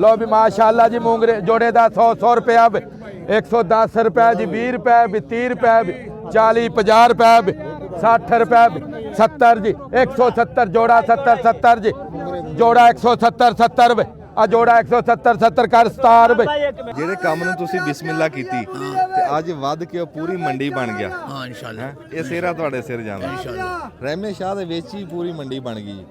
लो भी माशाल्लाह जी मूंगरे जोड़े का 100 रुपया 110 रुपए जी 20 रुपए भी 30 रुपए भी 40 50 रुपए भी 60 रुपए भी 70 जी 170 जोड़ा 70 जी जोड़ा 170 रुपए आ जोड़ा 170 कर 67 रुपए। ਜਿਹੜੇ ਕੰਮ ਨੂੰ ਤੁਸੀਂ ਬਿਸਮਿਲ੍ਲਾ ਕੀਤੀ ਤੇ ਅੱਜ ਵੱਧ ਕੇ ਉਹ ਪੂਰੀ ਮੰਡੀ ਬਣ ਗਿਆ। ਹਾਂ ਇਨਸ਼ਾਅੱਲਾ ਇਹ ਸਿਰਾ ਤੁਹਾਡੇ ਸਿਰ ਜਾਂਦਾ। ਇਨਸ਼ਾਅੱਲਾ ਰਹਿਮੇ ਸ਼ਾਹ ਦੇ ਵਿੱਚ ਹੀ ਪੂਰੀ ਮੰਡੀ ਬਣ ਗਈ।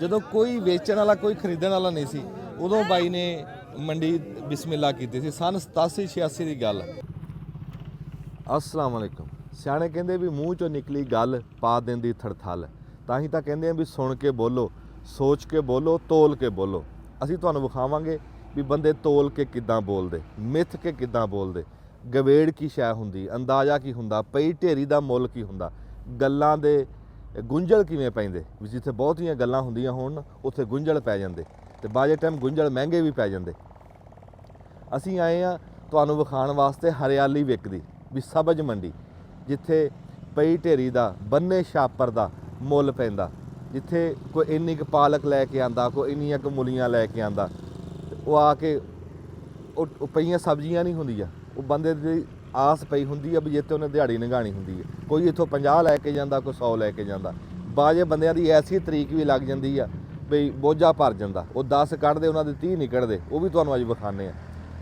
ਜਦੋਂ ਕੋਈ ਵੇਚਣ ਵਾਲਾ ਕੋਈ ਖਰੀਦਣ ਵਾਲਾ ਨਹੀਂ ਸੀ ਉਦੋਂ ਬਾਈ ਨੇ ਮੰਡੀ ਬਿਸਮਿਲ੍ਲਾ ਕੀਤੀ ਸੀ। ਸਨ 87 86 ਦੀ ਗੱਲ। ਅਸਲਾਮ ਵਾਲੇਕੁਮ। ਸਿਆਣੇ ਕਹਿੰਦੇ ਵੀ ਮੂੰਹ ਚੋਂ ਨਿਕਲੀ ਗੱਲ ਪਾ ਦਿੰਦੀ ਥੜਥਲ। ਤਾਂ ਹੀ ਤਾਂ ਕਹਿੰਦੇ ਆ ਵੀ ਸੁਣ ਕੇ ਬੋਲੋ, ਸੋਚ ਕੇ ਬੋਲੋ, ਤੋਲ ਕੇ ਬੋਲੋ। ਅਸੀਂ ਤੁਹਾਨੂੰ ਵਿਖਾਵਾਂਗੇ ਵੀ ਬੰਦੇ ਤੋਲ ਕੇ ਕਿੱਦਾਂ ਬੋਲਦੇ, ਮਿੱਥ ਕੇ ਕਿੱਦਾਂ ਬੋਲਦੇ, ਗਵੇੜ ਕੀ ਸ਼ੈ ਹੁੰਦੀ, ਅੰਦਾਜ਼ਾ ਕੀ ਹੁੰਦਾ, ਪਈ ਢੇਰੀ ਦਾ ਮੁੱਲ ਕੀ ਹੁੰਦਾ, ਗੱਲਾਂ ਦੇ ਗੁੰਝਲ ਕਿਵੇਂ ਪੈਂਦੇ। ਵੀ ਜਿੱਥੇ ਬਹੁਤੀਆਂ ਗੱਲਾਂ ਹੁੰਦੀਆਂ ਹੋਣ ਉੱਥੇ ਗੁੰਝਲ ਪੈ ਜਾਂਦੇ ਤੇ ਬਾਜੇ ਟਾਈਮ ਗੁੰਝਲ ਮਹਿੰਗੇ ਵੀ ਪੈ ਜਾਂਦੇ। ਅਸੀਂ ਆਏ ਆ ਤੁਹਾਨੂੰ ਵਿਖਾਉਣ ਵਾਸਤੇ ਹਰਿਆਲੀ ਵਿਕਦੀ ਵੀ ਸਬਜ਼ ਮੰਡੀ, ਜਿੱਥੇ ਪਈ ਢੇਰੀ ਦਾ ਬੰਨੇ ਛਾਪਰ ਦਾ ਮੁੱਲ ਪੈਂਦਾ, ਜਿੱਥੇ ਕੋਈ ਇੰਨੀ ਕੁ ਪਾਲਕ ਲੈ ਕੇ ਆਂਦਾ, ਕੋਈ ਇੰਨੀਆਂ ਕੁ ਮੂਲੀਆਂ ਲੈ ਕੇ ਆਂਦਾ। ਉਹ ਆ ਕੇ ਉਹ ਪਈਆਂ ਸਬਜ਼ੀਆਂ ਨਹੀਂ ਹੁੰਦੀਆਂ, ਉਹ ਬੰਦੇ ਦੀ ਆਸ ਪਈ ਹੁੰਦੀ ਆ ਵੀ ਜਿੱਥੇ ਉਹਨੇ ਦਿਹਾੜੀ ਲੰਘਾਣੀ ਹੁੰਦੀ ਹੈ। ਕੋਈ ਇੱਥੋਂ 50 ਲੈ ਕੇ ਜਾਂਦਾ, ਕੋਈ 100 ਲੈ ਕੇ ਜਾਂਦਾ। ਬਾਜੇ ਬੰਦਿਆਂ ਦੀ ਐਸੀ ਤਰੀਕ ਵੀ ਲੱਗ ਜਾਂਦੀ ਆ ਬਈ ਬੋਝਾ ਭਰ ਜਾਂਦਾ। ਉਹ 10 ਕੱਢਦੇ, ਉਹਨਾਂ ਦੇ 30 ਨਹੀਂ ਕੱਢਦੇ। ਉਹ ਵੀ ਤੁਹਾਨੂੰ ਅੱਜ ਵਿਖਾਉਂਦੇ ਆ।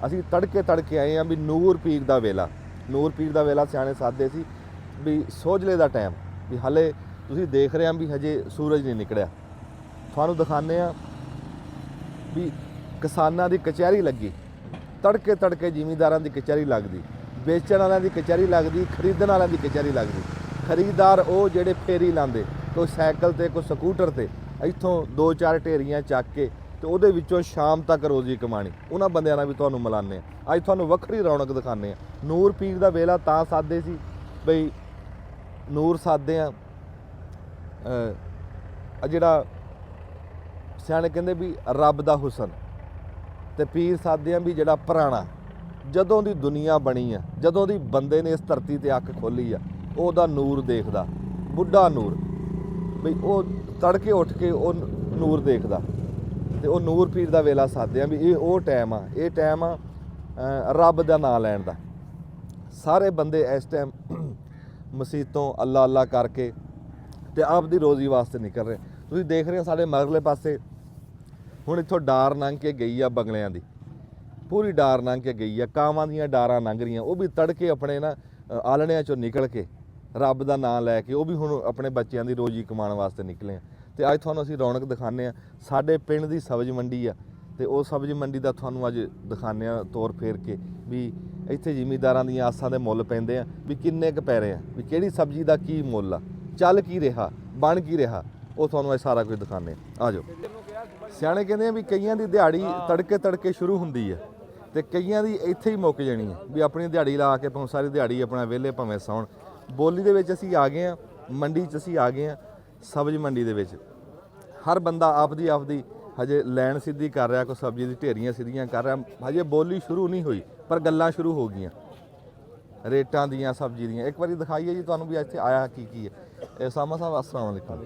ਅਸੀਂ ਤੜਕੇ ਆਏ ਆ ਵੀ ਨੂਰ ਪੀਰ ਦਾ ਵੇਲਾ। ਨੂਰ ਪੀਰ ਦਾ ਵੇਲਾ ਸਿਆਣੇ ਸਾਦੇ ਸੀ ਵੀ ਸੋਝਲੇ ਦਾ ਟਾਈਮ, ਵੀ ਹਲੇ ਤੁਸੀਂ ਦੇਖ ਰਹੇ ਆ ਵੀ ਹਜੇ ਸੂਰਜ ਨਹੀਂ ਨਿਕਲਿਆ। ਤੁਹਾਨੂੰ ਦਿਖਾਉਂਦੇ ਆ ਵੀ ਕਿਸਾਨਾਂ ਦੀ ਕਚਹਿਰੀ ਲੱਗੀ, ਤੜਕੇ ਜ਼ਿਮੀਂਦਾਰਾਂ ਦੀ ਕਚਹਿਰੀ ਲੱਗਦੀ, ਵੇਚਣ ਵਾਲਿਆਂ ਦੀ ਕਚਹਿਰੀ ਲੱਗਦੀ, ਖਰੀਦਣ ਵਾਲਿਆਂ ਦੀ ਕਚਹਿਰੀ ਲੱਗਦੀ। ਖਰੀਦਦਾਰ ਉਹ ਜਿਹੜੇ ਫੇਰੀ ਲਾਉਂਦੇ, ਕੋਈ ਸਾਈਕਲ ਤੇ, ਕੋਈ ਸਕੂਟਰ ਤੇ, ਇੱਥੋਂ 2-4 ਢੇਰੀਆਂ ਚੱਕ ਕੇ ਤੇ ਉਹਦੇ ਵਿੱਚੋਂ ਸ਼ਾਮ ਤੱਕ ਰੋਜ਼ੀ ਕਮਾਣੀ। ਉਹਨਾਂ ਬੰਦਿਆਂ ਨਾਲ ਵੀ ਤੁਹਾਨੂੰ ਮਿਲਾਉਂਦੇ ਆ। ਅੱਜ ਤੁਹਾਨੂੰ ਵੱਖਰੀ ਰੌਣਕ ਦਿਖਾਉਂਦੇ ਆ। ਨੂਰ ਪੀਰ ਦਾ ਵੇਲਾ ਤਾਂ ਸਾਦੇ ਸੀ ਬਈ ਨੂਰ ਸਾਦੇ ਆ ਜਿਹੜਾ ਸਿਆਣੇ ਕਹਿੰਦੇ ਵੀ ਰੱਬ ਦਾ ਹੁਸਨ, ਤੇ ਪੀਰ ਸਾਦੇ ਆ ਵੀ ਜਿਹੜਾ ਪੁਰਾਣਾ। ਜਦੋਂ ਦੀ ਦੁਨੀਆ ਬਣੀ ਆ, ਜਦੋਂ ਦੀ ਬੰਦੇ ਨੇ ਇਸ ਧਰਤੀ ਤੇ ਅੱਖ ਖੋਲੀ ਆ, ਉਹਦਾ ਨੂਰ ਦੇਖਦਾ, ਬੁੱਢਾ ਨੂਰ, ਬਈ ਉਹ ਤੜਕੇ ਉੱਠ ਕੇ ਉਹ ਨੂਰ ਦੇਖਦਾ। ਤੇ ਉਹ ਨੂਰ ਪੀਰ ਦਾ ਵੇਲਾ ਸਾਦੇ ਆ ਵੀ ਇਹ ਉਹ ਟਾਈਮ ਆ, ਇਹ ਟਾਈਮ ਆ ਰੱਬ ਦਾ ਨਾਂ ਲੈਣ ਦਾ। ਸਾਰੇ ਬੰਦੇ ਇਸ ਟਾਈਮ ਮਸੀਤੋਂ ਅੱਲਾ ਅੱਲਾ ਕਰਕੇ ਤੇ ਆਪ ਦੀ ਰੋਜ਼ੀ ਵਾਸਤੇ ਨਿਕਲ ਰਹੇ। ਤੁਸੀਂ ਦੇਖ ਰਹੇ ਹੋ ਸਾਡੇ ਮਗਰਲੇ ਪਾਸੇ ਹੁਣ ਇੱਥੋਂ ਡਾਰ ਲੰਘ ਕੇ ਗਈ ਆ, ਬੰਗਲਿਆਂ ਦੀ ਪੂਰੀ ਡਾਰ ਲੰਘ ਕੇ ਗਈ ਆ, ਕਾਵਾਂ ਦੀਆਂ ਡਾਰਾਂ ਲੰਘ ਰਹੀਆਂ। ਉਹ ਵੀ ਤੜਕੇ ਆਪਣੇ ਨਾ ਆਲਣਿਆਂ ਚੋਂ ਨਿਕਲ ਕੇ ਰੱਬ ਦਾ ਨਾਂ ਲੈ ਕੇ ਉਹ ਵੀ ਹੁਣ ਆਪਣੇ ਬੱਚਿਆਂ ਦੀ ਰੋਜ਼ੀ ਕਮਾਉਣ ਵਾਸਤੇ ਨਿਕਲੇ ਆ। ਤੇ ਅੱਜ ਤੁਹਾਨੂੰ ਅਸੀਂ ਰੌਣਕ ਦਿਖਾਉਂਦੇ ਆ। ਸਾਡੇ ਪਿੰਡ ਦੀ ਸਬਜ਼ ਮੰਡੀ ਆ ਤੇ ਉਹ ਸਬਜ਼ ਮੰਡੀ ਦਾ ਤੁਹਾਨੂੰ ਅੱਜ ਦਿਖਾਉਂਦੇ ਆ ਤੋਰ ਫੇਰ ਕੇ ਵੀ ਇੱਥੇ ਜ਼ਿਮੀਂਦਾਰਾਂ ਦੀਆਂ ਆਸਾਂ ਦੇ ਮੁੱਲ ਪੈਂਦੇ ਆ, ਵੀ ਕਿੰਨੇ ਕੁ ਪੈ ਰਹੇ ਆ, ਵੀ ਕਿਹੜੀ ਸਬਜ਼ੀ ਦਾ ਕੀ ਮੁੱਲ ਆ, ਚੱਲ ਕੀ ਰਿਹਾ, ਬਣ ਕੀ ਰਿਹਾ, ਉਹ ਤੁਹਾਨੂੰ ਅੱਜ ਸਾਰਾ ਕੁਝ ਦਿਖਾਉਂਦੇ ਆ। ਜਾਓ। ਸਿਆਣੇ ਕਹਿੰਦੇ ਆ ਵੀ ਕਈਆਂ ਦੀ ਦਿਹਾੜੀ ਤੜਕੇ ਸ਼ੁਰੂ ਹੁੰਦੀ ਹੈ ਤੇ ਕਈਆਂ ਦੀ ਇੱਥੇ ਹੀ ਮੁੱਕ ਜਾਣੀ ਹੈ। ਵੀ ਆਪਣੀ ਦਿਹਾੜੀ ਲਾ ਕੇ ਭਾਵੇਂ ਸਾਰੀ ਦਿਹਾੜੀ ਆਪਣਾ ਵਿਹਲੇ ਭਾਵੇਂ ਸੌਣ। ਬੋਲੀ ਦੇ ਵਿੱਚ ਅਸੀਂ ਆ ਗਏ ਆ, ਮੰਡੀ 'ਚ ਅਸੀਂ ਆ ਗਏ ਆ, ਸਬਜ਼ ਮੰਡੀ ਦੇ ਵਿੱਚ। ਹਰ ਬੰਦਾ ਆਪਦੀ ਹਜੇ ਲੈਣ ਸਿੱਧੀ ਕਰ ਰਿਹਾ, ਕੋਈ ਸਬਜ਼ੀ ਦੀ ਢੇਰੀਆਂ ਸਿੱਧੀਆਂ ਕਰ ਰਿਹਾ। ਹਜੇ ਬੋਲੀ ਸ਼ੁਰੂ ਨਹੀਂ ਹੋਈ ਪਰ ਗੱਲਾਂ ਸ਼ੁਰੂ ਹੋ ਗਈਆਂ ਰੇਟਾਂ ਦੀਆਂ, ਸਬਜ਼ੀ ਦੀਆਂ। ਇੱਕ ਵਾਰੀ ਦਿਖਾਈਏ ਜੀ ਤੁਹਾਨੂੰ ਵੀ ਇੱਥੇ ਆਇਆ ਕੀ ਹੈ। ਸਾਮਾ ਸਾਹਿਬ ਅਸਲਾਮ ਵਾਲੇਕੁਮ।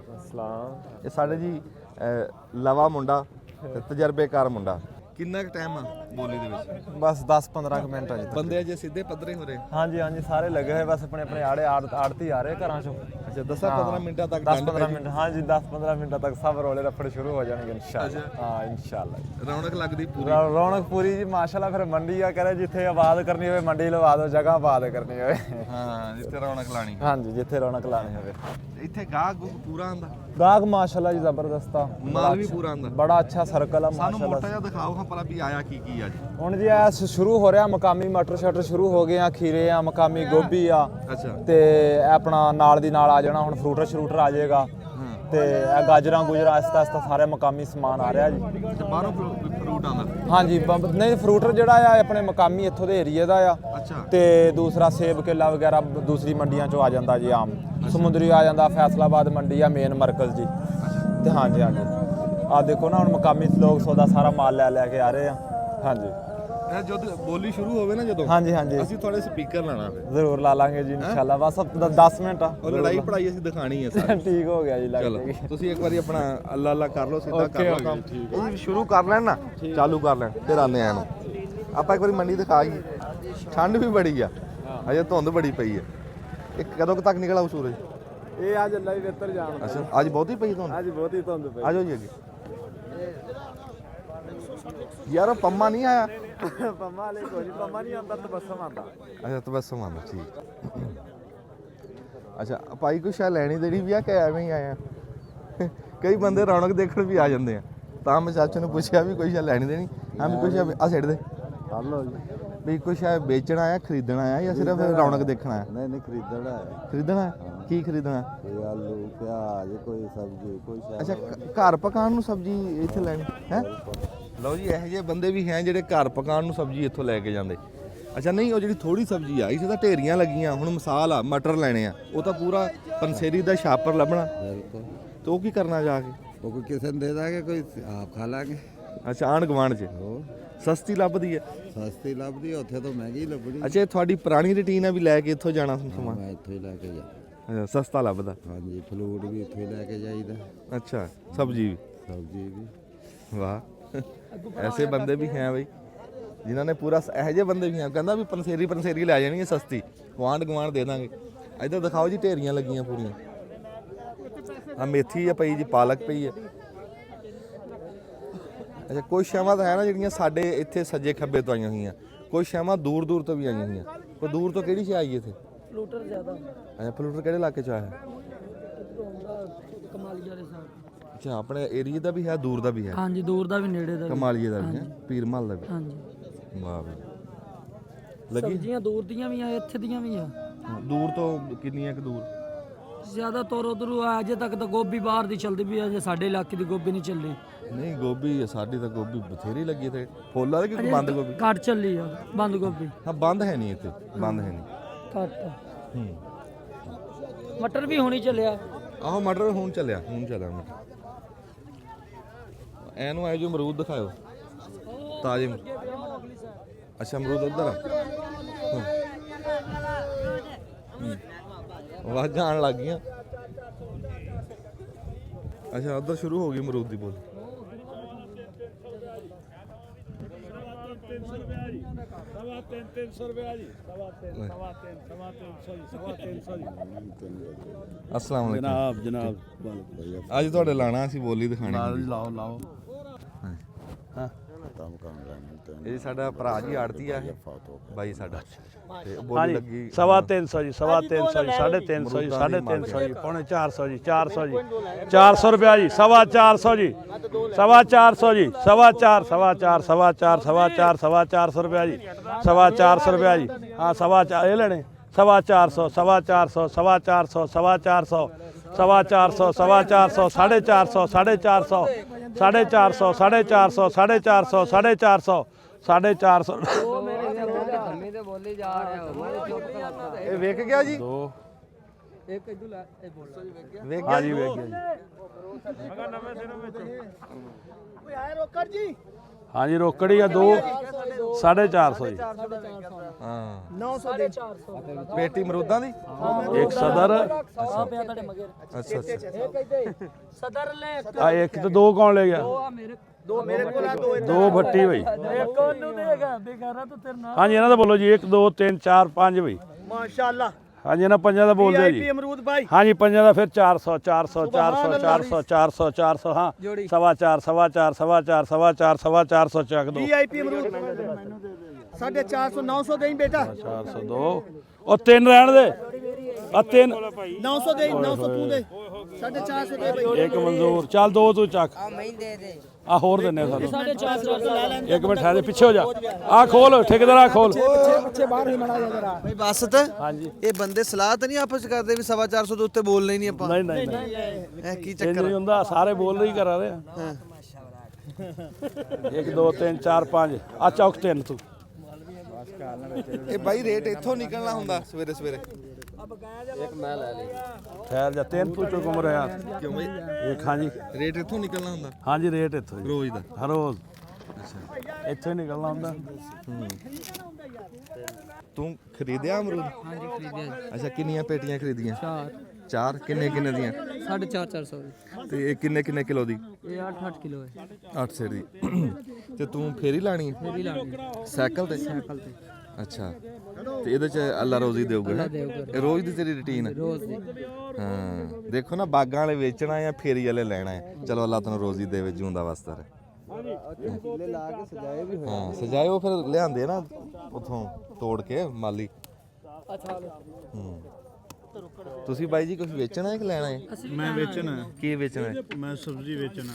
ਇਹ ਸਾਡੇ ਜੀ ਲਵਾ ਮੁੰਡਾ, ਤਜਰਬੇਕਾਰ ਮੁੰਡਾ। ਕਿੰਨਾ ਕੁ ਟਾਈਮ ਆ ਬੋਲੀ ਦੇ ਵਿੱਚ? ਬਸ 10-15 ਮਿੰਟ ਅਜੇ ਤੱਕ। ਬੰਦੇ ਅਜੇ ਸਿੱਧੇ ਪੱਧਰੇ ਹੋ ਰਹੇ? ਹਾਂਜੀ ਸਾਰੇ ਲੱਗੇ ਹੋਏ, ਬਸ ਆਪਣੇ ਆੜਤੀ ਆ ਰਹੇ ਘਰਾਂ ਚੋਂ। ਅੱਛਾ 10-15 ਮਿੰਟਾਂ ਤੱਕ 10-15 ਮਿੰਟ, ਹਾਂਜੀ 10-15 ਮਿੰਟਾਂ ਤੱਕ ਸਭ ਰੋਲੇ ਰੱਫੜ ਸ਼ੁਰੂ ਹੋ ਜਾਣਗੇ ਇਨਸ਼ਾਅੱਲਾ। ਹਾਂ ਇਨਸ਼ਾਅੱਲਾ ਰੌਣਕ ਲੱਗਦੀ ਪੂਰੀ? ਰੌਣਕ ਪੂਰੀ ਜੀ ਮਾਸ਼ਾਅੱਲਾ। ਫਿਰ ਮੰਡੀ ਆ ਕਰੇ, ਜਿੱਥੇ ਆਬਾਦ ਕਰਨੀ ਹੋਵੇ ਮੰਡੀ ਲਵਾ ਦਿਓ, ਜਗ੍ਹਾ ਆਬਾਦ ਕਰਨੀ ਹੋਵੇ। ਹਾਂ ਜਿੱਥੇ ਰੌਣਕ ਲਾਣੀ। ਹਾਂਜੀ ਜਿੱਥੇ ਰੌਣਕ ਲਾਣੀ ਹੋਵੇ। ਇੱਥੇ ਗਾਹਕ ਪੂਰਾ ਆਂਦਾ? ਗਾਹਕ ਮਾਸ਼ਾਅੱਲਾ ਜੀ ਜ਼ਬਰਦਸਤ ਆ, ਮਾਲ ਵੀ ਪੂਰਾ ਆਂਦਾ, ਬੜਾ ਅੱਛਾ ਸਰਕਲ ਆ ਸਾਨੂੰ ਮਾਸ਼ਾਅੱਲਾ। ਮੋਟਾ ਜਿਹਾ ਦਿਖਾਓ ਹਾਂ ਭਲਾ ਵੀ ਆਇਆ ਕੀ ਅੱਜ। ਹੁਣ ਜੀ ਐ ਸ਼ੁਰੂ ਹੋ ਰਿਹਾ, ਮਕਾਮੀ ਮਟਰ ਸ਼ਟਰ ਸ਼ੁਰੂ ਹੋ ਗਏ ਆ, ਖੀਰੇ ਆ, ਮਕਾਮੀ ਗੋਭੀ ਆ। ਅੱਛਾ। ਤੇ ਆਪਣਾ ਨਾਲ ਦੀ ਨਾਲ ਆ ਜਾਣਾ ਹੁਣ ਫਰੂਟਰ ਸ਼ਰੂਟਰ ਆ ਜਾਏਗਾ। ਤੇ ਇਹ ਗਾਜਰਾਂ ਗੁਜਰਾਂ ਆਸਤਾ ਸਾਰੇ ਮਕਾਮੀ ਸਮਾਨ ਆ ਰਿਹਾ ਜੀ। ਬਾਹਰੋਂ ਫਰੂਟ ਆਂਦਾ? ਹਾਂਜੀ ਨਹੀਂ ਫਰੂਟਰ ਜਿਹੜਾ ਆ ਆਪਣੇ ਮਕਾਮੀ ਇੱਥੋਂ ਦੇ ਏਰੀਏ ਦਾ ਆ। ਅੱਛਾ। ਤੇ ਦੂਸਰਾ ਸੇਬ ਕੇਲਾ ਵਗੈਰਾ ਦੂਸਰੀ ਮੰਡੀਆਂ ਚੋਂ ਆ ਜਾਂਦਾ ਜੀ। ਆਮ ਸਮੁੰਦਰੀ ਆ ਜਾਂਦਾ, ਫੈਸਲਾਬਾਦ ਮੰਡੀ ਆ ਮੇਨ ਮਰਕਜ਼ ਜੀ। ਤੇ ਹਾਂਜੀ ਆ ਦੇਖੋ ਨਾ ਹੁਣ ਮਕਾਮੀ ਲੋਕ ਸੌਦਾ ਸਾਰਾ ਮਾਲ ਲੈ ਕੇ ਆ ਰਹੇ ਆ। ਹਾਂਜੀ ਇਹ ਜਦ ਬੋਲੀ ਸ਼ੁਰੂ ਹੋਵੇ ਨਾ ਜਦੋਂ ਹਾਂਜੀ ਹਾਂਜੀ ਅਸੀਂ ਤੁਹਾਡੇ ਸਪੀਕਰ ਲਾਣਾ ਫਿਰ ਜ਼ਰੂਰ ਲਾ ਲਾਂਗੇ ਜੀ ਇਨਸ਼ਾਅੱਲਾ ਬਸ 10 ਮਿੰਟ ਆ ਉਹ ਲੜਾਈ ਪੜਾਈ ਅਸੀਂ ਦਿਖਾਣੀ ਹੈ ਸਾਰੀ ਠੀਕ ਹੋ ਗਿਆ ਜੀ ਚਲੋ ਲੱਗ ਤੁਸੀਂ ਇੱਕ ਵਾਰੀ ਆਪਣਾ ਅੱਲਾ ਅੱਲਾ ਕਰ ਲਓ ਸਿੱਧਾ ਕਰ Okay, ਲਓ okay, ਕੰਮ ਠੀਕ ਇਹ ਸ਼ੁਰੂ ਕਰ ਲੈਣ ਨਾ ਚਾਲੂ ਕਰ ਲੈਣ ਫਿਰ ਆਨੇ ਆ ਨੂੰ ਆਪਾਂ ਇੱਕ ਵਾਰੀ ਮੰਡੀ ਦਿਖਾ ਗਈ ਠੰਡ ਵੀ ਬੜੀ ਆ ਅਜੇ ਧੁੰਦ ਬੜੀ ਪਈ ਆ ਇਹ ਕਦੋਂ ਕੁ ਤੱਕ ਨਿਕਲ ਆਉ ਸੂਰਜ ਇਹ ਅੱਜ ਅੱਲਾ ਹੀ ਬਿਹਤਰ ਜਾਣਦਾ ਅੱਛਾ ਅੱਜ ਬਹੁਤੀ ਪਈ ਧੁੰਦ ਅੱਜ ਬਹੁਤ ਹੀ ਧੁੰਦ ਪਈ ਆ ਜਾਓ ਜੀ ਅੱਗੇ ਯਾਰ ਉਹ ਪੰਮਾ ਨਹੀਂ ਆਇਆ ਪੰਮਾ ਵਾਲੇ ਕੋਈ ਪੰਮਾ ਨਹੀਂ ਆਉਂਦਾ ਤਬਸਮ ਆਉਂਦਾ ਅੱਛਾ ਤਬਸਮ ਆਉਂਦਾ ਠੀਕ ਅੱਛਾ ਭਾਈ ਕੁਛ ਆ ਲੈਣੀ ਦੇਣੀ ਵੀ ਆ ਕਿ ਐਵੇਂ ਹੀ ਆਇਆ ਕਈ ਬੰਦੇ ਰੌਣਕ ਦੇਖਣ ਵੀ ਆ ਜਾਂਦੇ ਆ ਤਾਂ ਮੈਂ ਚਾਚੂ ਨੂੰ ਪੁੱਛਿਆ ਵੀ ਕੁਛ ਆ ਲੈਣੀ ਦੇਣੀ ਹਾਂ ਵੀ ਕੁਛ ਆ ਛੱਡ ਦੇ ਹਲੋ ਜੀ ਵੀ ਕੁਛ ਆ ਵੇਚਣਾ ਆ ਖਰੀਦਣਾ ਆ ਜਾਂ ਸਿਰਫ ਰੌਣਕ ਦੇਖਣਾ ਆ ਨਹੀਂ ਖਰੀਦਣਾ ਹੈ ਖਰੀਦਣਾ ਕੀ ਖਰੀਦਣਾ ਕੋਈ ਆਲੂ ਪਿਆਜ਼ ਕੋਈ ਸਬਜ਼ੀ ਕੋਈ ਅੱਛਾ ਘਰ ਪਕਾਉਣ ਨੂੰ ਸਬਜ਼ੀ ਇੱਥੇ ਲੈਣੀ ਹੈ ਲਓ ਜੀ ਇਹੋ ਜਿਹੇ ਬੰਦੇ ਵੀ ਹੈ ਜਿਹੜੇ ਘਰ ਪਕਾਉਣ ਨੂੰ ਸਬਜ਼ੀ ਇੱਥੋਂ ਲੈ ਕੇ ਜਾਂਦੇ ਅੱਛਾ ਨਹੀਂ ਉਹ ਜਿਹੜੀ ਥੋੜੀ ਸਬਜ਼ੀ ਆ ਇਸੇ ਤਾਂ ਢੇਰੀਆਂ ਲੱਗੀਆਂ ਹੁਣ ਮਿਸਾਲ ਆ ਮਟਰ ਲੈਣੇ ਆ ਉਹ ਤਾਂ ਪੂਰਾ ਪੰਸੇਰੀ ਦਾ ਛਾਪਰ ਲੱਭਣਾ ਬਿਲਕੁਲ ਤੇ ਉਹ ਕੀ ਕਰਨਾ ਜਾ ਕੇ ਉਹ ਕੋਈ ਕਿਸੇ ਨੂੰ ਦੇ ਦਾਂਗੇ ਕੋਈ ਆਪ ਖਾ ਲਾਂਗੇ ਅੱਛਾ ਆਂਢ ਗੁਆਂਢ 'ਚ ਸਸਤੀ ਲੱਭਦੀ ਹੈ ਸਸਤੀ ਲੱਭਦੀ ਉੱਥੇ ਤੋਂ ਮਹਿੰਗੀ ਲੱਭਣੀ ਅੱਛਾ ਇਹ ਤੁਹਾਡੀ ਪੁਰਾਣੀ ਰੁਟੀਨ ਆ ਵੀ ਲੈ ਕੇ ਇੱਥੋਂ ਜਾਣਾ ਸਮਾਨ ਮੈਂ ਇੱਥੋਂ ਹੀ ਲੈ ਕੇ ਜਾ ਅੱਛਾ ਸਸਤਾ ਲੱਭਦਾ ਹਾਂਜੀ ਫਲੂਟ ਵੀ ਇੱਥੋਂ ਹੀ ਲੈ ਕੇ ਜਾਈਦਾ ਅੱਛਾ ਸਬਜ਼ੀ ਵੀ ਸਬਜ਼ੀ ਵੀ ਵਾਹ ਐਸੇ ਬੰਦੇ ਵੀ ਹੈ ਬਈ ਜਿਨ੍ਹਾਂ ਨੇ ਪੂਰਾ ਇਹੋ ਜਿਹੇ ਬੰਦੇ ਵੀ ਹੈ ਕਹਿੰਦਾ ਵੀ ਪੰਸੇਰੀ ਲੈ ਜਾਣੀ ਹੈ ਸਸਤੀ ਗੁਆਂਢ ਗੁਆਂਢ ਦੇ ਦਾਂਗੇ ਇੱਧਰ ਦਿਖਾਓ ਜੀ ਢੇਰੀਆਂ ਲੱਗੀਆਂ ਪੂਰੀਆਂ ਆ ਮੇਥੀ ਆ ਪਈ ਜੀ ਪਾਲਕ ਪਈ ਹੈ ਅੱਛਾ ਕੁਝ ਸ਼ਾਵਾਂ ਤਾਂ ਹੈ ਨਾ ਜਿਹੜੀਆਂ ਸਾਡੇ ਇੱਥੇ ਸੱਜੇ ਖੱਬੇ ਤੋਂ ਆਈਆਂ ਹੋਈਆਂ ਕੁਝ ਸ਼ਾਵਾਂ ਦੂਰ ਦੂਰ ਤੋਂ ਵੀ ਆਈਆਂ ਹੋਈਆਂ ਕੋਈ ਦੂਰ ਤੋਂ ਕਿਹੜੀ ਸ਼ੈ ਆਈ ਇੱਥੇ ਫਲੂਟਰ ਜ਼ਿਆਦਾ ਅੱਛਾ ਫਲੂਟਰ ਕਿਹੜੇ ਇਲਾਕੇ ਚ ਆਇਆ ਕਮਾਲੀਆ ਦੇ ਸਾਹ ਅੱਛਾ ਆਪਣੇ ਏਰੀਆ ਦਾ ਵੀ ਹੈ ਦੂਰ ਦਾ ਵੀ ਹੈ ਹਾਂਜੀ ਦੂਰ ਦਾ ਵੀ ਨੇੜੇ ਦਾ ਵੀ ਕਮਾਲੀਏ ਦਾ ਵੀ ਹੈ ਪੀਰ ਮਹੱਲ ਦਾ ਵੀ ਹਾਂਜੀ ਵਾਹ ਬਈ ਲੱਗੀ ਸਬਜ਼ੀਆਂ ਦੂਰ ਦੀਆਂ ਵੀ ਆ ਇੱਥੇ ਦੀਆਂ ਵੀ ਆ ਦੂਰ ਤੋਂ ਕਿੰਨੀਆਂ ਕੁ ਦੂਰ ਜ਼ਿਆਦਾ ਤੌਰ ਉਧਰੋਂ ਆ ਅਜੇ ਤੱਕ ਤਾਂ ਗੋਭੀ ਬਾਹਰ ਦੀ ਚੱਲਦੀ ਵੀ ਅਜੇ ਸਾਡੇ ਇਲਾਕੇ ਦੀ ਗੋਭੀ ਨਹੀਂ ਚੱਲੀ ਨਹੀਂ ਗੋਭੀ ਸਾਡੀ ਤਾਂ ਗੋਭੀ ਬਥੇਰੀ ਲੱਗੀ ਤੇ ਫੁੱਲ ਵਾਲੀ ਕਿ ਬੰਦ ਗੋਭੀ ਘੱਟ ਚੱਲੀ ਆ ਬੰਦ ਗੋਭੀ ਹਾਂ ਬੰਦ ਹੈ ਨਹੀਂ ਇੱਥੇ ਬੰਦ ਹੈ ਨਹੀਂ ਘੱਟ ਹੂੰ ਮਟਰ ਵੀ ਹੁਣੀ ਚੱਲਿਆ ਆਹੋ ਮਟਰ ਹੁਣ ਚੱਲਿਆ ਮਟਰ ਐਨੂੰ ਆਏ ਜੋ ਅਮਰੂਦ ਦਿਖਾਓ ਤਾਜ਼ੇ ਅੱਛਾ ਅਮਰੂਦ ਉਧਰ ਆਵਾਜ਼ਾਂ ਆਉਣ ਲੱਗ ਗਈਆਂ ਅੱਛਾ ਉਧਰ ਸ਼ੁਰੂ ਹੋ ਗਈ ਅਮਰੂਦ ਦੀ ਬੋਲ अस्सलाम वालेकुम जनाब ਅੱਜ ਤੁਹਾਡੇ ਲਾਣਾ ਅਸੀਂ ਬੋਲੀ ਦਿਖਾਣੀ लाओ लाओ ਹਾਂ ਇਹ ਸਾਡਾ ਭਰਾ ਜੀ ਆੜਤੀ ਆ ਬਾਈ ਸਾਡਾ ਤੇ ਬੋਲੀ ਲੱਗੀ 350 जी 350 जी 350 जी 350 जी पौने 400 जी 400 जी 400 रुपया जी 450 जी 450 जी 4.25 4.25 रुपया जी 450 रुपया जी हाँ 4.25 ये लेने 450 450 450 450 450 450 450 450 450 450 450 450 450 ਇਹ ਵੇਖ ਗਿਆ ਜੀ ਇੱਕ ਇਧਰ ਲੈ ਇਹ ਬੋਲ ਵੇਖ हाँ ਗਿਆ जी वेख गया जी हाँ जी रोकड़ी है 2 450 जी ਹਾਂ 900 ਪੇਟੀ ਅਮਰੂਦਾਂ ਦੀ एक सदर ਆ ਪਿਆ ਤੁਹਾਡੇ ਮਗਰ ਅੱਛਾ ਅੱਛਾ ਸਦਰ ਲੈ एक तो 2 कौन ले गया ਆ ਮੇਰੇ ਦੋ ਮੇਰੇ ਕੋਲ ਆ 2 भट्टी भाई ਇੱਕ ਉਹਨੂੰ ਦੇਗਾ ਬੇਕਾਰਾ ਤਾਂ ਤੇਰੇ ਨਾਲ हाँ जी इन्हों बोलो जी 1 2 3 4 5 भाई ਮਾਸ਼ਾਅੱਲਾ हाँ जी इन्हों 5 का बोल दे जी ਅਮਰੂਦ ਭਾਈ हाँ जी 5 का फिर 400 400 400 400 400 400 हाँ 4.25 4.25 4.25 4.25 चक दो ਵੀਆਈਪੀ ਅਮਰੂਦ 450 900 ਦੇਈ ਬੇਟਾ 402 और 3 रहन दे आ 3 900 ਦੇਈ 900 ਤੂੰ ਦੇ 450 ਦੇ ਭਾਈ एक मंजूर चल 2 तू चक आ होर देने सानू 450 ਲੈ ਲੈ एक मिनट ठहर पिछे हो जा आ खोल ठेकेदार आ खोल ਪਿੱਛੇ ਬਾਹਰ ਹੀ ਮੜਾ ਜਾ ਜਰਾ ਬਈ ਬਸਤ ਹਾਂਜੀ ਇਹ ਬੰਦੇ ਸਲਾਹ ਤਾਂ ਨਹੀਂ ਆਪਸ ਚ ਕਰਦੇ ਵੀ 450 ਦੇ ਉੱਤੇ ਬੋਲਣਾ ਹੀ ਨਹੀਂ ਆਪਾਂ नहीं नहीं नहीं ਇਹ ਕੀ ਇੰਜ ਚੱਕਰ ਨਹੀਂ ਹੁੰਦਾ ਸਾਰੇ ਬੋਲ ਰਹੀ ਕਰਾ ਰਹੇ ਆ 1 2 3 4 5 ਆ ਚੌਕ 3 ਤੂੰ ਇਹ ਬਾਈ ਰੇਟ ਇੱਥੋਂ ਨਿਕਲਣਾ ਹੁੰਦਾ ਸਵੇਰੇ ਸਵੇਰੇ ਠਹਿਰ ਜਾ 3 ਤੂੰ ਚੁੱਕ ਉਮਰ ਆ ਕਿਉਂ ਬਾਈ ਇੱਕ ਹਾਂਜੀ ਰੇਟ ਇੱਥੋਂ ਨਿਕਲਣਾ ਹੁੰਦਾ ਹਾਂਜੀ ਰੇਟ ਇੱਥੋਂ ਜੀ ਰੋਜ਼ ਦਾ ਹਰ ਰੋਜ਼ ਇੱਥੇ ਨਿਕਲਣਾ ਹੁੰਦਾ। ਤੂੰ ਖਰੀਦਿਆ ਅਮਰੂਦ? ਹਾਂਜੀ ਖਰੀਦਿਆ ਅੱਛਾ, ਕਿੰਨੀਆਂ ਪੇਟੀਆਂ ਖਰੀਦੀਆਂ? 4 4? ਕਿੰਨੇ ਕਿੰਨੇ ਦੀਆਂ? 450 ਤੇ ਇਹ ਕਿੰਨੇ ਕਿੰਨੇ ਕਿਲੋ ਦੀ? ਇਹ 8 ਕਿਲੋ ਹੈ 8 ਸੇਰ ਦੀ। ਤੇ ਤੂੰ ਫੇਰੀ ਲਾਣੀ ਹੈ? ਮੇਰੀ ਲਾਣੀ ਸਾਈਕਲ ਤੇ? ਸਾਈਕਲ ਤੇ ਅੱਛਾ, ਤੇ ਇਹਦੇ ਚ ਅੱਲਾ ਰੋਜ਼ੀ ਦੇਊਗਾ ਹੈਂ? ਦੇਊਗਾ। ਇਹ ਰੋਜ਼ ਦੀ ਤੇਰੀ ਰੁਟੀਨ ਹੈ? ਰੋਜ਼ ਦੀ। ਹਾਂ, ਦੇਖੋ ਨਾ, ਬਾਗਾਂ ਵਾਲੇ ਵੇਚਣਾ ਜਾਂ ਫੇਰੀ ਵਾਲੇ ਲੈਣਾ ਹੈ। ਚਲੋ ਅੱਲਾ ਤੈਨੂੰ ਰੋਜ਼ੀ ਦੇਵੇ, ਜਿਉਂਦਾ ਵਸਦਾ ਰਹੇ। ਹਾਂ, ਸਜਾਏ ਉਹ ਫਿਰ ਲਿਆਂਦੇ ਨਾ ਉਥੋਂ ਤੋੜ ਕੇ ਮਾਲੀ। ਤੁਸੀਂ ਬਾਈ ਜੀ ਕੁਝ ਵੇਚਣਾ ਹੈ ਕਿ ਲੈਣਾ ਹੈ? ਮੈਂ ਵੇਚਣਾ, ਕੀ ਵੇਚਣਾ ਹੈ? ਮੈਂ ਸਬਜ਼ੀ ਵੇਚਣਾ,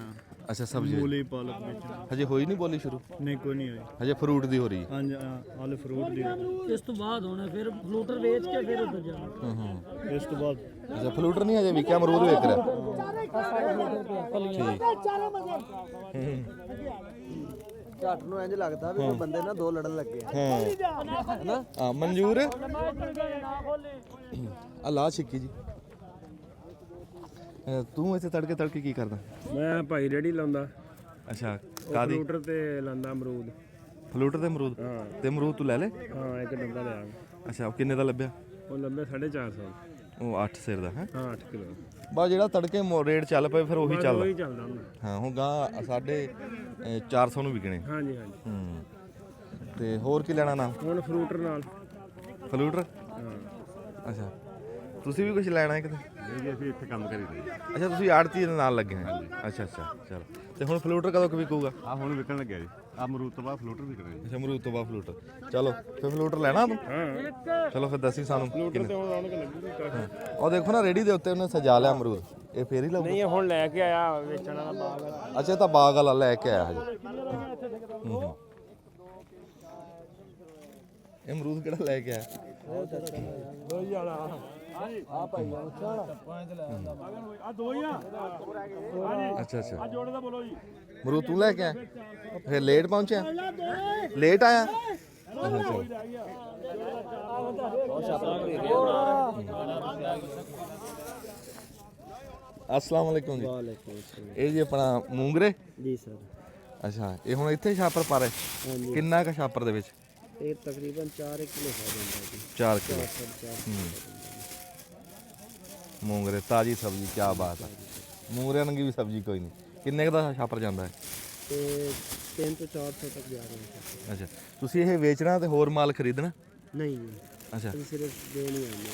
ਅੱਛਾ, ਸਬਜ਼ੀ ਮੂਲੀ ਪਾਲਕ ਵੇਚਣਾ। ਹਜੇ ਹੋਈ ਨਹੀਂ ਬੋਲੀ ਸ਼ੁਰੂ? ਨਹੀਂ ਕੋਈ ਨਹੀਂ ਹੋਈ। ਹਜੇ ਫਰੂਟ ਦੀ ਹੋ ਰਹੀ ਹੈ। ਹਾਂਜੀ ਆਲੇ ਫਰੂਟ ਦੀ। ਇਸ ਤੋਂ ਬਾਅਦ ਹੋਣਾ ਫਿਰ ਫਲੂਟਰ ਵੇਚ ਕੇ ਫਿਰ ਉੱਧਰ ਜਾਣਾ। ਇਸ ਤੋਂ ਬਾਅਦ ਅੱਛਾ, ਫਲੂਟਰ ਨਹੀਂ ਹਜੇ ਵਿਕਿਆ, ਅਮਰੂਦ ਵੇਚ ਰਿਹਾ। ਠੀਕ। ਝੱਟ ਨੂੰ ਇੰਜ ਲੱਗਦਾ ਵੀ ਕੋਈ ਬੰਦੇ ਨਾ ਦੋ ਲੜਨ ਲੱਗੇ ਹਾਂ ਹਾਂ, ਮਨਜ਼ੂਰ ਹੈ। ਅੱਲਾ ਛਿੱਕੀ ਜੀ। ਤੂੰ ਇੱਥੇ ਤੜਕੇ ਤੜਕੇ ਕੀ ਕਰਦਾ? ਮੈਂ ਭਾਈ ਰੇੜੀ ਲਾਉਂਦਾ। ਅੱਛਾ, ਕਾਦੀ? ਫਲੂਟਰ ਤੇ ਲਾਂਦਾ ਅਮਰੂਦ। ਫਲੂਟਰ ਤੇ ਅਮਰੂਦ? ਤੇ ਅਮਰੂਦ ਤੂੰ ਲੈ ਲੈ? ਹਾਂ, ਇੱਕ ਡੱਬਾ ਲਿਆ। ਅੱਛਾ, ਉਹ ਕਿੰਨੇ ਦਾ ਲੱਭਿਆ? ਉਹ ਲੰਬੇ 450। ਉਹ 8 ਸਿਰ ਦਾ ਹੈ? ਹਾਂ 8 ਕਿਲੋ। ਬਸ ਜਿਹੜਾ ਤੜਕੇ ਰੇਟ ਚੱਲ ਪਏ ਫਿਰ ਉਹੀ ਚੱਲਦਾ। ਉਹੀ ਚੱਲਦਾ ਹੁੰਦਾ। ਹਾਂ, ਹੁਣ ਗਾਂ 450 ਨੂੰ ਵਿਕਣੇ। ਹਾਂਜੀ ਹਾਂਜੀ। ਤੇ ਹੋਰ ਕੀ ਲੈਣਾ ਨਾ? ਹੁਣ ਫਰੂਟਰ ਨਾਲ। ਫਲੂਟਰ? ਹਾਂ। ਅੱਛਾ, ਤੁਸੀਂ ਵੀ ਕੁਝ ਲੈਣਾ ਹੈ ਕਿਤੇ? ਜੀ ਅਸੀਂ ਇੱਥੇ ਕੰਮ ਕਰੀ ਰਹੇ। ਅੱਛਾ, ਤੁਸੀਂ ਆੜਤੀ ਦੇ ਨਾਲ ਲੱਗੇ ਹੋ? ਅੱਛਾ ਅੱਛਾ, ਚਲੋ। ਤੇ ਹੁਣ ਫਲੂਟਰ ਕਦੋਂ ਕੁ ਵਿਕੂਗਾ? ਆ ਹੁਣ ਵਿਕਣ ਲੱਗਿਆ ਜੀ। ਆ ਅਮਰੂਦ ਤੋਂ ਬਾਅਦ ਫਲੂਟਰ ਵਿਕਣਾ ਜੀ। ਅੱਛਾ, ਅਮਰੂਦ ਤੋਂ ਬਾਅਦ ਫਲੂਟਰ। ਚਲੋ ਫਿਰ ਫਲੂਟਰ ਲੈਣਾ ਤੂੰ? ਹਾਂ। ਚਲੋ ਫਿਰ ਦੱਸੀ ਸਾਨੂੰ ਕਿੰਨੇ। ਤੇ ਹੁਣ ਰੌਣਕ ਲੱਗੂਗੀ ਕਾਫੀ। ਉਹ ਦੇਖੋ ਨਾ, ਰੇੜੀ ਦੇ ਉੱਤੇ ਉਹਨੇ ਸਜਾ ਲਿਆ ਅਮਰੂਦ। ਇਹ ਫੇਰ ਹੀ ਲਾਊਗਾ? ਨਹੀਂ, ਹੁਣ ਲੈ ਕੇ ਆਇਆ ਵੇਚਣ ਵਾਲਾ ਬਾਗ। ਅੱਛਾ, ਇਹ ਤਾਂ ਬਾਗ ਵਾਲਾ ਲੈ ਕੇ ਆਇਆ ਹਜੇ। ਇਹ ਅਮਰੂਦ ਕਿਹੜਾ ਲੈ ਕੇ ਆਇਆ? ਅੱਛਾ ਅੱਛਾ, ਜੋੜੇ ਦਾ ਬੋਲੋ ਜੀ। ਅਮਰੂਦ ਤੂੰ ਲੈ ਕੇ ਆਇਆ? ਫਿਰ ਲੇਟ ਪਹੁੰਚਿਆ? ਲੇਟ ਆਇਆ? अस्सलाम वालेकुम जी। ਇਹ ਜੀ ਆਪਣਾ ਮੂੰਗਰੇ ਜੀ ਸਰ। ਅੱਛਾ, ਇਹ ਹੁਣ ਇੱਥੇ ਛਾਪਰ ਪਾ ਰਹੇ? ਕਿੰਨਾ ਕੁ ਛਾਪਰ ਦੇ ਵਿੱਚ? ਇਹ ਤਕਰੀਬਨ 4 ਕਿਲੋ ਹੋ ਜਾਂਦਾ ਜੀ। 4 ਕਿਲੋ ਮੂੰਗਰੇ, ਤਾਜੀ ਸਬਜ਼ੀ। ਕੀ ਬਾਤ ਹੈ। ਮੂੰਗਰਿਆਂ ਨੂੰ ਵੀ ਸਬਜ਼ੀ ਕੋਈ ਨਹੀਂ। ਕਿੰਨੇ ਕੁ ਦਾ ਛਾਪਰ ਜਾਂਦਾ ਹੈ? ਤੇ 300 ਤੋਂ 400 ਤੱਕ ਜਾ ਰਹੇ ਅੱਛਾ, ਤੁਸੀਂ ਇਹ ਵੇਚਣਾ ਤੇ ਹੋਰ ਮਾਲ ਖਰੀਦਣਾ? ਨਹੀਂ ਅੱਛਾ ਅਸੀਂ ਸਿਰਫ ਦੇਣ ਹੀ ਆਉਂਦੇ ਹਾਂ।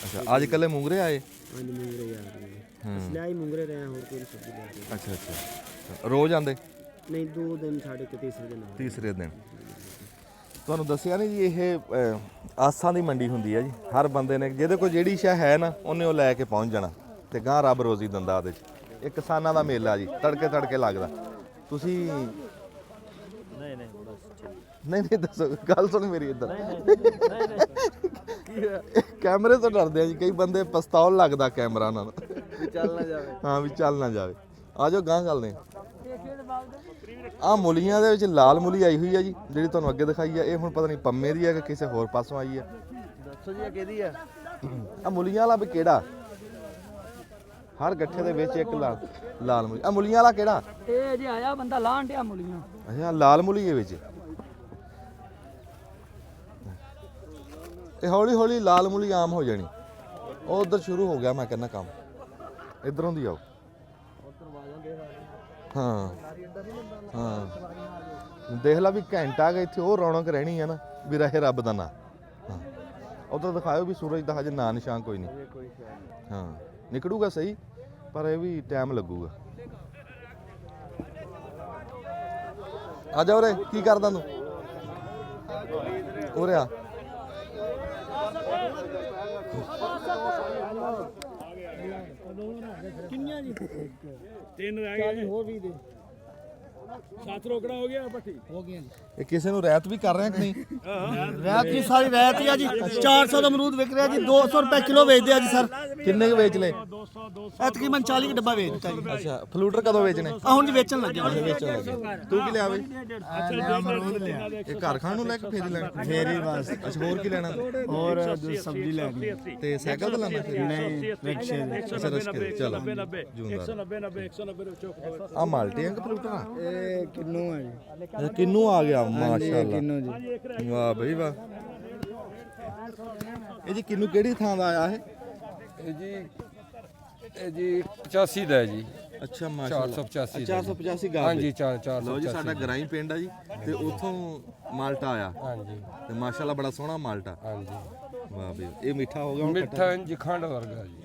ਅੱਛਾ, ਅੱਜ ਕੱਲ੍ਹ ਇਹ ਮੂੰਗਰੇ ਆਏ? ਹਾਂਜੀ ਮੁੰਗਰੇ ਜਾ ਰਹੇ ਹਾਂ। ਅਸਲਿਆ ਹੀ ਮੁੰਗਰੇ ਰਹੇ ਹੋਰ ਕੋਈ ਸਬਜ਼ੀ ਲੈ ਕੇ। ਅੱਛਾ ਅੱਛਾ, ਰੋਜ਼ ਆਉਂਦੇ? ਨਹੀਂ 2 ਦਿਨ ਸਾਡੇ ਕੋ ਤੀਸਰੇ ਦਿਨ ਆ। ਤੀਸਰੇ ਦਿਨ। ਤੁਹਾਨੂੰ ਦੱਸਿਆ ਨਹੀਂ ਜੀ, ਇਹ ਆਸਾਂ ਦੀ ਮੰਡੀ ਹੁੰਦੀ ਹੈ ਜੀ। ਹਰ ਬੰਦੇ ਨੇ ਜਿਹਦੇ ਕੋਲ ਜਿਹੜੀ ਸ਼ੈ ਹੈ ਨਾ, ਉਹਨੇ ਉਹ ਲੈ ਕੇ ਪਹੁੰਚ ਜਾਣਾ ਤੇ ਗਾਂ ਰੱਬ ਰੋਜ਼ੀ ਦਿੰਦਾ ਉਹਦੇ 'ਚ। ਇਹ ਕਿਸਾਨਾਂ ਦਾ ਮੇਲਾ ਜੀ, ਤੜਕੇ ਤੜਕੇ ਲੱਗਦਾ। ਤੁਸੀਂ ਨਹੀਂ ਦੱਸੋ, ਗੱਲ ਸੁਣ ਮੇਰੀ ਇੱਧਰ। ਕੈਮਰੇ ਤੋਂ ਡਰਦੇ ਆ ਜੀ ਕਈ ਬੰਦੇ, ਪਿਸਤੌਲ ਲੱਗਦਾ ਕੈਮਰਾ ਉਹਨਾਂ ਨੂੰ। ਚੱਲ ਨਾ ਜਾਵੇ। ਹਾਂ, ਵੀ ਚੱਲ ਨਾ ਜਾਵੇ। ਆ ਜਾਓ ਗਾਂ ਚੱਲਦੇ ਆ। ਮੂਲੀਆਂ ਦੇ ਵਿੱਚ ਲਾਲ ਮੂਲੀ ਆਈ ਹੋਈ ਆ ਜੀ, ਜਿਹੜੀ ਤੁਹਾਨੂੰ ਅੱਗੇ ਦਿਖਾਈ ਆ। ਇਹ ਹੁਣ ਪਤਾ ਨਹੀਂ ਪੰਮੇ ਦੀ ਆ ਕਿ ਕਿਸੇ ਹੋਰ ਪਾਸੋਂ ਆਈ ਆ। ਦੱਸੋ ਜੀ ਇਹ ਕਿਹਦੀ ਆ? ਆ ਮੂਲੀਆਂ ਵਾਲਾ ਵੀ ਕਿਹੜਾ? ਹਰ ਗੱਠੇ ਦੇ ਵਿੱਚ ਇੱਕ ਲਾਲ ਮੂਲੀ। ਆ ਮੂਲੀਆਂ ਵਾਲਾ ਕਿਹੜਾ? ਇਹ ਜੇ ਆਇਆ ਬੰਦਾ ਲਾਣ ਡਿਆ ਮੁਲੀਆਂ। ਅੱਛਾ, ਲਾਲ ਮੂਲੀ ਦੇ ਵਿੱਚ। ਇਹ ਹੌਲੀ ਹੌਲੀ ਲਾਲ ਮੂਲੀ ਆਮ ਹੋ ਜਾਣੀ। ਉਹ ਉਧਰ ਸ਼ੁਰੂ ਹੋ ਗਿਆ, ਮੈਂ ਕਹਿੰਦਾ ਕੰਮ। ਇਧਰੋਂ ਦੀ ਆਓ। ਹਾਂ ਹਾਂ, ਦੇਖ ਲਾ ਵੀ ਘੰਟਾ ਕਿ ਇੱਥੇ ਉਹ ਰੌਣਕ ਰਹਿਣੀ ਹੈ ਨਾ, ਵੀ ਰਹੇ ਰੱਬ ਦਾ ਨਾਂ। ਹਾਂ, ਉਧਰ ਦਿਖਾਇਓ ਵੀ ਸੂਰਜ ਦਾ ਹਜੇ ਨਾਂ ਨਿਸ਼ਾਨ ਕੋਈ ਨਹੀਂ। ਹਾਂ, ਨਿਕਲੂਗਾ ਸਹੀ, ਪਰ ਇਹ ਵੀ ਟਾਈਮ ਲੱਗੂਗਾ। ਆ ਜਾ ਉਰੇ, ਕੀ ਕਰਦਾ ਤੂੰ? ਉਰੇ ਆ। ਕਿੰਨੀਆਂ ਜੀ? 3 ਰਹਿ ਗਏ ਹੋਰ ਵੀ ਦੇ। 7 ਰੋਕੜਾ ਹੋ ਗਿਆ ਪੱਠੀ ਹੋ ਗਏ। ਇਹ ਕਿਸੇ ਨੂੰ ਰਹਿਤ ਵੀ ਕਰ ਰਹੇ ਕਿ ਨਹੀਂ? ਰਹਿਤ ਦੀ ਸਾਰੀ ਰਹਿਤ ਹੀ ਆ ਜੀ। 400 ਦਾ ਅਮਰੂਦ ਵਿਕ ਰਿਹਾ ਜੀ, 200 ਰੁਪਏ ਕਿਲੋ ਵੇਚਦੇ ਆ ਜੀ ਸਰ। ਕਿੰਨੇ ਕੁ ਵੇਚ ਲਏ? ਇਹ ਤਕਰੀਬਨ 40 ਕੁ ਡੱਬਾ ਵੇਚਦਾ ਜੀ। ਅੱਛਾ, ਫਲੂਟਰ ਕਦੋਂ ਵੇਚਣੇ? ਆ ਹੁਣ ਜੀ ਵੇਚਣ ਲੱਗੇ ਅੱਛਾ, ਵੇਚਣ ਲੱਗੇ। ਤੂੰ ਕੀ ਲਿਆ ਬਈ? ਅਮਰੂਦ ਲਿਆ। ਇਹ ਘਰ ਖਾਣ ਨੂੰ ਲੈ ਕੇ ਫੇਰੀ ਲੈਣਾ? ਫੇਰੀ ਬਸ। ਅੱਛਾ, ਹੋਰ ਕੀ ਲੈਣਾ? ਹੋਰ ਸਬਜ਼ੀ ਲੈਣੀ। ਤੇ ਸਾਈਕਲ ਤੇ ਲਾਣਾ ਫੇਰੀ? ਨਹੀਂ, ਰਿਕਸ਼ੇ ਦੇ। ਅੱਛਾ, ਰਸਕੇ ਚਲੋ। 190 190 190 ਆ ਮਾਲਟੇ ਆ ਕਿ ਫਲੂਟਰ ਆ? ਇਹ ਕਿੰਨੂ ਹੈ ਜੀ ਅੱਛਾ ਕਿੰਨੂ ਆ ਗਿਆ ਮਾਸ਼ਾਅੱਲਾ ਕਿੰਨੂ ਜੀ ਵਾਹ ਬਈ ਵਾਹ। ਇਹ ਜੀ ਕਿੰਨੂ ਕਿਹੜੀ ਥਾਂ ਦਾ ਆਇਆ ਇਹ ਇਹ ਜੀ 85 ਦਾ ਹੈ ਜੀ। ਅੱਛਾ ਮਾਸ਼ਾਅੱਲਾ 485 485 ਗਾ ਹਾਂਜੀ 485 ਲਓ ਜੀ ਸਾਡਾ ਗਰਾਈ ਪਿੰਡ ਆ ਜੀ ਤੇ ਉਥੋਂ ਮਾਲਟਾ ਆਇਆ ਹਾਂਜੀ ਤੇ ਮਾਸ਼ਾਅੱਲਾ ਬੜਾ ਸੋਹਣਾ ਮਾਲਟਾ। ਹਾਂਜੀ ਵਾਹ ਬਈ ਇਹ ਮਿੱਠਾ ਹੋ ਗਿਆ ਹੁਣ ਖੱਟਾ? ਮਿੱਠਾ ਇੰਜ ਖੰਡ ਵਰਗਾ ਜੀ।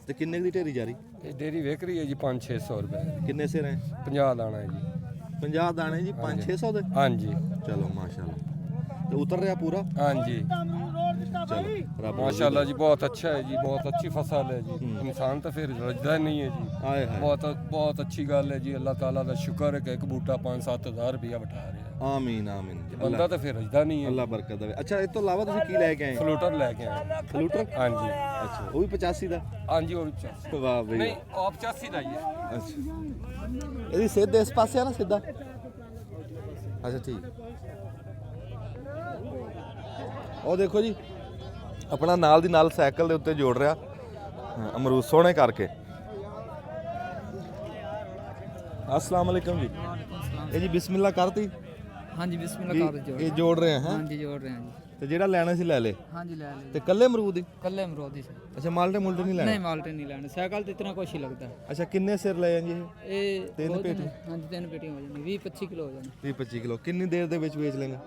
ਤੇ ਕਿੰਨੇ ਦੀ ਢੇਰੀ ਜਾਰੀ? ਇਹ ਡੇਰੀ ਵੇਖ ਰਹੀ ਹੈ ਜੀ 500-600 ਰੁਪਏ। ਕਿੰਨੇ ਸਿਰ ਹੈ? 50 ਦਾਣਾ ਹੈ ਜੀ। 50 ਦਾਣੇ ਜੀ 5-600 ਦੇ? ਹਾਂਜੀ ਚਲੋ ਮਾਸ਼ਾਅੱਲਾ ਤੇ ਉਤਰ ਰਿਹਾ ਪੂਰਾ? ਹਾਂਜੀ ਚਲੋ ਰੱਬ माशाल्लाह जी बहुत अच्छा है जी, बहुत अच्छी फसल है जी। इंसान तो फिर रजदा नहीं है जी। हाय हाय बहुत अच्छी गल है जी। अल्लाह ताला का शुक्र है कि एक बूटा 5-7 हज़ार रुपया बटा रहे हैं। ਆਮੀਨ ਆਮੀਨ बंदा तो फिर रजदा नहीं है। ਅੱਲਾ ਬਰਕਤ ਦੇਵੇ। ਅੱਛਾ ਇਸ ਤੋਂ ਇਲਾਵਾ ਤੁਸੀਂ ਕੀ ਲੈ ਕੇ ਆਏ? फ्लूटर लेके आए। ਫਲੂਟਰ? हाँ जी ਅੱਛਾ ਉਹ ਵੀ 85 ਦਾ? हाँ जी वो भी 85। ਵਾਹ ਬਈ नहीं आप 85 का ही है। ਅੱਛਾ ਇਹਦੀ ਸਿੱਧ ਇਸ ਪਾਸੇ ਆ ਨਾ ਸਿੱਧਾ? ਅੱਛਾ ਠੀਕ। ਉਹ ਦੇਖੋ ਜੀ ਆਪਣਾ ਨਾਲ ਦੀ ਨਾਲ ਸਾਈਕਲ ਦੇ ਉੱਤੇ ਜੋੜ ਰਿਹਾ ਅਮਰੂਦ ਸੋਹਣੇ ਕਰਕੇ। अस्सलाम वालेकुम जी। ਇਹ ਜੀ ਬਿਸਮਿਲ੍ਲਾ ਕਰਤੀ? ਹਾਂਜੀ ਬਿਸਮਿਲ੍ਲਾ ਕਰ ਦਿਓ। ਇਹ ਜੋੜ ਰਹੇ ਹਾਂ? ਹਾਂਜੀ ਜੋੜ ਰਹੇ ਹਾਂ ਜੀ। ਤੇ ਜਿਹੜਾ ਲੈਣਾ ਸੀ ਲੈ ਲੇ? ਹਾਂਜੀ ਲੈ ਲੈ ਤੇ ਕੱਲੇ ਅਮਰੂਦ ਹੀ? ਕੱਲੇ ਅਮਰੂਦ ਹੀ ਸੀ। ਅੱਛਾ ਮਾਲਟੇ ਮੁਲਟੇ ਨਹੀਂ ਲੈਣੇ? ਨਹੀਂ ਮਾਲਟੇ ਨਹੀਂ ਲੈਣੇ, ਸਾਈਕਲ ਤੇ ਇਤਨਾ ਕੁਛ ਹੀ ਲੱਗਦਾ। ਅੱਛਾ ਕਿੰਨੇ ਸਿਰ ਲੈ ਜਾਂਗੇ ਇਹ ਤਿੰਨ ਪੇਟੀ? ਹਾਂਜੀ 3 ਪੇਟੀਆਂ ਹੋ ਜਾਣੀਆਂ, 20-25 ਕਿਲੋ ਹੋ ਜਾਣੀ। 20-25 ਕਿਲੋ। ਕਿੰਨੀ ਦੇਰ ਦੇ ਵਿੱਚ ਵੇਚ ਲੈਣਾ?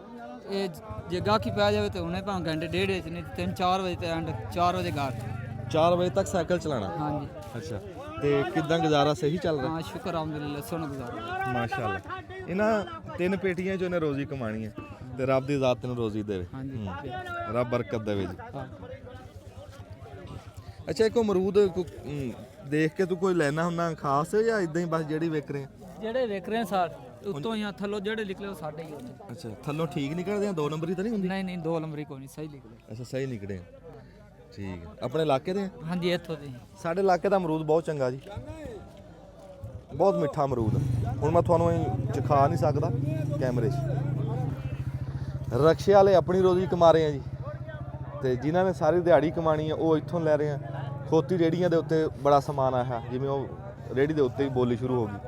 ਇਹ ਜੇ ਗਾਹਕੀ ਪੈ ਜਾਵੇ ਤੇ ਹੁਣੇ ਭਾਵੇਂ ਘੰਟੇ ਡੇਢ ਵਿੱਚ, ਨਹੀਂ 3-4 ਵਜੇ ਤੇ ਐਂਡ 4 ਵਜੇ ਗਾਹਕ। 4 ਵਜੇ ਤੱਕ ਸਾਈਕਲ ਚਲਾਣਾ? ਹਾਂਜੀ। ਅੱਛਾ ਤੇ ਕਿਦਾਂ ਗੁਜ਼ਾਰਾ ਸਹੀ ਚੱਲ ਰਿਹਾ? ਹਾਂ ਸ਼ੁਕਰ ਅਲਹਮਦੁਲਿਲਾ ਸੋਹਣਾ ਗੁਜ਼ਾਰਾ। ਮਾਸ਼ਾਅੱਲਾ। ਇਹਨਾਂ 3 ਪੇਟੀਆਂ ਚੋਂ ਇਹਨੇ ਰੋਜ਼ੀ ਕਮਾਣੀ ਹੈ ਤੇ ਰੱਬ ਦੀ ਜ਼ਾਤ ਤੈਨੂੰ ਰੋਜ਼ੀ ਦੇਵੇ। ਹਾਂਜੀ ਰੱਬ ਬਰਕਤ ਦੇਵੇ ਜੀ। ਹਾਂ। ਅੱਛਾ ਇੱਕ ਅਮਰੂਦ ਦੇਖ ਕੇ ਤੂੰ ਕੋਈ ਲੈਣਾ ਹੁੰਦਾ ਖਾਸ ਜਾਂ ਇਦਾਂ ਹੀ ਬਸ ਜਿਹੜੀ ਵਿਕ ਰਹੇ? ਜਿਹੜੇ ਵਿਕ ਰਹੇ ਸਾਰ ਉੱਤੋਂ ਜਾਂ ਥੱਲੋਂ ਜਿਹੜੇ ਨਿਕਲੇ ਉਹ ਸਾਡੇ ਹੀ ਹੁੰਦੇ। ਅੱਛਾ ਥੱਲੋਂ ਠੀਕ ਨਿਕਲਦੇ ਆ? 2 ਨੰਬਰੀ ਤਾਂ ਨਹੀਂ ਹੁੰਦੀ? ਨਹੀਂ ਨਹੀਂ 2 ਨੰਬਰੀ ਕੋਈ ਨਹੀਂ, ਸਹੀ ਨਿਕਲੇ। ਅੱਛਾ ਸਹੀ ਨਿਕਲੇ। ਠੀਕ ਹੈ। ਆਪਣੇ ਇਲਾਕੇ ਦੇ? ਹਾਂਜੀ ਇੱਥੋਂ ਦੇ। ਸਾਡੇ ਇਲਾਕੇ ਦਾ ਅਮਰੂਦ ਬਹੁਤ ਚੰਗਾ ਜੀ, ਬਹੁਤ ਮਿੱਠਾ ਅਮਰੂਦ। ਹੁਣ ਮੈਂ ਤੁਹਾਨੂੰ ਚਖਾ ਨਹੀਂ ਸਕਦਾ ਕੈਮਰੇ 'ਚ। ਰਕਸ਼ੇ ਵਾਲੇ ਆਪਣੀ ਰੋਜ਼ੀ ਕਮਾ ਰਹੇ ਆ ਜੀ ਤੇ ਜਿਨ੍ਹਾਂ ਨੇ ਸਾਰੀ ਦਿਹਾੜੀ ਕਮਾਣੀ ਆ ਉਹ ਇੱਥੋਂ ਲੈ ਰਹੇ ਆ। ਖੋਤੀ ਰੇੜੀਆਂ ਦੇ ਉੱਤੇ ਬੜਾ ਸਮਾਨ ਆਇਆ, ਜਿਵੇਂ ਉਹ ਰੇੜੀ ਦੇ ਉੱਤੇ ਹੀ ਬੋਲੀ ਸ਼ੁਰੂ ਹੋ ਗਈ।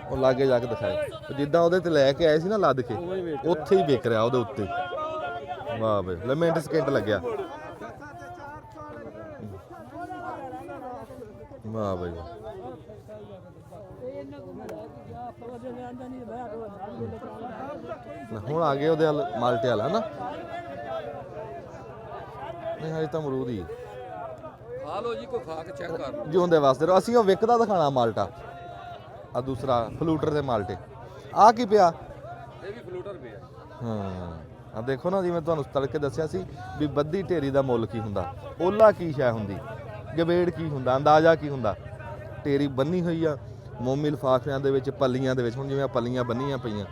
ਉਹ ਲਾਗੇ ਜਾ ਕੇ ਦਿਖਾਏ ਜਿੱਦਾਂ ਉਹਦੇ ਤੇ ਲੈ ਕੇ ਆਏ ਸੀ ਨਾ ਲੱਦ ਕੇ, ਉੱਥੇ ਹੀ ਵਿਕ ਰਿਹਾ ਉਹਦੇ ਉੱਤੇ। ਵਾਹ ਬਈ ਲੈ ਮਿੰਟ ਸਕਿੰਟ ਲੱਗਿਆ। ਵਾਹ ਬਈ ਵਾਹ। ਹੁਣ ਆ ਗਏ ਉਹਦੇ ਮਾਲਟੇ ਵਾਲਾ ਨਾ? ਨਹੀਂ ਹਜੇ ਤਾਂ ਅਮਰੂਦ ਹੀ खा लो जी, को खा के चेक कर लो। ਜਿਉਂਦੇ ਵਾਸਤੇ ਅਸੀਂ ਉਹ ਵਿਕਦਾ ਦਿਖਾਣਾ ਮਾਲਟਾ। ਆ ਦੂਸਰਾ ਫਲੂਟਰ ਦੇ ਮਾਲਟੇ। ਆ ਕੀ ਪਿਆ? ये भी फ्लूटर पे है। ਹਾਂ ਆ ਦੇਖੋ ਨਾ, ਜਿਵੇਂ ਤੁਹਾਨੂੰ ਤੜਕੇ ਦੱਸਿਆ ਸੀ ਵੀ ਬੱਦੀ ਢੇਰੀ ਦਾ ਮੁੱਲ ਕੀ ਹੁੰਦਾ, ਓਲਾ ਕੀ ਸ਼ੈ ਹੁੰਦੀ, ਗਵੇੜ ਕੀ ਹੁੰਦਾ, ਅੰਦਾਜ਼ਾ ਕੀ ਹੁੰਦਾ। ਢੇਰੀ ਬੰਨੀ ਹੋਈ ਆ ਮੋਮੀ ਲਿਫਾਫਿਆਂ ਦੇ ਵਿੱਚ, ਪੱਲੀਆਂ ਦੇ ਵਿੱਚ। ਹੁਣ ਜਿਵੇਂ ਆ ਪੱਲੀਆਂ ਬੰਨੀਆਂ ਪਈਆਂ,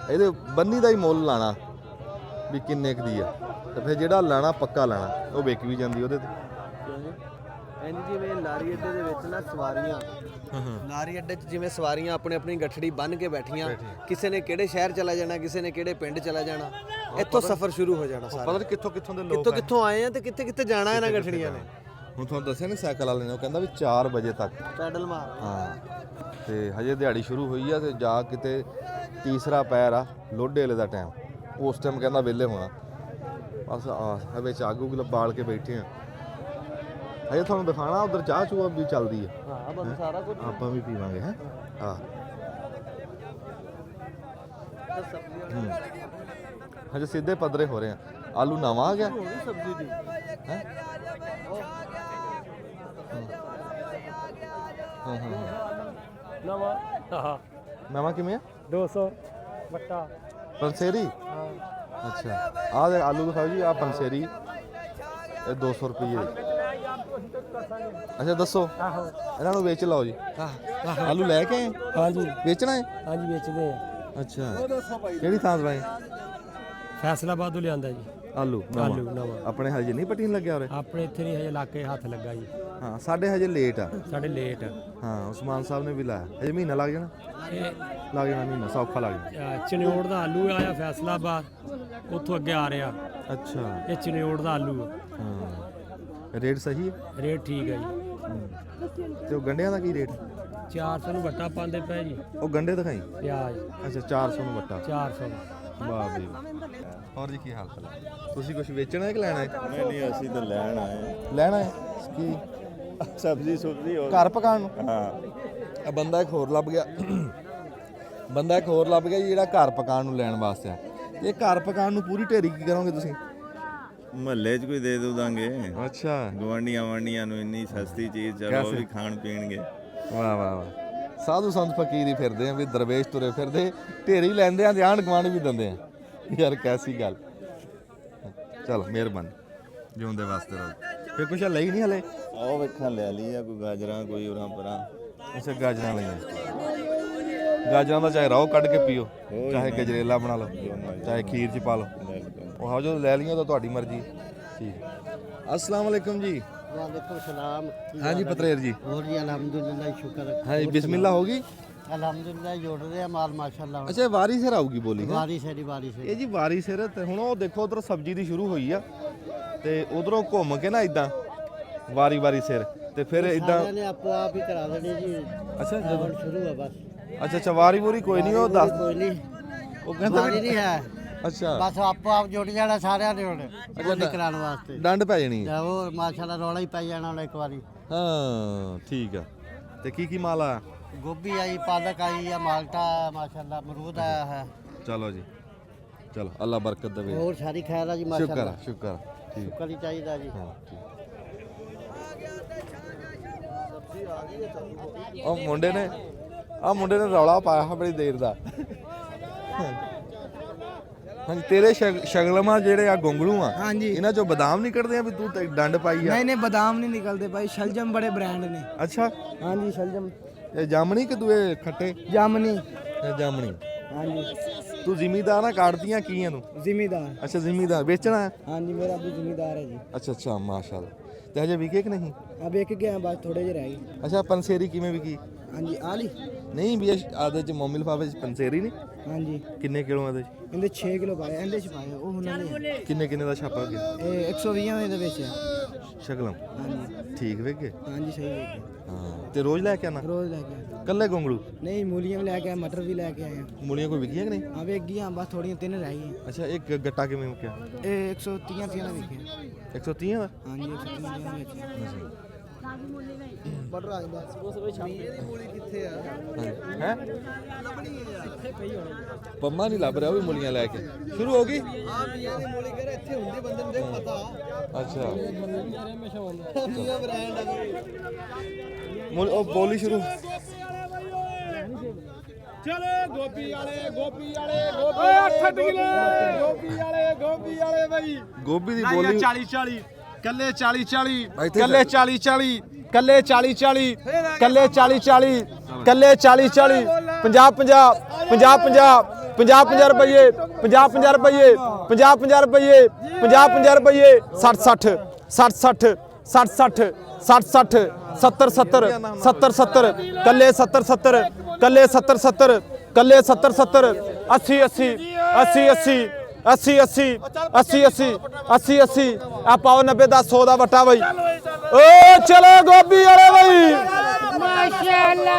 ਇਹਦੇ ਬੰਨੀ ਦਾ ਹੀ ਮੁੱਲ ਲਾਣਾ ਵੀ ਕਿੰਨੇ ਕੁ ਦੀ ਆ, ਤੇ ਫਿਰ ਜਿਹੜਾ ਲਾਣਾ ਪੱਕਾ ਲਾਣਾ ਉਹ ਵਿਕ ਵੀ ਜਾਂਦੀ ਉਹਦੇ ਤੇ। ਐਨ ਜਿਵੇਂ ਲਾਰੀ ਅੱਡੇ ਦੇ ਵਿੱਚ ਨਾ ਸਵਾਰੀਆਂ, ਲਾਰੀ ਅੱਡੇ 'ਚ ਜਿਵੇਂ ਸਵਾਰੀਆਂ ਆਪਣੀ ਆਪਣੀ ਗੱਠੜੀ ਬੰਨ ਕੇ ਬੈਠੀਆਂ, ਕਿਸੇ ਨੇ ਕਿਹੜੇ ਸ਼ਹਿਰ ਚਲਾ ਜਾਣਾ, ਕਿਸੇ ਨੇ ਕਿਹੜੇ ਪਿੰਡ ਚਲਾ ਜਾਣਾ, ਇੱਥੋਂ ਸਫ਼ਰ ਸ਼ੁਰੂ ਹੋ ਜਾਣਾ ਸਾਰਾ। ਪਤਾ ਨਹੀਂ ਕਿੱਥੋਂ ਕਿੱਥੋਂ ਦੇ ਲੋਕ ਕਿੱਥੋਂ ਕਿੱਥੋਂ ਆਏ ਆ ਤੇ ਕਿੱਥੇ ਕਿੱਥੇ ਜਾਣਾ ਇਹਨਾਂ ਗੱਠੜੀਆਂ ਨੇ। ਹੁਣ ਤੁਹਾਨੂੰ ਦੱਸਿਆ ਨਹੀਂ ਸਾਈਕਲ ਵਾਲੇ ਨੇ, ਉਹ ਕਹਿੰਦਾ ਵੀ 4 ਵਜੇ ਤੱਕ ਪੈਡਲ ਮਾਰ। ਹਾਂ ਤੇ ਹਜੇ ਦਿਹਾੜੀ ਸ਼ੁਰੂ ਹੋਈ ਆ ਤੇ ਜਾ ਕਿਤੇ ਤੀਸਰਾ ਪੈਰ ਆ ਲੋਡੇ ਵਾਲੇ ਦਾ ਟਾਈਮ, ਉਸ ਟਾਈਮ ਕਹਿੰਦਾ ਵਿਹਲੇ ਹੋਣਾ। ਬਸ ਆ ਵਿੱਚ ਆਗੂ ਬਾਲ ਕੇ ਬੈਠੇ ਆ। ਹਜੇ ਤੁਹਾਨੂੰ ਦਿਖਾਣਾ ਉਧਰ ਚਾਹ ਚੂਹ ਵੀ ਚੱਲਦੀ ਆ। ਹਾਂ ਬਸ ਸਾਰਾ ਕੁਝ ਆਪਾਂ ਵੀ ਪੀਵਾਂਗੇ ਹੈ। ਹਾਂ ਹਜੇ ਸਿੱਧੇ ਪੱਧਰੇ ਹੋ ਰਹੇ ਆ। ਆਲੂ ਨਵਾਂ ਆ ਗਿਆ ਸਬਜ਼ੀ ਦੀ ਹੈ। ਨਵਾਂ ਆਹ ਨਵਾਂ ਕਿਵੇਂ ਆ? 200 ਵੱਟਾ। ਪੰਸੇਰੀ? ਅੱਛਾ ਆਹ ਦੇ ਆਲੂ ਦਿਖਾਓ ਜੀ। ਆਹ ਪੰਸੇਰੀ ਇਹ 200 ਰੁਪਏ ਦੀ। ਅੱਛਾ ਦੱਸੋ ਇਹਨਾਂ ਨੂੰ ਵੇਚ ਲਓ ਜੀ। ਆਲੂ ਲੈ ਕੇ ਆਏ? ਹਾਂਜੀ ਵੇਚਣਾ ਹੈ? ਹਾਂਜੀ ਵੇਚਦੇ ਆ। ਅੱਛਾ ਕਿਹੜੀ ਥਾਂ ਤੋਂ ਆਏ? ਫੈਸਲਾਬਾਦੋਂ ਲਿਆਂਦਾ ਜੀ ਆਲੂ ਆਲੂ ਨਵਾਂ? ਨਵਾਂ। ਆਪਣੇ ਹਜੇ ਨਹੀਂ ਪੱਟੀ ਲੱਗਿਆ ਉਰੇ? ਆਪਣੇ ਇੱਥੇ ਨਹੀਂ ਹਜੇ ਇਲਾਕੇ ਹੱਥ ਲੱਗਾ ਜੀ, ਹਾਂ ਸਾਡੇ ਹਜੇ ਲੇਟ ਆ। ਸਾਡੇ ਲੇਟ। ਹਾਂ ਉਸਮਾਨ ਸਾਹਿਬ ਨੇ ਵੀ ਲਾਇਆ, ਹਜੇ ਮਹੀਨਾ ਲੱਗ ਜਾਣਾ। ਇਹ ਲੱਗ ਜਾਣਾ ਮਹੀਨਾ, ਸੌਖਾ ਲੱਗ ਜਾਣਾ। ਚਨਿਓੜ ਦਾ ਆਲੂ ਆਇਆ ਫੈਸਲਾਬਾਦ, ਉੱਥੋਂ ਅੱਗੇ ਆ ਰਿਹਾ। ਅੱਛਾ ਇਹ ਚਨਿਓੜ ਦਾ ਆਲੂ ਆ। ਹਾਂ ਰੇਟ ਸਹੀ ਹੈ? ਰੇਟ ਠੀਕ ਹੈ ਜੀ। ਤੇ ਉਹ ਗੰਢਿਆਂ ਦਾ ਕੀ ਰੇਟ? 400 ਨੂੰ ਵੱਟਾ ਪਾਉਂਦੇ ਪਏ ਜੀ। ਉਹ ਗੰਡੇ ਦਿਖਾਈ। ਪਿਆਜ਼ ਅੱਛਾ 400 ਨੂੰ ਵੱਟਾ। 400 ਵਾਹ ਬਈ। ਹੋਰ ਜੀ ਕੀ ਹਾਲ ਚਾਲ ਹੈ? ਤੁਸੀਂ ਕੁਝ ਵੇਚਣਾ ਹੈ ਕਿ ਲੈਣਾ ਹੈ? ਨਹੀਂ ਅਸੀਂ ਤਾਂ ਲੈਣ ਆਏ ਲੈਣਾ ਹੈ ਕੀ? ਸਬਜ਼ੀ ਸੁਬਜ਼ੀ ਹੋ ਘਰ ਪਕਾਉਣ ਨੂੰ? ਹਾਂ ਆ ਬੰਦਾ ਇੱਕ ਹੋਰ ਲੱਭ ਗਿਆ ਬੰਦਾ ਇੱਕ ਹੋਰ ਲੱਭ ਗਿਆ ਜੀ ਜਿਹੜਾ ਘਰ ਪਕਾਉਣ ਨੂੰ ਲੈਣ ਵਾਸਤੇ ਆ। ਇਹ ਘਰ ਪਕਾਉਣ ਨੂੰ ਪੂਰੀ ਢੇਰੀ ਕੀ ਕਰੋਗੇ ਤੁਸੀਂ? ਮਹੱਲੇ 'ਚ ਕੋਈ ਦੇ ਦੋ ਦਾਂਗੇ ਅੱਛਾ ਗਵਾਂਡੀਆਂ ਨੂੰ ਇੰਨੀ ਸਸਤੀ ਚੀਜ਼ ਚਲੋ ਉਹ ਵੀ ਖਾਣ ਪੀਣਗੇ। ਵਾਹ ਵਾਹ ਵਾਹ। ਸਾਧੂ ਸੰਤ ਫਕੀਰ ਹੀ ਫਿਰਦੇ ਆ ਵੀ ਦਰਵੇਸ਼ ਤੁਰੇ ਫਿਰਦੇ ਢੇਰੀ ਲੈਂਦੇ ਆ ਤੇ ਆਂਢ ਗੁਆਂਢ ਵੀ ਦਿੰਦੇ ਆ ਯਾਰ ਕੈਸੀ ਗੱਲ। ਚਲ ਮਿਹਰਬਾਨੀ ਜਿਉਂਦੇ ਵਾਸਤੇ ਰਹੋ। ਫੇ ਕੁਛ ਲਈ ਨਹੀਂ ਹਲੇ? ਆਓ ਵੇਖਾਂ ਲੈ ਲਈ ਆ ਕੋਈ ਗਾਜਰਾਂ ਕੋਈ ਉਰਾਂ ਪਰਾਂ। ਅੱਛਾ ਗਾਜਰਾਂ ਲਈਆਂ। ਗਾਜਰਾਂ ਦਾ ਚਾਹੇ ਰਾਓ ਕੱਢ ਕੇ ਪੀਓ ਚਾਹੇ ਗਜਰੇਲਾ ਬਣਾ ਲਓ ਚਾਹੇ ਖੀਰ 'ਚ ਪਾ ਲਓ। ਉਹ ਹਾਂ ਜੋ ਲੈ ਲਈਆਂ ਤਾਂ ਤੁਹਾਡੀ ਮਰਜ਼ੀ। ਠੀਕ। अस्सलाम वालेकुम जी। वालेकुम सलाम। हाँ जी पतरेर जी। और जी अल्हम्दुलिल्लाह शुक्र। हाँ जी बिस्मिल्लाह होगी। अल्हम्दुलिल्लाह जोड़ रहे हैं माल माशाल्लाह। ਅੱਛਾ ਵਾਰੀ ਸਿਰ ਆਊਗੀ ਬੋਲੀ ਹੈ? ਵਾਰੀ ਸੇਰੀ ਵਾਰੀ ਸੇ। ਇਹ ਜੀ ਵਾਰੀ ਸਿਰ ਤੇ ਹੁਣ ਉਹ ਦੇਖੋ ਉਧਰ ਸਬਜ਼ੀ ਦੀ ਸ਼ੁਰੂ ਹੋਈ ਆ ਤੇ ਉਧਰੋਂ ਘੁੰਮ ਕੇ ਨਾ ਇਦਾਂ ਵਾਰੀ ਸਿਰ ਤੇ ਫਿਰ ਇਦਾਂ ਸਾਰਿਆਂ ਨੇ ਆਪੋ ਆਪ ਹੀ ਕਰਾ ਦੇਣੇ ਜੀ। ਅੱਛਾ ਜਦੋਂ ਸ਼ੁਰੂ ਹੈ ਬਸ। ਅੱਛਾ ਵਾਰੀ ਬੋਰੀ ਕੋਈ ਨਹੀਂ ਉਹ ਦੱਸ ਕੋਈ ਨਹੀਂ ਉਹ ਕਹਿੰਦਾ ਵਾਰੀ ਨਹੀਂ ਹੈ ਅੱਛਾ ਬਸ ਆਪੋ ਆਪ ਜੁੜ ਜਾਣਾ ਸਾਰਿਆਂ ਨੇ ਹੁਣ ਬੋਲੀ ਕਰਾਉਣ ਵਾਸਤੇ। ਡੰਡ ਪੈ ਜਾਣੀ ਹੈ। ਤੇ ਉਹ ਮਾਸ਼ਾਅੱਲਾ ਰੌਲਾ ਹੀ ਪੈ ਜਾਣਾ ਹੁਣ ਇੱਕ ਵਾਰੀ। ਹਾਂ ਠੀਕ ਆ। ਤੇ ਕੀ ਮਾਲ ਆ? गोभी आई पालक आई या माल्टा माशाल्लाह अमरूद आया है। चलो जी चलो अल्लाह बरकत दे। और सारी खैर है जी माशाल्लाह। शुक्र ठीक शुक्र ही चाहिए जी। हाँ ठीक। ਉਹ ਮੁੰਡੇ ਨੇ ਰੌਲਾ ਪਾਇਆ ਬੜੀ ਦੇਰ ਦਾ। ਹਾਂਜੀ ਤੇਰੇ ਸ਼ਗਲਮਾ ਜਿਹੜੇ ਆ ਗੋਂਗਲੂ ਆ ਇਹਨਾਂ ਚੋਂ ਬਦਾਮ ਨਹੀਂ ਕੱਢਦੇ ਆ ਵੀ ਤੂੰ ਤੇ ਡੰਡ ਪਾਈ ਆ? नहीं बादाम नहीं निकलते भाई, शलजम बड़े ब्रांड ने। ਅੱਛਾ हाँ जी शलजम ਇਹ ਜਾਮਣੀ ਕਿ ਦੂਏ ਖੱਟੇ? जामनी। ਇਹ ਜਾਮਣੀ। हाँ जी ਤੂੰ ਜ਼ਿਮੀਦਾਰ ਨਾ ਕਾਟਦੀਆਂ ਕੀ ਇਹਨੂੰ? जिमीदार। ਅੱਛਾ ਜ਼ਿਮੀਦਾਰ ਵੇਚਣਾ ਹੈ? हाँ जी मेरा भी जिमीदार है जी। ਅੱਛਾ ਮਾਸ਼ਾਅੱਲਾ। ਤੇ ਹਜੇ ਵਿਕੇ ਕਿ ਨਹੀਂ? अब एक गए हैं बस थोड़े जे रह गए। ਅੱਛਾ ਪੰਸੇਰੀ ਕਿਵੇਂ ਵਿਕੀ? हाँ जी आली। ਨਹੀਂ ਵੀ ਆਦੇ ਚ ਮੋਮੀ ਲਿਫਾਫੇ ਚ ਪੰਸੇਰੀ ਨਹੀਂ? हाँ जी ਕਿੰਨੇ ਕਿਲੋ ਆਦੇ ਚ? इनके 6 किलो पाए इनके च पाए वो उन्होंने ਕਿੰਨੇ ਦਾ ਛਾਪਾ ਗਿਆ? 120 में बेचे। ਸ਼ਕਲਮ हाँ जी ਠੀਕ ਵਿਕੇ? हाँ जी सही है। ਹਾਂ ਤੇ ਰੋਜ਼ ਲੈ ਕੇ ਆਣਾ? रोज लेके आए। ਕੱਲੇ ਗੋਂਗਲੂ? नहीं मूलियां भी लेके आए, मटर भी लेके आए हैं। ਮੂਲੀਆਂ ਕੋਈ ਵਿਕੀਆਂ ਕਿ ਨਹੀਂ? अब एक गया बस थोड़ी 3 रह गई। ਅੱਛਾ ਇੱਕ ਗੱਟਾ ਕਿਵੇਂ ਮੁੱਕਿਆ? 130 में बिके। 130 ਦਾ? हाँ जी 130 में बेचे। ਹੈ ਪੰਮਾ ਨਹੀਂ ਲੱਭ ਰਿਹਾ ਉਹ ਵੀ ਮੂਲੀਆਂ ਲੈ ਕੇ ਸ਼ੁਰੂ ਹੋ ਗਈ। ਅੱਛਾ ਉਹ ਬੋਲੀ ਸ਼ੁਰੂ। ਚਲੇ ਗੋਪੀ ਵਾਲੇ ਗੋਪੀ 8 ਕਿਲੇ ਗੋਪੀ ਵਾਲੇ ਬਾਈ। ਗੋਭੀ ਦੀ ਬੋਲੀ 40 ਕੱਲੇ 40 ਇੱਥੇ ਕੱਲੇ 40 ਕੱਲੇ 40 ਕੱਲੇ 40 ਕੱਲੇ 40 50 ਰੁਪਏ 50 ਰੁਪਏ 50 ਰੁਪਏ 50 ਰੁਪਏ 60 70 ਕੱਲੇ 70 ਕੱਲੇ 70 ਕੱਲੇ 70 80 ਆ ਪਾਓ 90 ਦਾ 100 ਦਾ ਵਟਾ ਬਈ। ਓ ਚਲੋ ਗੋਭੀ ਵਾਲੇ ਬਈ ਮਾਸ਼ਾਅੱਲਾ।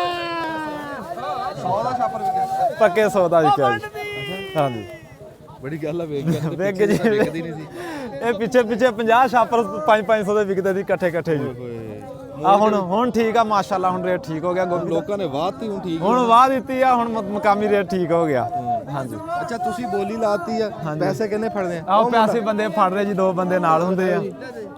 100 ਦਾ ਛਾਪਰ ਵਿਕਿਆ? ਪੱਕੇ 100 ਦਾ ਵਿਕਿਆ ਜੀ। ਹਾਂਜੀ ਬੜੀ ਗੱਲ ਆ ਵੇਖ ਗਿਆ ਵੇਖ ਜੀ ਵਿਕਦੀ ਨਹੀਂ ਸੀ। ਇਹ ਪਿੱਛੇ 50 ਛਾਪਰ 500 ਦੇ ਵਿਕਦੇ ਸੀ ਇਕੱਠੇ ਜੀ। ਆ ਹੁਣ ਠੀਕ ਆ ਮਾਸ਼ਾਅੱਲਾ। ਹੁਣ ਰੇਟ ਠੀਕ ਹੋ ਗਿਆ ਗੋਭੀ ਦਾ। ਲੋਕਾਂ ਨੇ ਵਾਹਤੀ ਹੁਣ ਠੀਕ ਹੁਣ ਵਾਹ ਦਿੱਤੀ ਆ ਹੁਣ ਮਕਾਮੀ ਰੇਟ ਠੀਕ ਹੋ ਗਿਆ। ਹਾਂਜੀ ਅੱਛਾ ਤੁਸੀਂ ਬੋਲੀ ਲਾਤੀ ਆ ਪੈਸੇ ਕਿੰਨੇ ਫੜਦੇ ਆ? ਆਹ ਪੈਸੇ ਬੰਦੇ ਫੜ ਰਹੇ ਜੀ, 2 ਬੰਦੇ ਨਾਲ ਹੁੰਦੇ ਆ।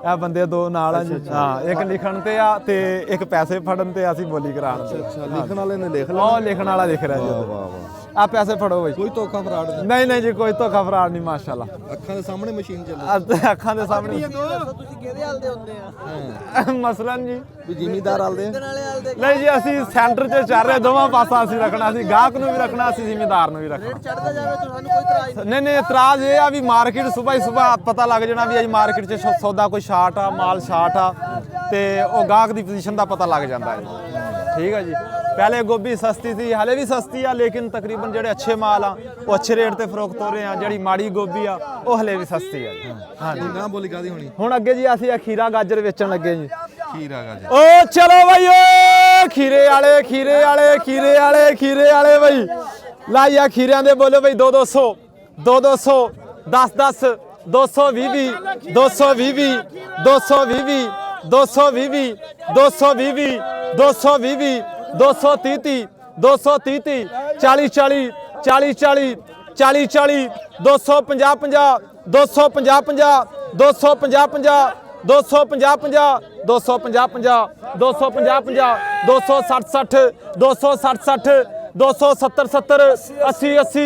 ਇਹ ਬੰਦੇ 2 ਨਾਲ ਆ ਜੀ। ਹਾਂ ਇੱਕ ਲਿਖਣ ਤੇ ਆ ਤੇ ਇੱਕ ਪੈਸੇ ਫੜਨ ਤੇ ਅਸੀਂ ਬੋਲੀ ਕਰਾਉਣ ਤੇ। ਅੱਛਾ ਲਿਖਣ ਵਾਲੇ ਨੇ ਲਿਖ ਲਿਆ? ਉਹ ਲਿਖਣ ਵਾਲਾ ਲਿਖ ਰਿਹਾ ਜੀ। ਵਾਹ ਵਾਹ ਆ ਪੈਸੇ ਫੜੋ ਬਈ। ਕੋਈ ਧੋਖਾ ਫਰਾਡ ਨਹੀਂ? ਨਹੀਂ ਜੀ ਕੋਈ ਧੋਖਾ ਫਰਾਡ ਨਹੀਂ ਮਾਸ਼ਾਅੱਲਾ। ਅੱਖਾਂ ਦੇ ਸਾਹਮਣੇ ਮਸ਼ੀਨ ਚੱਲਦੀ? ਅੱਖਾਂ ਦੇ ਸਾਹਮਣੇ। ਤੁਸੀਂ ਕਿਹਦੇ ਹਾਲ ਦੇ ਹੁੰਦੇ ਆ? ਮਸਲਨ ਜੀ ਵੀ ਜ਼ਿਮੀਦਾਰ ਆਲਦੇ ਆ? ਨਹੀਂ ਜੀ ਅਸੀਂ ਸੈਂਟਰ 'ਚ ਚੱਲ ਰਹੇ, ਦੋਵਾਂ ਪਾਸਾ ਅਸੀਂ ਰੱਖਣਾ। ਅਸੀਂ ਗਾਹਕ ਨੂੰ ਵੀ ਰੱਖਣਾ, ਅਸੀਂ ਜ਼ਿਮੀਦਾਰ ਨੂੰ ਵੀ ਰੱਖਣਾ। ਚੜਦਾ ਜਾਵੇ ਤੁਹਾਨੂੰ ਕੋਈ ਇਤਰਾਜ਼ ਨਹੀਂ ਇਤਰਾਜ਼ ਇਹ ਆ ਵੀ ਮਾਰਕੀਟ ਸੁਬਾਹ ਪਤਾ ਲੱਗ ਜਾਣਾ ਵੀ ਅੱਜ ਮਾਰਕੀਟ 'ਚ ਸੌਦਾ ਕੋਈ ਸ਼ਾਰਟ ਆ, ਮਾਲ ਸ਼ਾਰਟ ਆ ਤੇ ਉਹ ਗਾਹਕ ਦੀ ਪੋਜੀਸ਼ਨ ਦਾ ਪਤਾ ਲੱਗ ਜਾਂਦਾ ਹੈ। ਠੀਕ ਹੈ ਜੀ। ਪਹਿਲੇ ਗੋਭੀ ਸਸਤੀ ਸੀ, ਹਲੇ ਵੀ ਸਸਤੀ ਆ, ਲੇਕਿਨ ਤਕਰੀਬਨ ਜਿਹੜੇ ਅੱਛੇ ਮਾਲ ਆ ਉਹ ਅੱਛੇ ਰੇਟ ਤੇ ਫਰੋਖਤ ਹੋ ਰਹੇ ਆ। ਜਿਹੜੀ ਮਾੜੀ ਗੋਭੀ ਆ ਉਹ ਹਲੇ ਵੀ ਸਸਤੀ ਆ ਜੀ। ਹਾਂਜੀ ਨਾ ਬੋਲੀ ਕਾਦੀ ਹੋਣੀ? ਹੁਣ ਅੱਗੇ ਜੀ ਅਸੀਂ ਖੀਰਾ ਗਾਜਰ ਵੇਚਣ ਲੱਗੇ ਜੀ। ਖੀਰਾ ਗਾਜਰ। ਓ ਚਲੋ ਬਾਈ ਓ ਖੀਰੇ ਵਾਲੇ ਖੀਰੇ ਵਾਲੇ ਖੀਰੇ ਵਾਲੇ ਖੀਰੇ ਵਾਲੇ ਬਈ ਲਾਈਆ ਖੀਰਿਆਂ ਦੇ ਬੋਲੋ ਬਈ 200 200 10 10 220 220 220 220 220 220 230 230 40 40 40 40 40 40 250 50 250 50 250 50 250 50 250 50 250 50 260 60 260 60 270 70 80 80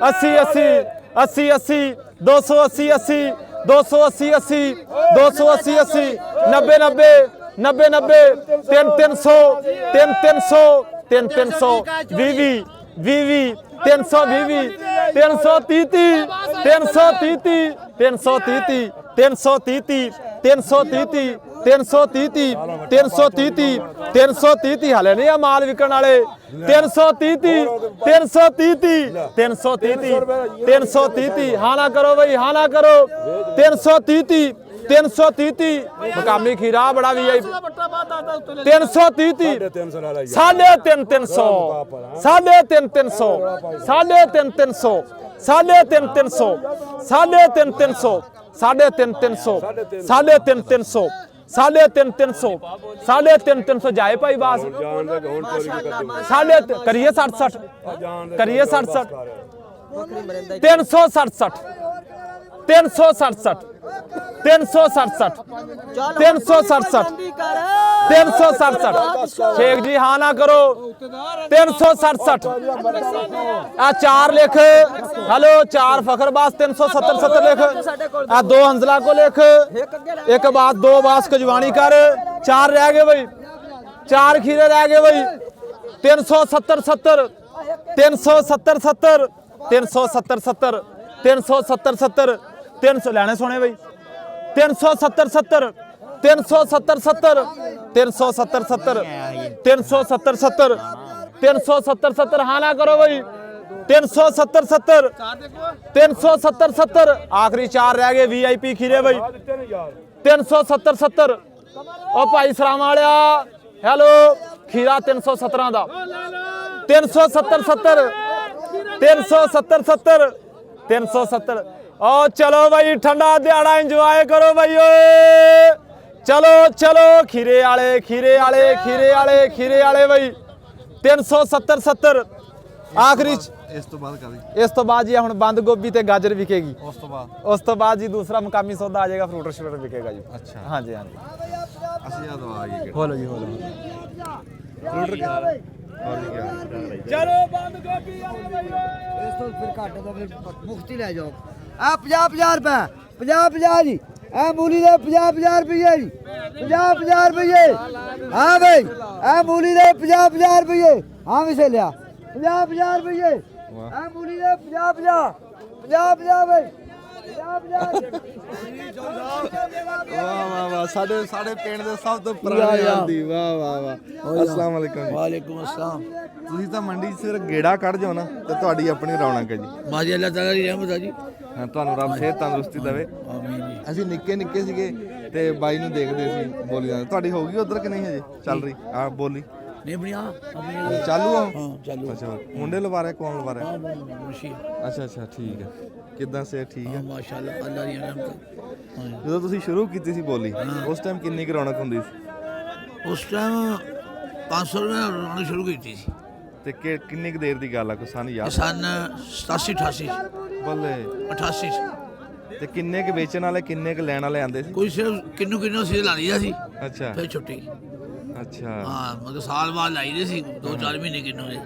80 80 80 80 280 80 280 80 280 80 90 90 90 90 300 300 300 20 20 320 330 330 330 330 330 330 330 330 ਹਾਲੇ ਨਹੀਂ ਆ ਮਾਲ ਵਿਕਣ ਵਾਲੇ 330 330 330 330 ਹਾਂ ਨਾ ਕਰੋ ਬਈ ਹਾਂ ਨਾ ਕਰੋ 330 330 ਮਕਾਮੀ ਖੀਰਾ ਬੜਾ ਵੀ ਆਈ 330 ਸਾਢੇ 300 ਸਾਢੇ 300 ਸਾਢੇ 300 ਸਾਢੇ 300 ਸਾਢੇ 300 ਸਾਢੇ 300 ਸਾਢੇ 300 ਸਾਢੇ 300 ਸਾਢੇ 300 ਜਾਏ ਭਾਈ ਬਾਸ ਸਾਢੇ ਕਰੀਏ 60 60 ਕਰੀਏ 60 60 360 60 360 60 360 360 360 शेख जी हाँ ना करो 360 आ 4 लिख हेलो 4 फखरबाज 370 70 लिख आ 2 हंजला को लिख एक बात 2 बास कजवानी कर 4 रह गए भाई 4 खीरे रह गए भाई 370 70 370 70 370 70 370 70 300 ਲੈਣੇ ਸੋਹਣੇ ਬਈ 370 70 370 70 370 70 370 70 370 70 ਹਾਂ ਨਾ ਕਰੋ ਬਈ 370 70 370 70 ਆਖਰੀ 4 ਰਹਿ ਗਏ ਵੀਆਈਪੀ ਖੀਰੇ ਬਈ 370 70 ਉਹ ਭਾਈ ਸਲਾਮ ਵਾਲਿਆ ਹੈਲੋ ਖੀਰਾ 317 ਦਾ 370 70 370 70 370 ओ चलो भाई ठंडा दिहाड़ा इंजॉय करो भाई ओए चलो चलो खीरे वाले खीरे वाले खीरे वाले खीरे वाले भाई 370 70 आखिरी ਇਸ ਤੋਂ ਬਾਅਦ ਕਰੀ इस तो बाद जी हुण बंद गोभी ते गाजर विकेगी ਉਸ उस ਤੋਂ ਬਾਅਦ तो बाद जी दूसरा मुकामी सौदा आ जाएगा फ्रूट श्रूट विकेगा जी अच्छा हाँ जी हाँ जी ਅਸੀਂ ਆ ਦਵਾ ਗਏ खोलो जी खोलो ਫਰੂਟ ਕਿਆ ਔਰ ਕੀ ਕਿਆ चलो बंद गोभी वाले भाई ਇਸ ਤੋਂ ਫਿਰ ਘੱਟ ਦਾ ਫਿਰ ਮੁਫਤੀ ਲੈ ਜਾਓ ਆ 50 ਰੁਪਏ 50 ਜੀ ਆ ਮੂਲੀ ਦੇ 50 ਰੁਪਏ ਜੀ 50 ਰੁਪਏ ਹਾਂ ਬਈ ਆ ਮੂਲੀ ਦੇ 50 ਰੁਪਏ ਹਾਂ ਵੀ ਸੇ ਲਿਆ 50 ਰੁਪਏ ਆ ਮੂਲੀ ਦੇ 50 ਬਈ ਵਾਹ ਵਾਹ ਵਾਹ ਸਾਡੇ ਪਿੰਡ ਦੇ ਸਭ ਤੋਂ ਪੁਰਾਣੇ ਆਂਦੀ ਵਾਹ ਵਾਹ ਵਾਹ अस्सलाम वालेकुम ਵਾਲੇਕੁਮ ਅਸਲਾਮ ਤੁਸੀਂ ਤਾਂ ਮੰਡੀ 'ਚ ਸਿਰ ਗੇੜਾ ਕੱਢ ਜਾਓ ਨਾ ਤੇ ਤੁਹਾਡੀ ਆਪਣੀ ਰੌਣਕ ਹੈ ਜੀ ਮਾਜੀ ਅੱਲਾਹ ਤਾਲਾ ਦੀ ਰਹਿਮਤ ਹੈ ਜੀ ਹਾਂ ਤੁਹਾਨੂੰ ਰੱਬ ਸਿਹਤ ਤੰਦਰੁਸਤੀ ਦੇਵੇ ਆਮੀਨ ਜੀ ਅਸੀਂ ਨਿੱਕੇ ਨਿੱਕੇ ਸੀਗੇ ਤੇ ਬਾਈ ਨੂੰ ਦੇਖਦੇ ਸੀ ਬੋਲੀ ਜਾਂਦੇ ਤੁਹਾਡੀ ਹੋ ਗਈ ਉਧਰ ਕਿ ਨਹੀਂ ਹਜੇ ਚੱਲ ਰਹੀ ਆ ਬੋਲੀ ਨਹੀਂ ਬਣਿਆ ਚਾਲੂ ਆ ਹਾਂ ਚਾਲੂ ਅੱਛਾ ਮੁੰਡੇ ਲਵਾ ਰਹੇ ਕੌਣ ਲਵਾ ਰਿਹਾ ਮੁਰਸ਼ੀ ਅੱਛਾ ਅੱਛਾ ਠੀਕ ਹੈ ਕਿੱਦਾਂ ਸੇ ਠੀਕ ਹੈ ਮਾਸ਼ਾਅੱਲਾ ਅੱਲਾਹ ਦੀ ਰਹਿਮਤ ਜਦੋਂ ਤੁਸੀਂ ਸ਼ੁਰੂ ਕੀਤੀ ਸੀ ਬੋਲੀ ਉਸ ਟਾਈਮ ਕਿੰਨੀ ਕੁ ਰੌਣਕ ਹੁੰਦੀ ਸੀ ਉਸ ਟਾਈਮ 500 ਰੁਪਏ ਰੋਣਾ ਸ਼ੁਰੂ ਕੀਤੀ ਸੀ ਤੇ ਕਿੰਨੀ ਕੁ ਦੇਰ ਦੀ ਗੱਲ ਆ ਕੋਈ ਸਾਨੂੰ ਯਾਦ ਸਨ 87 88 ਬੱਲੇ 88 ਤੇ ਕਿੰਨੇ ਕੁ ਵੇਚਣ ਵਾਲੇ ਕਿੰਨੇ ਕੁ ਲੈਣ ਵਾਲੇ ਆਂਦੇ ਸੀ ਕੋਈ ਸਿਰਫ ਕਿੰਨੂ ਸੀ ਲਾ ਲਈਦਾ ਸੀ ਅੱਛਾ ਫਿਰ ਛੁੱਟੀ ਅੱਛਾ ਹਾਂ ਮਤਲਬ ਸਾਲ ਬਾਅਦ ਲਾਈਦੇ ਸੀ 2-4 ਮਹੀਨੇ ਕਿੰਨੂ ਦੇ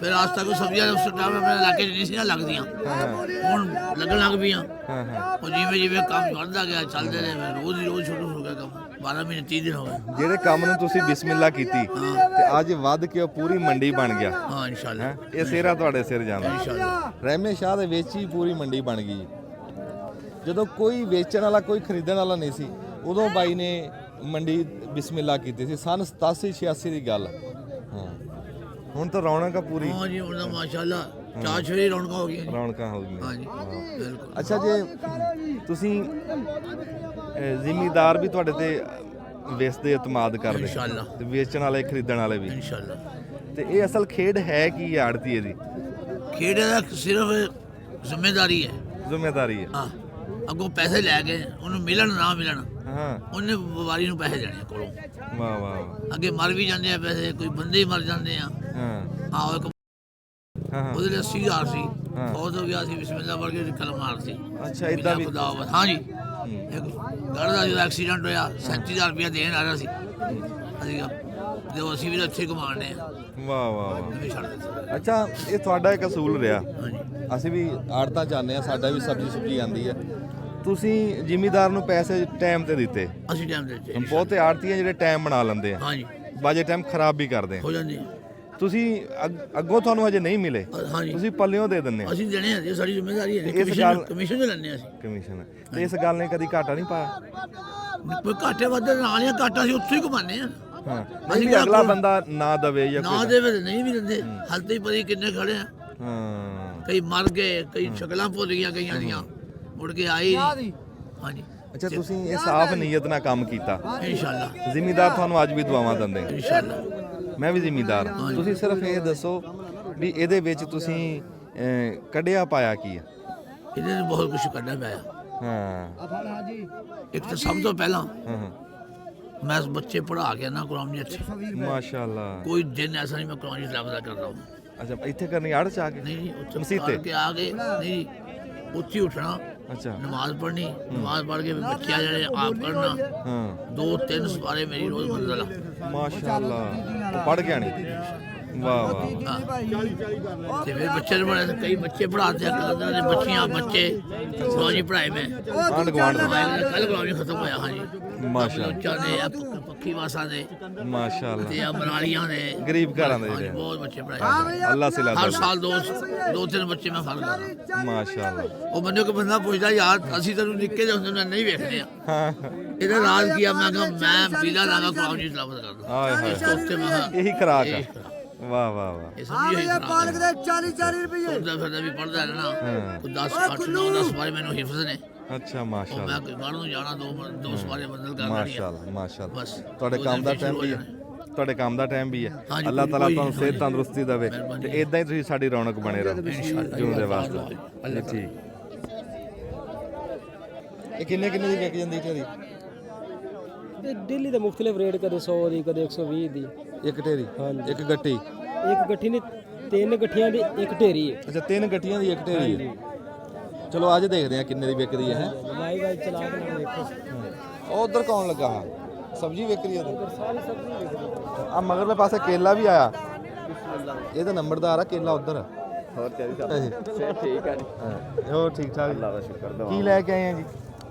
ਫਿਰ ਅੱਜ ਤੱਕ ਸਬਜ਼ੀਆਂ ਉਸ ਟਾਈਮ ਆਪਣੇ ਇਲਾਕੇ 'ਚ ਨਹੀਂ ਸੀ ਲੱਗਦੀਆਂ ਹੁਣ ਲੱਗਣ ਲੱਗ ਪਈਆਂ ਹਾਂ ਹਾਂ ਉਹ ਜਿਵੇਂ ਕੰਮ ਵੱਧਦਾ ਗਿਆ ਚੱਲਦੇ ਨੇ ਰੋਜ਼ ਹੀ ਰੋਜ਼ ਸ਼ੁਰੂ ਹੋ ਗਿਆ ਕੰਮ 12 ਮਹੀਨੇ 30 ਦਿਨ ਹੋ ਗਏ ਜਿਹੜੇ ਕੰਮ ਨੂੰ ਤੁਸੀਂ ਬਿਸਮਿਲ੍ਲਾ ਕੀਤੀ ਤੇ ਅੱਜ ਵੱਧ ਕੇ ਉਹ ਪੂਰੀ ਮੰਡੀ ਬਣ ਗਿਆ ਹਾਂ ਇਨਸ਼ਾਅੱਲਾ ਹੈਂ? ਇਹ ਸਿਹਰਾ ਤੁਹਾਡੇ ਸਿਰ ਜਾਂਦਾ ਇਨਸ਼ਾਅੱਲਾ ਰਹਿਮੇ ਸ਼ਾਹ ਦੇ ਵਿੱਚ ਹੀ ਪੂਰੀ ਮੰਡੀ ਬਣ ਗਈ ਜਦੋਂ ਕੋਈ ਵੇਚਣ ਵਾਲਾ ਕੋਈ ਖਰੀਦਣ ਵਾਲਾ ਨਹੀਂ ਸੀ ਉਦੋਂ ਬਾਈ ਨੇ ਮੰਡੀ ਬਿਸਮਿਲ੍ਲਾ ਕੀਤੀ ਸੀ ਸਨ 87 86 ਦੀ ਗੱਲ ਹਾਂ ਹੁਣ ਤਾਂ ਰੌਣਕ ਆ ਪੂਰੀ ਹਾਂ ਜੀ ਹੁਣ ਤਾਂ ਮਾਸ਼ਾਅੱਲਾ ਚਾਰ ਛੇ ਰੌਣਕਾਂ ਹੋ ਗਈਆਂ ਜੀ। ਰੌਣਕਾਂ ਹੋ ਗਈਆਂ ਹਾਂ ਜੀ ਬਿਲਕੁਲ ਅੱਛਾ ਜੇ ਤੁਸੀਂ ਜ਼ਿਮੀਦਾਰ ਵੀ ਤੁਹਾਡੇ ਤੇ ਵੇਚਦੇ ਇਤਮਾਦ ਕਰਦੇ ਇਨਸ਼ਾਅੱਲਾ। ਤੇ ਵੇਚਣ ਵਾਲੇ ਖਰੀਦਣ ਵਾਲੇ ਵੀ ਇਨਸ਼ਾਅੱਲਾ। ਤੇ ਇਹ ਅਸਲ ਖੇਡ ਹੈ ਕੀ ਆੜਤੀਏ ਦੀ? ਖੇਡ ਦਾ ਸਿਰਫ ਜ਼ਿੰਮੇਵਾਰੀ ਹੈ। ਜ਼ਿੰਮੇਵਾਰੀ ਹੈ। ਹਾਂ, ਅੱਗੋਂ ਪੈਸੇ ਲੈ ਕੇ ਉਹਨੂੰ ਮਿਲਣ ਨਾ ਮਿਲਣ, ਹਾਂ, ਉਹਨੇ ਵਪਾਰੀ ਨੂੰ ਪੈਸੇ ਦੇਣੇ ਕੋਲੋਂ। ਵਾਹ ਵਾਹ ਵਾਹ। ਅੱਗੇ ਮਰ ਵੀ ਜਾਂਦੇ ਆ ਪੈਸੇ, ਕੋਈ ਬੰਦੇ ਹੀ ਮਰ ਜਾਂਦੇ ਆ। ਹਾਂ ਹਾਂ, ਉਹ ਇੱਕ ਹਾਂ ਉਹਦੇ ਲਈ 80,000 ਸੀ, ਹਾਂ। ਫੌਤ ਹੋ ਗਿਆ ਸੀ, ਬਿਸਮਿਲ੍ਲਾ ਪੜ੍ਹ ਕੇ ਕਲਮ ਮਾਰ ਸੀ। ਅੱਛਾ, ਏਦਾਂ ਵੀ? ਹਾਂ ਜੀ। ਇੱਕ ਗੜ ਦਾ ਜਦੋਂ ਐਕਸੀਡੈਂਟ ਹੋਇਆ 37,000 ਰੁਪਇਆ ਦੇਣ ਆ ਰਿਹਾ ਸੀ ਅਸੀਂ ਜਦੋਂ ਅਸੀਂ ਵੀ ਤਾਂ ਉੱਥੇ ਕਮਾਉਂਦੇ ਆ, ਵਾਹ ਵਾਹ ਵਾਹ। ਨਹੀਂ ਛੱਡ ਦਿੱਤਾ। ਅੱਛਾ, ਇਹ ਤੁਹਾਡਾ ਇੱਕ ਅਸੂਲ ਰਿਹਾ। ਹਾਂਜੀ, ਅਸੀਂ ਵੀ ਆੜਤਾਂ ਚਾਹੁੰਦੇ ਆ, ਸਾਡਾ ਵੀ ਸਬਜ਼ੀ ਸੁਬਜ਼ੀ ਆਉਂਦੀ ਹੈ। ਤੁਸੀਂ ਜ਼ਿਮੀਦਾਰ ਨੂੰ ਪੈਸੇ ਟਾਈਮ ਤੇ ਦਿੱਤੇ। ਅਸੀਂ ਟਾਈਮ ਦੇ ਦਿੱਤੇ। ਬਹੁਤੇ ਆੜਤੀ ਆ ਜਿਹੜੇ ਟਾਈਮ ਬਣਾ ਲੈਂਦੇ ਆ, ਹਾਂਜੀ, ਬਾਜੇ ਟਾਈਮ ਖਰਾਬ ਵੀ ਕਰਦੇ ਆ। ਹੋ ਜਾਂਦੀ। ਤੁਸੀਂ ਅੱਗੋਂ ਤੁਹਾਨੂੰ ਹਜੇ ਨਹੀਂ ਮਿਲੇ, ਹਾਂਜੀ, ਤੁਸੀਂ ਪੱਲਿਓਂ ਦੇ ਦਿੰਦੇ ਆ। ਅਸੀਂ ਦੇਣੇ ਆ ਜੀ, ਸਾਡੀ ਜ਼ਿੰਮੇਵਾਰੀ ਹੈ। ਇਸ ਗੱਲ- ਕਮਿਸ਼ਨ ਤੇ ਲੈਣੇ ਅਸੀਂ। ਕਮਿਸ਼ਨ ਤੇ ਇਸ ਗੱਲ ਨੇ ਕਦੀ ਘਾਟਾ ਨਹੀਂ ਪਾਇਆ? ਕੋਈ ਘਾਟੇ ਵਾਧੇ ਨਾਲ ਹੀ ਆ, ਘਾਟਾ ਅਸੀਂ ਉੱਥੇ ਹੀ ਕਮਾਉਂਦੇ ਆ। ਹਾਂ, ਅਸੀਂ ਅਸੀਂ ਕਿਹੜਾ ਅਗਲਾ ਕੋਲ- ਬੰਦਾ ਨਾ ਦਵੇ ਜਾਂ ਨਾ ਕੋਈ ਦੇਵੇ ਤੇ ਨਹੀਂ ਵੀ ਦਿੰਦੇ। ਹਲਤੇ ਹੀ ਪਰੀ ਕਿੰਨੇ ਖੜੇ ਆ, ਹਾਂ। ਕਈ ਮਰ ਗਏ, ਕਈ ਸ਼ਕਲਾਂ ਭੁੱਲ ਗਈਆਂ ਕਈਆਂ ਦੀਆਂ, ਮੁੜ ਕੇ ਆਈ ਨਹੀਂ। ਹਾਂਜੀ, ਅੱਛਾ, ਤੁਸੀਂ ਇਹ ਸਾਫ਼ ਨੀਅਤ ਨਾਲ ਕੰਮ ਕੀਤਾ। ਇਨਸ਼ਾਅੱਲਾ, ਜ਼ਿਮੀਦਾਰ ਤੁਹਾਨੂੰ ਅੱਜ ਵੀ ਦੁਆਵਾਂ ਦਿੰਦੇ ਆ। ਇਨਸ਼ਾਅੱਲਾ। ਮੈਂ ਵੀ ਜ਼ਿਮੀਦਾਰ ਹਾਂ। ਤੁਸੀਂ ਸਿਰਫ ਇਹ ਦੱਸੋ ਵੀ ਇਹਦੇ ਵਿੱਚ ਤੁਸੀਂ ਕੱਢਿਆ ਪਾਇਆ ਕੀ ਆ? ਇਹਦੇ ਨੇ ਬਹੁਤ ਕੁਝ ਕੱਢਿਆ ਪਿਆ। ਹਾਂ ਇੱਕ ਤਾਂ ਸਭ ਤੋਂ ਪਹਿਲਾਂ ਹਾਂ, ਮੈਂ ਬੱਚੇ ਪੜ੍ਹਾ ਕੇ ਨਾ ਕੁਰਾਨ ਇੱਥੇ, ਮਾਸ਼ਾਅੱਲਾ। ਕੋਈ ਦਿਨ ਐਸਾ ਨਹੀਂ ਮੈਂ ਕੁਰਾਨ ਦੀ ਤਿਲਾਵਤ ਕਰਦਾ ਹੂੰ। ਅੱਛਾ, ਇੱਥੇ ਕਰਨੀ ਆੜ ਚ ਆ ਕੇ? ਨਹੀਂ, ਉੱਥੇ ਮਸੀਤੇ? ਪੜ੍ਹ ਕੇ ਆ ਕੇ ਨਹੀਂ, ਉੱਥੇ ਹੀ ਉੱਠਣਾ, ਅੱਛਾ, ਨਮਾਜ਼ ਪੜ੍ਹਨੀ, ਨਮਾਜ਼ ਪੜ੍ਹ ਕੇ ਵੀ ਬੱਚੇ ਆ ਜਿਹੜੇ ਆਪ ਪੜ੍ਹਨਾ। ਹਾਂ, 2-3 ਸਵਾਰੇ ਮੇਰੀ ਰੋਜ਼ ਮੰਜ਼ਲ ਆ। ਮਾਸ਼ਾਅੱਲਾ। ਉਹ ਪੜ ਗਿਆ ਨਹੀਂ? ਵਾਹ ਵਾਹ ਵਾਹ। ਤੇ ਫਿਰ ਬੱਚੇ ਨੇ ਬੜੇ ਕਈ ਬੱਚੇ ਪੜ੍ਹਾਤੇ ਆ, ਕਲੰਦਰ ਦੇ ਬੱਚੀਆਂ ਬੱਚੇ ਰੋਜ਼ ਹੀ ਪੜ੍ਹਾਏ ਮੈਂ। ਆਂਢ ਗੁਆਂਢ ਦਾ? ਕੱਲ ਕੁਰਾਨ ਖਤਮ ਹੋਇਆ। ਹਾਂਜੀ, ਮਾਸ਼ਾਅੱਲਾ, ਬੱਚਾ ਨੇ ਪੱਖੀ ਵਾਸਾਂ ਦੇ ਮਾਸ਼ਾਅੱਲਾ। ਤੇ ਆ ਬਨਾਲੀਆਂ ਦੇ ਗਰੀਬ ਘਰਾਂ ਦੇ ਹਾਂਜੀ, ਜਿਹੜੇ ਬਹੁਤ ਬੱਚੇ ਪੜ੍ਹਾਏ। ਅੱਲਾ ਸਿਲਾ ਹਰ ਦੇ। ਸਾਲ 2-3 ਬੱਚੇ ਮੈਂ ਫੜ ਲੈਂਦਾ। ਮਾਸ਼ਾਅੱਲਾ। ਉਹ ਮੈਨੂੰ ਕੋਈ ਬੰਦਾ ਪੁੱਛਦਾ, ਯਾਰ ਅਸੀਂ ਤੈਨੂੰ ਨਿੱਕੇ ਜਿਹੇ ਹੁੰਦੇ ਨੂੰ ਨਹੀਂ ਵੇਖਦੇ ਆ, ਹਾਂ, ਇਹਦਾ ਰਾਜ ਕੀ ਆ? ਮੈਂ ਕਿਹਾ ਮੈਂ ਬੀਲਾ ਲਾਗਾ ਕੁਰਾਨ ਦੀ ਤਿਲਾਵਤ ਕਰਦਾ। ਆਏ ਹਾਏ, ਇਸ ਤੋਂ ਉੱਤੇ ਮੈਂ ਕਿਹਾ ਇਹੀ ਖੁਰਾਕ ਆ। ਵਾਹ ਵਾਹ ਵਾਹ। ਇਹ ਸਮਝੀ ਹੋਈ ਪਾਲਕ ਦੇ 40 ਰੁਪਏ। ਤੁਰਦਾ ਫਿਰਦਾ ਵੀ ਪੜਦਾ ਰਹਿਣਾ। ਹਾਂ। ਕੋਈ 10-8-9-10 ਵਾਰੇ ਮੈਨੂੰ ਹਿਫਜ਼ ਨੇ। ਅੱਛਾ, ਉਹ ਮਾਸ਼ਾਅੱਲਾ, ਮੈਂ ਕੋਈ ਬਾਹਰ ਨੂੰ ਜਾਣਾ, ਦੋ ਸਵਾਰੇ ਬਦਲ ਕਰ ਲੈਣੀ ਆ। ਮਾਸ਼ਾਅੱਲਾ, ਮਾਸ਼ਾਅੱਲਾ। ਬਸ ਤੁਹਾਡੇ ਕੰਮ ਦਾ ਟਾਈਮ ਵੀ ਹੈ, ਤੁਹਾਡੇ ਕੰਮ ਦਾ ਟਾਈਮ ਵੀ ਹੈ। ਹਾਂਜੀ, ਅੱਲਾਹ ਤਾਲਾ ਕੋਈ- ਤੁਹਾਨੂੰ ਸਿਹਤ ਹਾਂਜੀ। ਤੰਦਰੁਸਤੀ ਦੇਵੇ ਮਿਹਰਬਾਨੀ। ਤੇ ਇਦਾਂ ਹੀ ਤੁਸੀਂ ਸਾਡੀ ਰੌਣਕ ਬਣੇ ਰਹੋ ਇਨਸ਼ਾਅੱਲਾ। ਜੂਨ ਦੇ ਵਾਸਤੇ। ਅੱਲਾਹ ਜੀ, ਠੀਕ। ਇਹ ਕਿੰਨੇ ਕਿੰਨੇ ਦੀ ਵਿਕ ਜਾਂਦੀ ਢੇਰੀ? ਦਿੱਲੀ ਦੇ ਮੁxtਲਿਫ ਰੇਟ, ਕਦੇ 100 ਦੀ, ਕਦੇ 120 ਦੀ। ਇੱਕ ਢੇਰੀ? ਹਾਂਜੀ। ਇੱਕ ਗੱਟੀ? ਇੱਕ ਗੱਠੀ ਨਹੀਂ, 3 ਗੱਠੀਆਂ ਦੀ ਇੱਕ ਢੇਰੀ ਹੈ। ਅੱਛਾ, 3 ਗੱਟੀਆਂ ਦੀ ਇੱਕ ਢੇਰੀ ਹੈ। ਚਲੋ ਅੱਜ ਦੇਖਦੇ ਆ ਕਿੰਨੇ ਦੀ ਵਿਕਦੀ ਹੈ। ਲਾਈਵ ਚਲਾ ਕੇ ਦੇਖੋ। ਉਹ ਉਧਰ ਕੌਣ ਲੱਗਾ ਹਾਂ? ਸਬਜ਼ੀ ਵਿਕ ਰਹੀ ਹੈ ਉਧਰ? ਸਾਰੀ ਸਬਜ਼ੀ ਵਿਕਦੀ। ਆ ਮਗਰਲੇ ਪਾਸੇ ਕੇਲਾ ਵੀ ਆਇਆ। ਇਹ ਤਾਂ ਨੰਬਰਦਾਰ ਆ ਕੇਲਾ ਉਧਰ। ਹੋਰ ਚਾਹੀਦਾ ਠੀਕ ਹੈ ਜੀ। ਹੋਰ ਠੀਕ ਠਾਕ? ਅੱਲਾ ਦਾ ਸ਼ੁਕਰ ਦਵਾ। ਕੀ ਲੈ ਕੇ ਆਏ ਆ ਜੀ?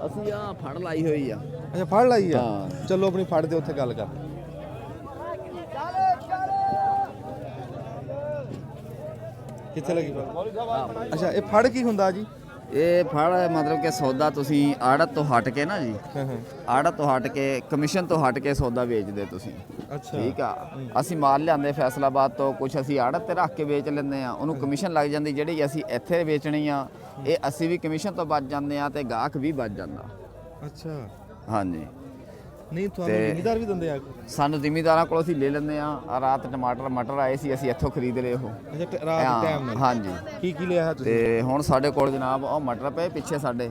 ਅਸੀਂ ਆ ਫੜ ਲਾਈ ਹੋਈ ਆ। ਅੱਛਾ, ਫੜ ਲਾਈ ਆ। ਹਾਂ। ਚਲੋ ਆਪਣੀ ਫੜ ਦੇ ਉੱਥੇ ਗੱਲ ਕਰ। ਕਿੱਥੇ ਲੱਗੀ ਫੜ? ਅੱਛਾ, ਇਹ ਫੜ ਕੀ ਹੁੰਦਾ ਜੀ? ਇਹ ਫੜ ਮਤਲਬ ਕਿ ਸੌਦਾ ਤੁਸੀਂ ਆੜਤ ਤੋਂ ਹਟ ਕੇ ਨਾ ਜੀ, ਆੜਤ ਤੋਂ ਹਟ ਕੇ ਕਮਿਸ਼ਨ ਤੋਂ ਹਟ ਕੇ ਸੌਦਾ ਵੇਚਦੇ ਤੁਸੀਂ। ਅੱਛਾ, ਠੀਕ ਆ। ਅਸੀਂ ਮਾਲ ਲਿਆਂਦੇ ਫੈਸਲਾਬਾਦ ਤੋਂ, ਕੁਝ ਅਸੀਂ ਆੜਤ ਤੇ ਰੱਖ ਕੇ ਵੇਚ ਲੈਂਦੇ ਆ, ਉਹਨੂੰ ਕਮਿਸ਼ਨ ਲੱਗ ਜਾਂਦੀ। ਜਿਹੜੀ ਅਸੀਂ ਇੱਥੇ ਵੇਚਣੀ ਆ, ਇਹ ਅਸੀਂ ਵੀ ਕਮਿਸ਼ਨ ਤੋਂ ਬਚ ਜਾਂਦੇ ਆ ਤੇ ਗਾਹਕ ਵੀ ਬਚ ਜਾਂਦਾ। ਅੱਛਾ। ਹਾਂਜੀ, ਨਹੀਂ, ਤੁਹਾਨੂੰ ਤੇ- ਜ਼ਿਮੀਦਾਰ ਵੀ ਦਿੰਦੇ ਆ? ਸਾਨੂੰ ਜ਼ਿਮੀਦਾਰਾਂ ਕੋਲ ਅਸੀਂ ਲੈ ਲੈਂਦੇ ਆ। ਰਾਤ ਟਮਾਟਰ ਮਟਰ ਆਏ ਸੀ, ਅਸੀਂ ਇੱਥੋਂ ਖਰੀਦ ਲਏ ਉਹ। ਅੱਛਾ, ਰਾਤ ਹਾਂ, ਟਾਈਮ ਨਾਲ? ਹਾਂਜੀ। ਕੀ ਕੀ ਲਿਆ ਹੈ ਤੁਸੀਂ? ਤੇ ਹੁਣ ਸਾਡੇ ਕੋਲ ਜਨਾਬ ਉਹ ਮਟਰ ਪਏ ਪਿੱਛੇ, ਸਾਡੇ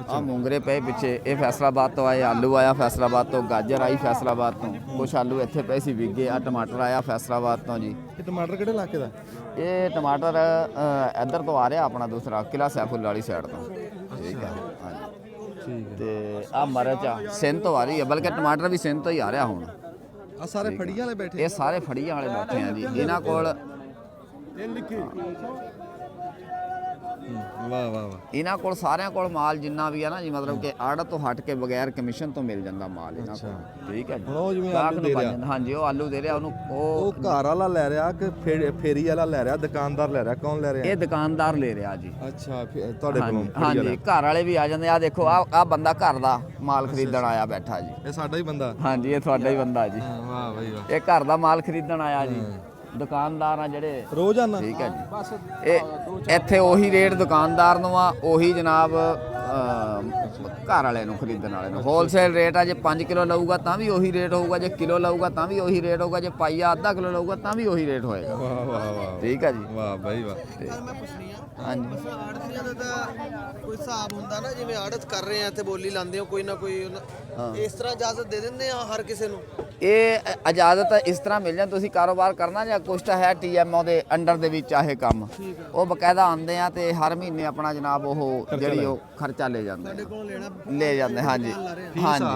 ਆ ਮੂੰਗਰੇ ਪਏ ਪਿੱਛੇ। ਇਹ ਫੈਸਲਾਬਾਦ ਤੋਂ ਆਏ, ਆਲੂ ਆਇਆ ਫੈਸਲਾਬਾਦ ਤੋਂ, ਗਾਜਰ ਆਈ ਫੈਸਲਾਬਾਦ ਤੋਂ, ਕੁਛ ਆਲੂ ਇੱਥੇ ਪਏ ਸੀ ਵਿਕ ਗਏ। ਆ ਟਮਾਟਰ ਆਇਆ ਫੈਸਲਾਬਾਦ ਤੋਂ ਜੀ। ਇਹ ਟਮਾਟਰ ਕਿਹੜੇ ਇਲਾਕੇ ਦਾ? ਇਹ ਟਮਾਟਰ ਇੱਧਰ ਤੋਂ ਆ ਰਿਹਾ ਆਪਣਾ ਦੂਸਰਾ ਕਿਲਾ ਸੈਫੁੱਲ ਵਾਲੀ ਸਾਈਡ ਤੋਂ। ਠੀਕ ਹੈ, ਹਾਂਜੀ। ਠੀਕ ਹੈ। ਤੇ ਆ ਮਿਰਚ ਆ ਸਿੰਧ ਤੋਂ ਆ ਰਹੀ ਹੈ, ਬਲਕਿ ਟਮਾਟਰ ਵੀ ਸਿੰਧ ਤੋਂ ਹੀ ਆ ਰਿਹਾ ਹੁਣ। ਆ ਸਾਰੇ ਫੜੀਆਂ ਵਾਲੇ ਬੈਠੇ? ਇਹ ਸਾਰੇ ਫੜੀਆਂ ਵਾਲੇ ਬੈਠੇ ਆ ਜੀ। ਇਹਨਾਂ ਕੋਲ ਵਾਹ ਵਾਹ ਵਾਹ। ਇਹਨਾਂ ਕੋਲ ਸਾਰਿਆਂ ਕੋਲ ਮਾਲ ਜਿੰਨਾ ਵੀ ਆ ਨਾ ਜੀ, ਮਤਲਬ ਕਿ ਆੜਤ ਤੋਂ ਹਟ ਕੇ ਬਗੈਰ ਕਮਿਸ਼ਨ ਤੋਂ ਮਿਲ ਜਾਂਦਾ ਮਾਲ ਇਹਨਾਂ ਕੋਲ। ਠੀਕ ਹੈ ਜੀ। ਹੁਣ ਉਹ ਜਿਵੇਂ ਗਾਹਕ ਆਲੂ ਨੂੰ ਦੇ ਬਣ ਰਿਹਾ। ਜਾਂਦਾ। ਹਾਂਜੀ, ਉਹ ਆਲੂ ਦੇ ਰਿਹਾ ਉਹਨੂੰ। ਉਹ ਘਰ ਵਾਲਾ ਲੈ ਰਿਹਾ ਕਿ ਫੇਰੀ ਵਾਲਾ ਲੈ ਰਿਹਾ, ਦੁਕਾਨਦਾਰ ਲੈ ਰਿਹਾ, ਕੌਣ ਲੈ ਰਿਹਾ? ਇਹ ਦੁਕਾਨਦਾਰ ਲੈ ਰਿਹਾ ਜੀ। ਅੱਛਾ, ਤੁਹਾਡੇ ਕੋਲੋਂ? ਹਾਂਜੀ, ਘਰ ਵਾਲੇ ਵੀ ਆ ਜਾਂਦੇ ਆ। ਦੇਖੋ ਆ ਬੰਦਾ ਘਰ ਦਾ ਮਾਲ ਖਰੀਦਣ ਆਇਆ ਬੈਠਾ ਜੀ। ਇਹ ਸਾਡਾ ਹੀ ਬੰਦਾ? ਹਾਂਜੀ, ਇਹ ਤੁਹਾਡਾ ਹੀ ਬੰਦਾ ਜੀ। ਵਾਹ ਬਈ ਵਾਹ। ਇਹ ਘਰ ਦਾ ਮਾਲ ਖਰੀਦਣ ਆਇਆ ਜੀ। ਦੁਕਾਨਦਾਰ ਆ ਜਿਹੜੇ ਰੋਜ਼ਾਨਾ? ਠੀਕ ਹੈ ਜੀ। ਇਹ ਇੱਥੇ ਉਹੀ ਰੇਟ ਦੁਕਾਨਦਾਰ ਨੂੰ ਆ, ਉਹੀ ਜਨਾਬ ਘਰ ਵਾਲੇ ਨੂੰ ਖਰੀਦਣ ਵਾਲੇ ਨੂੰ ਹੋਲਸੇਲ ਰੇਟ ਆ। ਜੇ 5 ਕਿਲੋ ਲਊਗਾ ਤਾਂ ਵੀ ਉਹੀ ਰੇਟ ਹੋਊਗਾ, ਜੇ ਕਿਲੋ ਲਊਗਾ ਤਾਂ ਵੀ ਉਹੀ ਰੇਟ ਹੋਊਗਾ, ਜੇ ਪਾਈਆ ਅੱਧਾ ਕਿਲੋ ਲਊਗਾ ਤਾਂ ਵੀ ਉਹੀ ਰੇਟ ਹੋਏਗਾ। ਵਾਹ ਵਾਹ ਵਾਹ ਠੀਕ ਆ ਜੀ। ਵਾਹ ਬਾਈ ਵਾਹ। ਮੈਂ ਪੁੱਛਣੀ ਆ ਹਾਂਜੀ ਆੜਤੀਆਂ ਦਾ ਤਾਂ ਕੋਈ ਹਿਸਾਬ ਹੁੰਦਾ ਨਾ, ਜਿਵੇਂ ਆੜਤ ਕਰ ਰਹੇ ਆ ਤੇ ਬੋਲੀ ਲਾਉਂਦੇ ਹੋ ਕੋਈ ਨਾ ਕੋਈ ਇਸ ਤਰ੍ਹਾਂ ਇਜਾਜ਼ਤ ਦੇ ਦਿੰਦੇ ਆ ਹਰ ਕਿਸੇ ਨੂੰ? ਇਹ ਇਜਾਜ਼ਤ ਇਸ ਤਰ੍ਹਾਂ ਮਿਲ ਜਾਂਦੀ, ਤੁਸੀਂ ਕਾਰੋਬਾਰ ਕਰਨਾ ਜਾਂ ਕੁਛ ਤਾਂ ਹੈ TMO ਦੇ ਅੰਡਰ ਦੇ ਵਿੱਚ ਆ ਇਹ ਕੰਮ, ਉਹ ਬਕਾਇਦਾ ਆਉਂਦੇ ਆ ਤੇ ਹਰ ਮਹੀਨੇ ਆਪਣਾ ਜਨਾਬ ਉਹ ਜਿਹੜੀ ਉਹ ਖਰਚਾ ਲੈ ਜਾਂਦੇ ਲੈ ਜਾਂਦੇ। ਹਾਂਜੀ ਹਾਂਜੀ।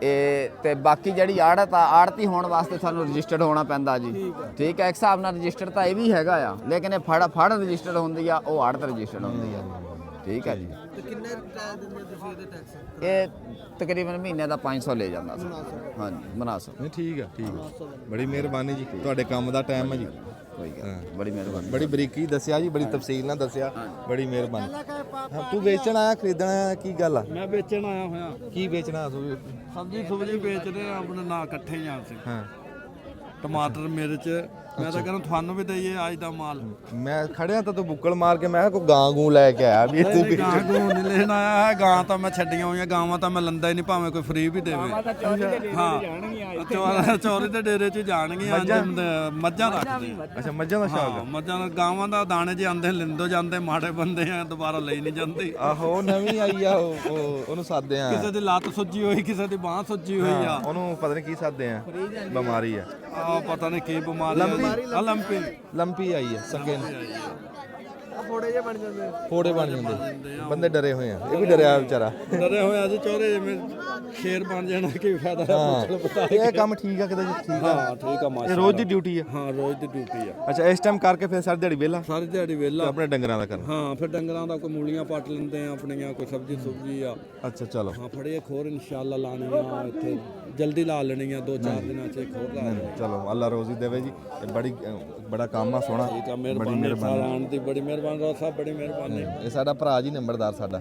ਇਹ ਤੇ ਬਾਕੀ ਜਿਹੜੀ ਆੜਤ ਆ, ਆੜਤੀ ਹੋਣ ਵਾਸਤੇ ਸਾਨੂੰ ਰਜਿਸਟਰਡ ਹੋਣਾ ਪੈਂਦਾ ਜੀ। ਠੀਕ ਹੈ, ਇੱਕ ਹਿਸਾਬ ਨਾਲ ਰਜਿਸਟਰਡ ਤਾਂ ਇਹ ਵੀ ਹੈਗਾ ਆ, ਲੇਕਿਨ ਇਹ ਫੜ ਰਜਿਸਟਰਡ ਹੁੰਦੀ ਆ, ਉਹ ਆੜਤ ਰਜਿਸਟਰਡ ਹੁੰਦੀ ਆ। ਠੀਕ ਹੈ ਜੀ। ਤੇ ਕਿੰਨੇ ਦਿੰਦੇ ਤੁਸੀਂ ਇਹਦੇ ਟੈਕਸ? ਇਹ ਤਕਰੀਬਨ ਮਹੀਨੇ ਦਾ 500 ਲੈ ਜਾਂਦਾ ਸੀ। ਹਾਂਜੀ ਮੁਨਾਸਬ। ਨਹੀਂ ਠੀਕ ਆ ਬੜੀ ਮਿਹਰਬਾਨੀ ਜੀ, ਤੁਹਾਡੇ ਕੰਮ ਦਾ ਟਾਈਮ ਹੈ ਜੀ। ਕੋਈ ਗੱਲ ਨਹੀਂ, ਬੜੀ ਮਿਹਰਬਾਨੀ। ਬੜੀ ਬਰੀਕੀ ਦੱਸਿਆ ਜੀ, ਬੜੀ ਤਫਸੀਲ ਨਾਲ ਦੱਸਿਆ, ਬੜੀ ਮਿਹਰਬਾਨੀ। ਹਾਂ ਤੂੰ ਵੇਚਣ ਆਇਆ ਖਰੀਦਣ ਆਇਆ ਕੀ ਗੱਲ ਆ? ਮੈਂ ਵੇਚਣ ਆਇਆ ਹੋਇਆ, ਕੀ ਵੇਚਣਾ ਤੂੰ? ਸਬਜ਼ੀ ਸੁਬਜੀ ਵੇਚਦੇ ਆ ਆਪਣੇ ਨਾਲ ਇਕੱਠੇ ਹੀ ਆਂ ਸੇ। ਹਾਂ ਟਮਾਟਰ ਮਿਰਚ, ਮੈਂ ਤਾਂ ਕਹਿੰਦਾ ਤੁਹਾਨੂੰ ਵੀ ਦਈਏ ਅੱਜ ਦਾ ਮਾਲ। ਮੈਂ ਖੜਿਆ ਤਾਂ ਤੂੰ ਬੁੱਕਲ ਮਾਰ ਕੇ ਮੈਂ ਕਿਹਾ ਕੋਈ ਗਾਂ ਗੂੰ ਲੈ ਕੇ ਆਇਆ ਵੀ ਇੱਥੇ ਗਾਂ ਗੂੰ ਨਹੀਂ ਲੈਣ ਆਇਆ ਹੈ, ਗਾਂ ਤਾਂ ਮੈਂ ਛੱਡੀਆਂ ਹੋਈਆਂ, ਗਾਵਾਂ ਤਾਂ ਮੈਂ ਲੰਦਾ ਹੀ ਨਹੀਂ, ਭਾਵੇਂ ਕੋਈ ਫ੍ਰੀ ਵੀ ਦੇਵੇ। ਹਾਂ ਚੋਰੀ ਦੇ ਡੇਰੇ 'ਚ ਜਾਣਗੀਆਂ, ਮੱਝਾਂ ਰੱਖਦੇ ਆ। ਅੱਛਾ ਮੱਝਾਂ ਦਾ ਸ਼ੌਕ ਆ? ਮੱਝਾਂ ਗਾਵਾਂ ਦਾ ਦਾਣੇ 'ਚ ਆਂਦੇ ਲਿੰਦੋ ਜਾਂਦੇ, ਮਾੜੇ ਬੰਦੇ ਆ ਦੁਬਾਰਾ ਲਈ ਨਹੀਂ ਜਾਂਦੇ। ਆਹੋ ਨਵੀਂ ਆਈ ਆ ਉਹਨੂੰ ਸਾਦੇ ਆ, ਕਿਸੇ ਦੀ ਲੱਤ ਸੁੱਜੀ ਹੋਈ, ਕਿਸੇ ਦੀ ਬਾਂਹ ਸੁੱਜੀ ਹੋਈ ਆ, ਉਹਨੂੰ ਪਤਾ ਨਹੀਂ ਕੀ ਸਾਦੇ ਆ, ਬਿਮਾਰੀ ਆ ਆ ਪਤਾ ਨਹੀਂ ਕੀ ਬਿਮਾਰੀ ਆ, ਲੰਪੀ ਆਈ ਆ ਸੰਗੇ ਨੂੰ। ਫੋੜੇ ਜੇ ਬਣ ਜਾਂਦੇ, ਫੋੜੇ ਬਣ ਜਾਂਦੇ, ਬੰਦੇ ਡਰੇ ਹੋਏ ਆ, ਇਹ ਵੀ ਡਰਿਆ ਵਿਚਾਰਾ। ਡਰੇ ਹੋਏ ਅੱਜ ਚੋਰੇ ਜਿਵੇਂ ਸ਼ੇਰ ਬਣ ਜਾਣਾ, ਕੀ ਫਾਇਦਾ ਹੈ? ਇਹ ਕੰਮ ਠੀਕ ਆ ਕਿਤੇ ਜੀ? ਠੀਕ ਆ। ਹਾਂ ਠੀਕ ਆ ਮਾਸ਼ਾ। ਇਹ ਰੋਜ਼ ਦੀ ਡਿਊਟੀ ਆ? ਹਾਂ ਰੋਜ਼ ਦੀ ਡਿਊਟੀ ਆ। ਅੱਛਾ ਇਸ ਟਾਈਮ ਕਰਕੇ ਫਿਰ ਸਾਰੀ ਦਿਹਾੜੀ ਵਿਹਲਾ? ਸਾਰੀ ਦਿਹਾੜੀ ਵਿਹਲਾ, ਆਪਣੇ ਡੰਗਰਾਂ ਦਾ ਕਰਨਾ? ਹਾਂ ਫਿਰ ਡੰਗਰਾਂ ਦਾ ਕੋਈ ਮੂਲੀਆਂ ਪੱਟ ਲੈਂਦੇ ਆ ਆਪਣੀਆਂ, ਕੋਈ ਸਬਜ਼ੀ ਸੁਬਜੀ ਆ। ਅੱਛਾ ਚਲੋ। ਹਾਂ ਫੜੇ ਖੋਰ ਇਨਸ਼ਾਅੱਲਾ ਲਾਣੀਆਂ, ਇੱਥੇ ਜਲਦੀ ਲਾ ਲੈਣੀਆਂ, 2-4 ਦਿਨਾਂ 'ਚ ਖੋਰ ਲਾ ਲੈਣੀਆਂ। ਚਲੋ ਅੱਲਾ ਰੋਜ਼ੀ ਦੇਵੇ ਜੀ। ਇਹ ਬੜਾ ਕੰਮ ਆ ਸੋਹਣਾ। ਠੀਕ ਆ, ਮਿਹਰਬਾਨੀ ਸਾਰਾਨ ਦੀ, ਬੜੀ ਮਿਹਰਬਾਨੀ ਰੋਜ਼ ਸਾਹਿਬ, ਬੜੀ ਮਿਹਰਬਾਨੀ। ਇਹ ਸਾਡਾ ਭਰਾ ਜੀ ਨੰਬਰਦਾਰ ਸਾਡਾ,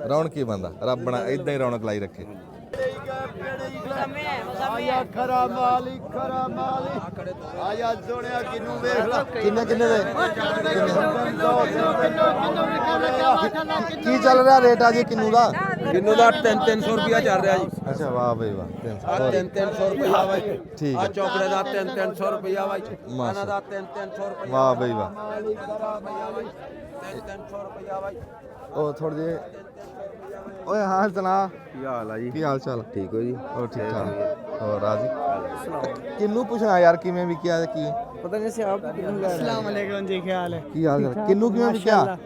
ਰੌਣਕੀ ਬੰਦਾ, ਰੱਬ ਬਣਾ ਇਦਾਂ ਹੀ ਰੌਣਕ ਲਾਈ ਰੱਖੇ। ਆਇਆ ਖਰਾ ਮਾਲੀ ਖਰਾ ਮਾਲੀ, ਆਇਆ ਸੋਹਣਿਆ ਕਿਨੂੰ ਵੇਖ ਲੈ ਕਿੰਨੇ ਦੇ ਕੀ ਚੱਲ ਰਿਹਾ ਰੇਟ ਆ ਜੀ ਕਿੰਨੂ ਦਾ? ਕਿੰਨੂ ਦਾ 300 ਰੁਪਿਆ ਚੱਲ ਰਿਹਾ ਜੀ। ਅੱਛਾ ਵਾਹ ਬਈ ਵਾਹ। 300 ਰੁਪਿਆ ਬਾਈ। ਠੀਕ ਆ ਹੈ। ਚੋਕੜੇ ਦਾ 300 ਰੁਪਿਆ ਬਾਈ। ਮਾਸ਼ਾ ਦਾ 300 ਰੁਪਿਆ। ਵਾਹ ਬਈ ਵਾਹ। 300 ਰੁਪਿਆ ਬਾਈ। ਉਹ ਥੋੜੇ ਜਿਹੇ ਓਏ ਹਾਂ ਸੁਣਾ, ਕੀ ਹਾਲ ਆ ਜੀ? ਕੀ ਹਾਲ ਚਾਲ? ਠੀਕ ਹੋ ਜੀ? ਹੋਰ ਠੀਕ ਠਾਕ? ਹੋਰ ਰਾਜੀ? ਕਿੰਨੂ ਪੁੱਛਣਾ ਯਾਰ ਕਿਵੇਂ ਵਿਕਿਆ ਤੇ ਕੀ? ਪਤਾ ਨਹੀਂ ਸੀ ਆਪ ਕਿਨੂੰ ਲੈ। अस्सलाम वालेकुम जी, क्या हाल है? ਕੀ ਹਾਲ ਚਾਲ? ਕਿੰਨੂ ਕਿਵੇਂ ਵਿਕਿਆ?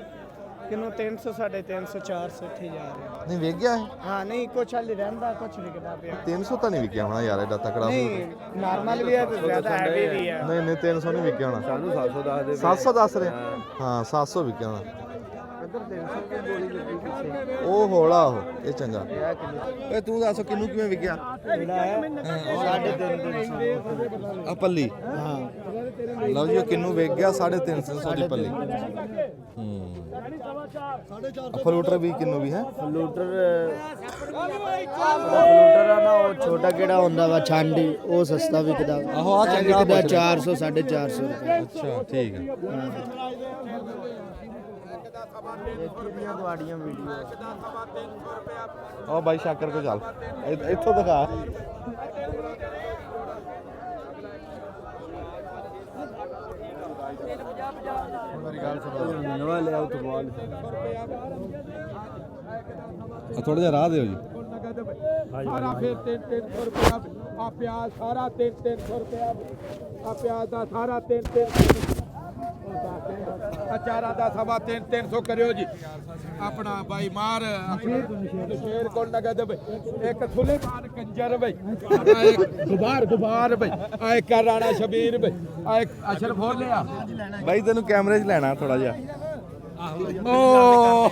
किनु 300 350 400 ਇੱਥੇ ਜਾ ਰਿਹਾ। ਨਹੀਂ ਵਿਕ ਗਿਆ ਇਹ? ਹਾਂ ਨਹੀਂ ਕੁਛ ਹਾਲੇ ਰਹਿੰਦਾ, ਕੁਛ ਵਿਕਦਾ ਪਿਆ। 300 ਤਾਂ ਨਹੀਂ ਵਿਕਿਆ ਹੋਣਾ ਯਾਰ, ਐਡਾ ਤਕੜਾ। ਨਹੀਂ ਨਾਰਮਲ ਵੀ ਹੈ ਤੇ ਜ਼ਿਆਦਾ ਹੈਵੀ ਵੀ ਹੈ। ਨਹੀਂ 300 ਨਹੀਂ ਵਿਕਿਆ ਹੋਣਾ। ਸਾਨੂੰ 700 ਦੱਸ ਦੇ। 700 ਦੱਸ ਰਹੇ? ਹਾਂ 700 ਵਿਕਿਆ ਹੋਣਾ। ਇੱਧਰ 300 ਦੀ ਗੋਲੀ ਲੱਗੀ ਪਿੱਛੇ। ਉਹ ਹੌਲਾ ਉਹ ਇਹ ਚੰਗਾ। ਓਏ ਤੂੰ ਦੱਸ ਕਿੰਨੂ ਕਿਵੇਂ ਵਿਕਿਆ? ਜਿਹੜਾ ਹੈ 350 ਆ ਪੱਲੀ? ਹਾਂ ਲਓ ਜੀ ਕਿੰਨੂ ਵਿਕ ਗਿਆ 350 ਦੀ ਪੱਲੀ। ਫਲੂਟਰ ਵੀ ਕਿੰਨੂ ਵੀ ਹੈ? ਫਲੂਟਰ ਆ ਨਾ, ਉਹ ਛੋਟਾ ਕਿਹੜਾ ਹੁੰਦਾ ਵਾ ਛਾਂਡੀ, ਉਹ ਸਸਤਾ ਵਿਕਦਾ। ਆਹੋ ਆ ਚੰਗਾ ਵਿਕਦਾ 400 450 ਰੁਪਏ। ਅੱਛਾ ਠੀਕ ਹੈ। ਤੁਹਾਡੀਆਂ ਵੀਡੀਓ ਉਹ ਬਾਈ ਸ਼ਾਕਰ ਕੋ ਚੱਲ ਇੱਥੋਂ ਦਿਖਾ। ਨਵਾਂ ਲਿਆਓ ਤੋਂ ਬਾਅਦ ਥੋੜਾ ਜਿਹਾ ਰਾਹ ਦਿਓ ਜੀ। ਸਾਰਾ ਫਿਰ 300 ਰੁਪਿਆ। ਆ ਪਿਆਜ਼ ਸਾਰਾ 300 ਰੁਪਿਆ। ਆ ਪਿਆਜ਼ ਦਾ ਸਾਰਾ 300। ਅਚਾਰਾਂ ਦਾ ਸਵਾ 300 ਕਰਿਓ ਜੀ। ਆਪਣਾ ਬਾਈ ਮਾਰ ਸ਼ੇਰ ਕੋਲ ਨਗਦ ਇੱਕ ਸੁਲੇਮਾਨ ਕੰਜਰ ਬਈ, ਇੱਕ ਗੁਬਾਰ ਬਈ, ਆ ਇੱਕ ਰਾਣਾ ਸ਼ਬੀਰ ਬਈ, ਆ ਇੱਕ ਅਸ਼ਰਫ ਹੋਰ ਲਿਆ ਬਾਈ ਤੈਨੂੰ ਕੈਮਰੇ 'ਚ ਲੈਣਾ ਥੋੜਾ ਜਿਹਾ। ਓ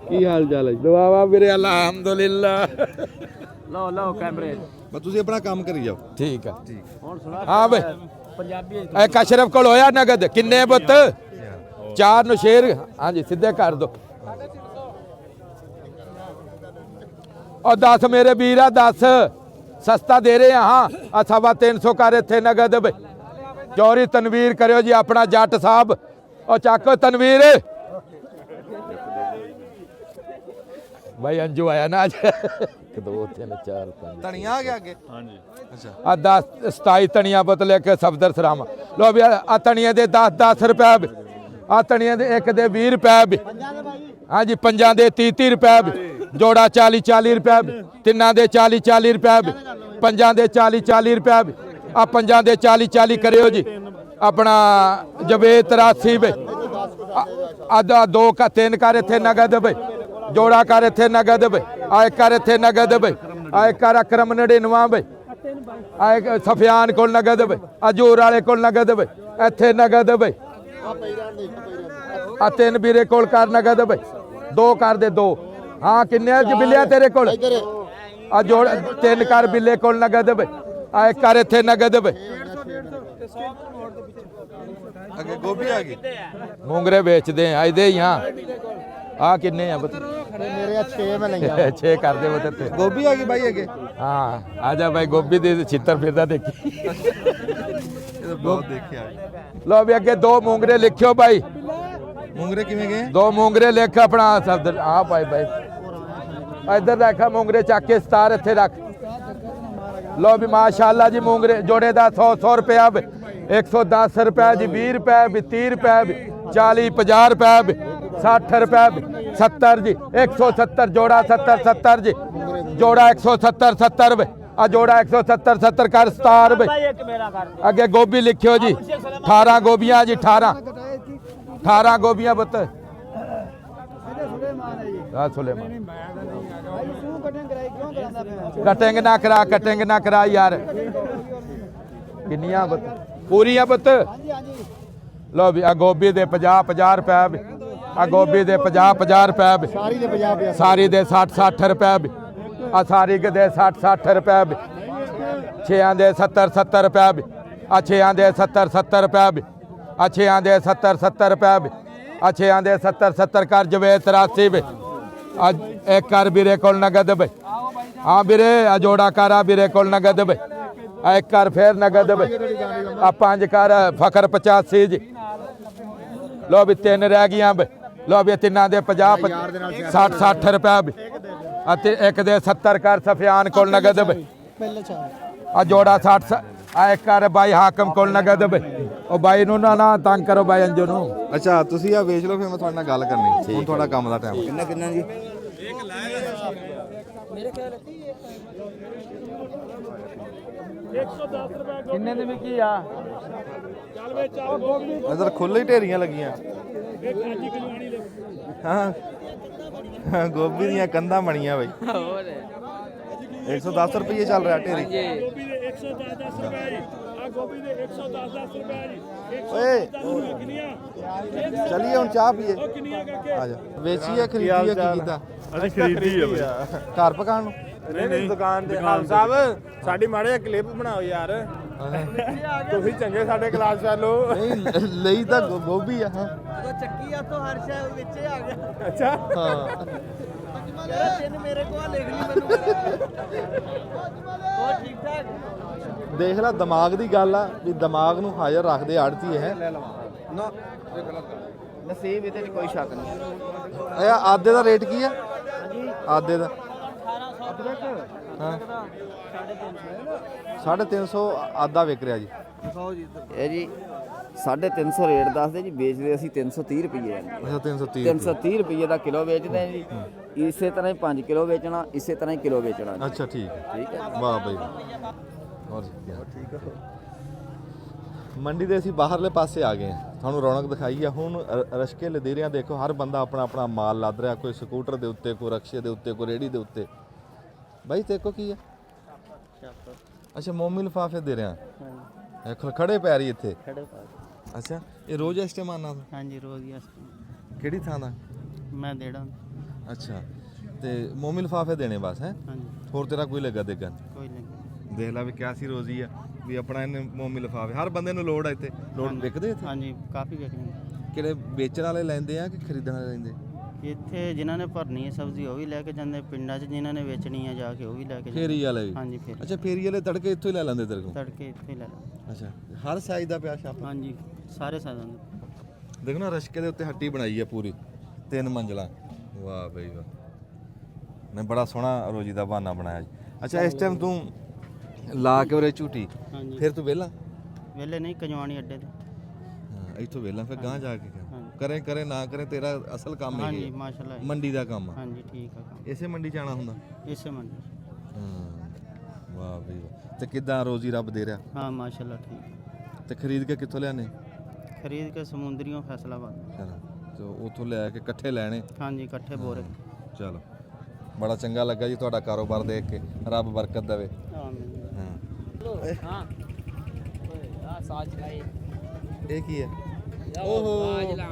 ਕੀ ਹਾਲ ਚਾਲ ਹੈ? ਦੁਆਵਾ ਵੀਰੇ ਅਲਹਮਦੁਲਿਲਾ। ਲਓ ਕੈਮਰੇ। ਬਸ ਤੁਸੀਂ ਆਪਣਾ ਕੰਮ ਕਰੀ ਜਾਓ। ਠੀਕ ਆ। ਹੁਣ ਸੁਣਾ ਹਾਂ ਬਈ ਪੰਜਾਬੀ ਇੱਕ ਅਸ਼ਰਫ ਕੋਲ ਹੋਇਆ ਨਗਦ ਕਿੰਨੇ ਪੁੱਤ? 4 ਨੂੰ ਸ਼ੇਰ। ਹਾਂਜੀ ਸਿੱਧੇ ਕਰ ਦੋ। ਉਹ 10 ਮੇਰੇ ਵੀਰਾ 10 ਸਸਤਾ ਦੇ ਰਹੇ ਹਾਂ। ਆ ਸਵਾ 300 ਕਰ ਇੱਥੇ ਨਗਦ ਬਈ। ਚੌਰੀ ਤਨਵੀਰ ਕਰਿਓ ਜੀ ਆਪਣਾ ਜੱਟ ਸਾਹਿਬ। ਉਹ ਚੱਕ ਤਨਵੀਰ। भाई अंजू आया ना आज 2 3 4 5 ਧਨੀਆ ਆ ਗਿਆ ਅੱਗੇ ਹਾਂਜੀ ਅੱਛਾ आ 10 27 ਧਨੀਆ ਬਤਲੇ ਕੇ ਸਫਦਰ ਸਰਾਮਾ लो भी आ ਧਨੀਆ ਦੇ 10 10 ਰੁਪਏ ਵੀ ਆ ਧਨੀਆ ਦੇ ਇੱਕ ਦੇ 20 ਰੁਪਏ ਵੀ ਹਾਂਜੀ ਪੰਜਾਂ ਦੇ 30 30 ਰੁਪਏ ਵੀ ਜੋੜਾ 40 40 ਰੁਪਏ ਵੀ ਤਿੰਨਾਂ ਦੇ 40 40 ਰੁਪਏ ਵੀ ਪੰਜਾਂ ਦੇ 40 40 ਰੁਪਏ ਵੀ ਆ ਪੰਜਾਂ ਦੇ 40 40 ਕਰਿਓ ਜੀ ਆਪਣਾ ਜਵੇਦ 83 ਵੇ ਆ 2 का 3 ਕਰ ਇੱਥੇ ਨਗਦ ਵੇ ਜੋੜਾ ਕਰ ਇੱਥੇ ਨਗਦ ਵੇ ਆ ਇੱਕ ਕਰ ਇੱਥੇ ਨਗਦ ਵੇ ਆ ਇੱਕ ਕਰ ਅਕਰਮ 99 ਵੇ ਆ ਇੱਕ ਸਫਿਆਨ ਕੋਲ ਨਗਦ ਵੇ ਆ ਜੋਰ ਵਾਲੇ ਕੋਲ ਨਗਦ ਵੇ ਇੱਥੇ ਨਗਦ ਵੇ ਆ 3 ਵੀਰੇ ਕੋਲ ਕਰ ਨਗਦ ਵੇ 2 ਕਰ ਦੇ 2 ਹਾਂ ਕਿੰਨੇ ਚ ਬਿੱਲਿਆ ਤੇਰੇ ਕੋਲ ਆ ਜੋੜ 3 ਕਰ ਬਿੱਲੇ ਕੋਲ ਨਗਦ ਵੇ ਆ ਇੱਕ ਕਰ ਇੱਥੇ ਨਗਦ ਵੇ ਅੱਗੇ ਗੋਭੀ ਆ ਗਈ ਮੂੰਗਰੇ ਵੇਚਦੇ ਆ ਇਹਦੇ ਯਹਾਂ ਆ ਕਿੰਨੇ ਆ ਬਤ ਮੇਰੇ 6 ਮੈਂ ਲਈਆਂ 6 ਕਰਦੇ ਬਤ ਤੇ ਗੋਭੀ ਆ ਗਈ ਬਾਈ ਅੱਗੇ ਹਾਂ ਆ ਜਾ ਭਾਈ ਗੋਭੀ ਦੇ ਛਿੱਤਰ ਫਿਰਦਾ ਦੇਖੀ ਇਹ ਤਾਂ ਬਹੁਤ ਦੇਖਿਆ ਲੋ ਵੀ ਅੱਗੇ 2 ਮੂੰਗਰੇ ਲਿਖਿਓ ਭਾਈ ਮੂੰਗਰੇ ਕਿਵੇਂ ਗਏ 2 ਮੂੰਗਰੇ ਲਿਖ ਆਪਣਾ ਸ਼ਬਦ ਆ ਭਾਈ ਭਾਈ ਇੱਧਰ ਰੱਖਾ ਮੂੰਗਰੇ ਚੱਕ ਕੇ ਸਤਾਰ ਇੱਥੇ ਰੱਖ ਲੋ ਵੀ ਮਾਸ਼ਾਅੱਲਾ ਜੀ ਮੂੰਗਰੇ ਜੋੜੇ ਦਾ 100 100 ਰੁਪਿਆ 110 ਰੁਪਏ ਜੀ 20 ਰੁਪਏ ਵੀ 30 ਰੁਪਏ 40 50 ਰੁਪਏ 60 ਰੁਪਏ 70 ਜੀ 170 ਜੋੜਾ 70 70 ਜੀ ਜੋੜਾ 170 70 ਰੁਪਏ ਆ ਜੋੜਾ 170 70 ਕਰ 17 ਰੁਪਏ ਅੱਗੇ ਗੋਭੀ ਲਿਖਿਓ ਜੀ 18 ਗੋਭੀਆਂ ਜੀ 18 ਗੋਭੀਆਂ ਪੁੱਤ ਆ ਸੁਲੇਮਾਨ ਕਟਿੰਗ ਨਾ ਕਰਾ ਯਾਰ ਕਿੰਨੀਆਂ ਪੁੱਤ ਪੂਰੀਆਂ ਪੁੱਤ ਲੋ ਵੀ ਆ ਗੋਭੀ ਦੇ 50 50 ਰੁਪਏ ਆ ਗੋਭੀ ਦੇ 50 50 ਰੁਪਏ ਸਾਰੀ ਦੇ 50 ਸਾਰੀ ਦੇ 60 60 ਰੁਪਏ ਆ ਸਾਰੀ ਦੇ 60 60 ਰੁਪਏ ਛੇਆਂ ਦੇ 70 70 ਰੁਪਏ ਆ ਛੇਆਂ ਦੇ 70 70 ਰੁਪਏ ਆ ਛੇਆਂ ਦੇ 70 70 ਰੁਪਏ ਆ ਛੇਆਂ ਦੇ 70 70 ਕਰ ਜਵੇਦ 83 ਵੇ ਆ ਇੱਕ ਕਰ ਵੀਰੇ ਕੋਲ ਨਗਦ ਵੇ ਹਾਂ ਵੀਰੇ ਆ ਜੋੜਾ ਕਰ ਆ ਵੀਰੇ ਕੋਲ ਨਗਦ ਵੇ ਆ ਇੱਕ ਕਰ ਫੇਰ ਨਗਦ ਵੇ ਆ 5 ਕਰ ਫਖਰ 85 ਜੀ ਲੋ ਵੀ 3 ਰਹਿ ਗਈਆਂ ਵੇ ਲੋ ਵੀ ਤਿੰਨਾਂ ਦੇ 50 60 60 ਰੁਪਏ ਅਤੇ ਇੱਕ ਦੇ 70 ਕਰ ਸਫਿਆਨ ਕੋਲ ਨਗਦ ਵੇ ਆ ਜੋੜਾ 60 ਆ ਇੱਕ ਕਰ ਬਾਈ ਹਾਕਮ ਕੋਲ ਨਗਦ ਵੇ ਉਹ ਬਾਈ ਨੂੰ ਨਾ ਤੰਗ ਕਰੋ ਬਾਈ ਅੰਜੂ ਨੂੰ ਅੱਛਾ ਤੁਸੀਂ ਆ ਵੇਚ ਲਓ ਫਿਰ ਮੈਂ ਤੁਹਾਡੇ ਨਾਲ ਗੱਲ ਕਰਨੀ ਹੁਣ ਤੁਹਾਡਾ ਕੰਮ ਦਾ ਟਾਈਮ ਕਿੰਨਾ ਕਿੰਨਾ ਜੀ ਕਿੰਨੇ ਦੀ ਵਿਕੀ ਆ ਇਧਰ ਖੁੱਲੇ ਹੀ ਢੇਰੀਆਂ ਲੱਗੀਆਂ ਹਾਂ ਗੋਭੀ ਦੀਆਂ ਕੰਧਾਂ ਬਣੀਆਂ ਬਈ 110 ਰੁਪਏ ਚੱਲ ਰਿਹਾ ਢੇਰੀ ਗੋਭੀ ਦੇ 110 ਰੁਪਏ ਆ ਗੋਭੀ ਦੇ 110 ਰੁਪਏ ਜੀ ਓਏ ਚਲਿਏ ਹੁਣ ਚਾਹ ਪੀਏ ਆ ਜਾ ਵੇਚੀ ਆ ਖਰੀਦੀ ਆ ਕੀ ਕੀਤਾ ਅਸੀਂ ਖਰੀਦੀ ਆ ਬਈ ਘਰ ਪਕਾਉਣ ਨੂੰ ਨਹੀਂ ਦੁਕਾਨ ਤੇ ਹਾਲ ਸਾਹਿਬ ਸਾਡੀ ਮਾੜੇ ਕਲਿੱਪ ਬਣਾਓ ਯਾਰ ਤੁਸੀਂ ਚੰਗੇ ਸਾਡੇ ਕਲਾਸ ਫੈਲੋ ਨਹੀਂ ਲਈ ਤਾਂ ਗੋਭੀ ਆ ਹਾਂ ਜਦੋਂ ਚੱਕੀ ਆ ਤੋਂ ਹਰ ਸ਼ੈ ਵਿੱਚ ਆ ਗਿਆ ਅੱਛਾ ਹਾਂ ਤਿੰਨ ਮੇਰੇ ਕੋਲ ਲਿਖ ਲਈ ਮੈਨੂੰ ਹੋਰ ਠੀਕ ਠਾਕ ਦੇਖ ਲੈ ਦਿਮਾਗ ਦੀ ਗੱਲ ਆ ਵੀ ਦਿਮਾਗ ਨੂੰ ਹਾਜ਼ਰ ਰੱਖਦੇ ਆੜਤੀ ਹੈ ਨਾ ਨਸੀਬ ਇਹਦੇ 'ਚ ਕੋਈ ਸ਼ੱਕ ਨਹੀਂ ਇਹ ਆਦੇ ਦਾ ਰੇਟ ਕੀ ਆ ਆਦੇ ਦਾ ਹਾਂ 350 ਆਦਾ ਵਿਕ ਰਿਹਾ ਜੀ ਇਹ ਜੀ 350 ਰੇਟ ਦੱਸਦੇ ਜੀ ਵੇਚਦੇ ਅਸੀਂ 330 ਰੁਪਏ ਅੱਛਾ 330 330 ਰੁਪਏ ਦਾ ਕਿਲੋ ਵੇਚਦੇ ਆ ਜੀ ਇਸੇ ਤਰ੍ਹਾਂ ਹੀ 5 ਕਿਲੋ ਵੇਚਣਾ ਇਸੇ ਤਰ੍ਹਾਂ ਹੀ ਕਿਲੋ ਵੇਚਣਾ ਜੀ। ਅੱਛਾ ਠੀਕ ਹੈ ਠੀਕ ਹੈ ਵਾਹ ਬਈ ਹੋਰ ਠੀਕ ਹੈ ਮੰਡੀ ਦੇ ਅਸੀਂ ਬਾਹਰਲੇ ਪਾਸੇ ਆ ਗਏ ਹਾਂ ਤੁਹਾਨੂੰ ਰੌਣਕ ਦਿਖਾਈ ਆ ਹੁਣ ਰਸ਼ਕੇ ਲਦੇਰਿਆਂ ਦੇਖੋ ਹਰ ਬੰਦਾ ਆਪਣਾ ਆਪਣਾ ਮਾਲ ਲੱਦ ਰਿਹਾ ਕੋਈ ਸਕੂਟਰ ਦੇ ਉੱਤੇ ਕੋਈ ਰਕਸ਼ੇ ਦੇ ਉੱਤੇ ਕੋਈ ਰੇੜੀ ਦੇ ਉੱਤੇ ਬਾਈ ਦੇਖੋ ਕੀ ਆ ਅੱਛਾ ਮੋਮੀ ਲਿਫਾਫੇ ਦੇ ਰਿਹਾ ਹਾਂ ਖੜੇ ਪੈ ਰਹੀ ਇੱਥੇ ਅੱਛਾ ਇਹ ਰੋਜ਼ ਇਸ ਟਾਈਮ ਆਉਣਾ ਹਾਂਜੀ ਰੋਜ਼ ਹੀ ਕਿਹੜੀ ਥਾਂ ਦਾ ਮੈਂ ਦੇੜਾ ਅੱਛਾ ਤੇ ਮੋਮੀ ਲਿਫਾਫੇ ਦੇਣੇ ਬਸ ਹੈ ਹਾਂਜੀ ਹੋਰ ਤੇਰਾ ਕੋਈ ਲੱਗਾ ਦੇਗਾ ਕੋਈ ਨਹੀਂ ਦੇਖ ਲੈ ਵੀ ਕਿਆਸੀ ਰੋਜ਼ੀ ਆ ਵੀ ਆਪਣਾ ਇਹਨੇ ਮੋਮੀ ਲਿਫਾਫੇ ਹਰ ਬੰਦੇ ਨੂੰ ਲੋੜ ਆ ਇੱਥੇ ਲੋੜ ਵਿਕਦੇ ਇੱਥੇ ਹਾਂਜੀ ਕਾਫੀ ਵਿਕਦੇ ਕਿਹੜੇ ਵੇਚਣ ਵਾਲੇ ਲੈਂਦੇ ਆ ਕਿ ਖਰੀਦਣ ਵਾਲੇ ਲੈਂਦੇ ਇੱਥੇ ਜਿਨ੍ਹਾਂ ਨੇ ਭਰਨੀ ਹੈ ਸਬਜ਼ੀ ਉਹ ਵੀ ਲੈ ਕੇ ਜਾਂਦੇ ਪਿੰਡਾਂ 'ਚ ਜਿਨ੍ਹਾਂ ਨੇ ਵੇਚਣੀ ਹੈ ਜਾ ਕੇ ਉਹ ਵੀ ਲੈ ਕੇ ਜਾਂਦੇ ਫੇਰੀ ਵਾਲੇ ਵੀ ਹਾਂਜੀ ਫੇਰੀ ਅੱਛਾ ਫੇਰੀ ਵਾਲੇ ਤੜਕੇ ਇੱਥੋਂ ਹੀ ਲੈ ਲੈਂਦੇ ਤੇਰੇ ਕੋਲ ਤੜਕੇ ਇੱਥੇ ਹੀ ਲੈ ਲੈਂਦੇ ਅੱਛਾ ਹਰ ਸਾਈਜ਼ ਦਾ ਪਿਆ ਛਾਪਾ ਹਾਂਜੀ ਸਾਰੇ ਸਾਈਜ਼ਾਂ ਦੇ ਦੇਖੋ ਨਾ ਰਸ਼ਕੇ ਦੇ ਉੱਤੇ ਹੱਟੀ ਬਣਾਈ ਆ ਪੂਰੀ 3 ਮੰਜ਼ਲਾ ਵਾਹ ਬਈ ਵਾਹ ਨੇ ਬੜਾ ਸੋਹਣਾ ਰੋਜੀ ਦਾ ਬਹਾਨਾ ਬਣਾਇਆ ਜੀ। ਅੱਛਾ ਇਸ ਟਾਈਮ ਤੂੰ ਲਾ ਕੇ ਉਰੇ ਝੂਟੀ ਹਾਂਜੀ। ਫਿਰ ਤੂੰ ਵਿਹਲਾ? ਵੇਲੇ ਨਹੀਂ ਕੰਜਵਾਣੀ ਅੱਡੇ ਤੇ। ਹਾਂ ਇੱਥੋਂ ਵਿਹਲਾ ਫਿਰ ਗਾਂ ਜਾ ਕੇ ਕਰੇ ਨਾ ਕਰੇ ਤੇਰਾ ਅਸਲ ਕੰਮ ਹੀ ਹਾਂਜੀ ਹੈ ਮਾਸ਼ਾਅੱਲਾ ਜੀ। ਮੰਡੀ ਦਾ ਕੰਮ। ਹਾਂਜੀ ਠੀਕ ਆ ਕੰਮ। ਇਸੇ ਮੰਡੀ ਚ ਆਉਣਾ ਹੁੰਦਾ? ਇਸੇ ਮੰਡੀ। ਵਾਹ ਬਈ ਵਾਹ। ਤੇ ਕਿੱਦਾਂ ਰੋਜ਼ੀ ਰੱਬ ਦੇ ਰਿਹਾ? ਹਾਂ ਮਾਸ਼ਾਅੱਲਾ ਠੀਕ। ਤੇ ਖਰੀਦ ਕੇ ਕਿੱਥੋਂ ਲਿਆਨੇ? ਖਰੀਦ ਕੇ ਸਮੁੰਦਰੀਓਂ ਫੈਸਲਾਬਾਦ। ਚਲੋ ਤੇ ਉਥੋਂ ਲੈ ਕੇ ਇਕੱਠੇ ਲੈਣੇ? ਹਾਂਜੀ ਇਕੱਠੇ ਬੋਰੇ। ਚਲੋ ਬੜਾ ਚੰਗਾ ਲੱਗਾ ਜੀ ਤੁਹਾਡਾ ਕਾਰੋਬਾਰ ਦੇਖ ਕੇ, ਰੱਬ ਬਰਕਤ ਦੇਵੇ। ਹਾਂ ਆ ਸਾਜ ਲਾਏ ਇਹ ਕੀ ਹੈ? ਓਹੋ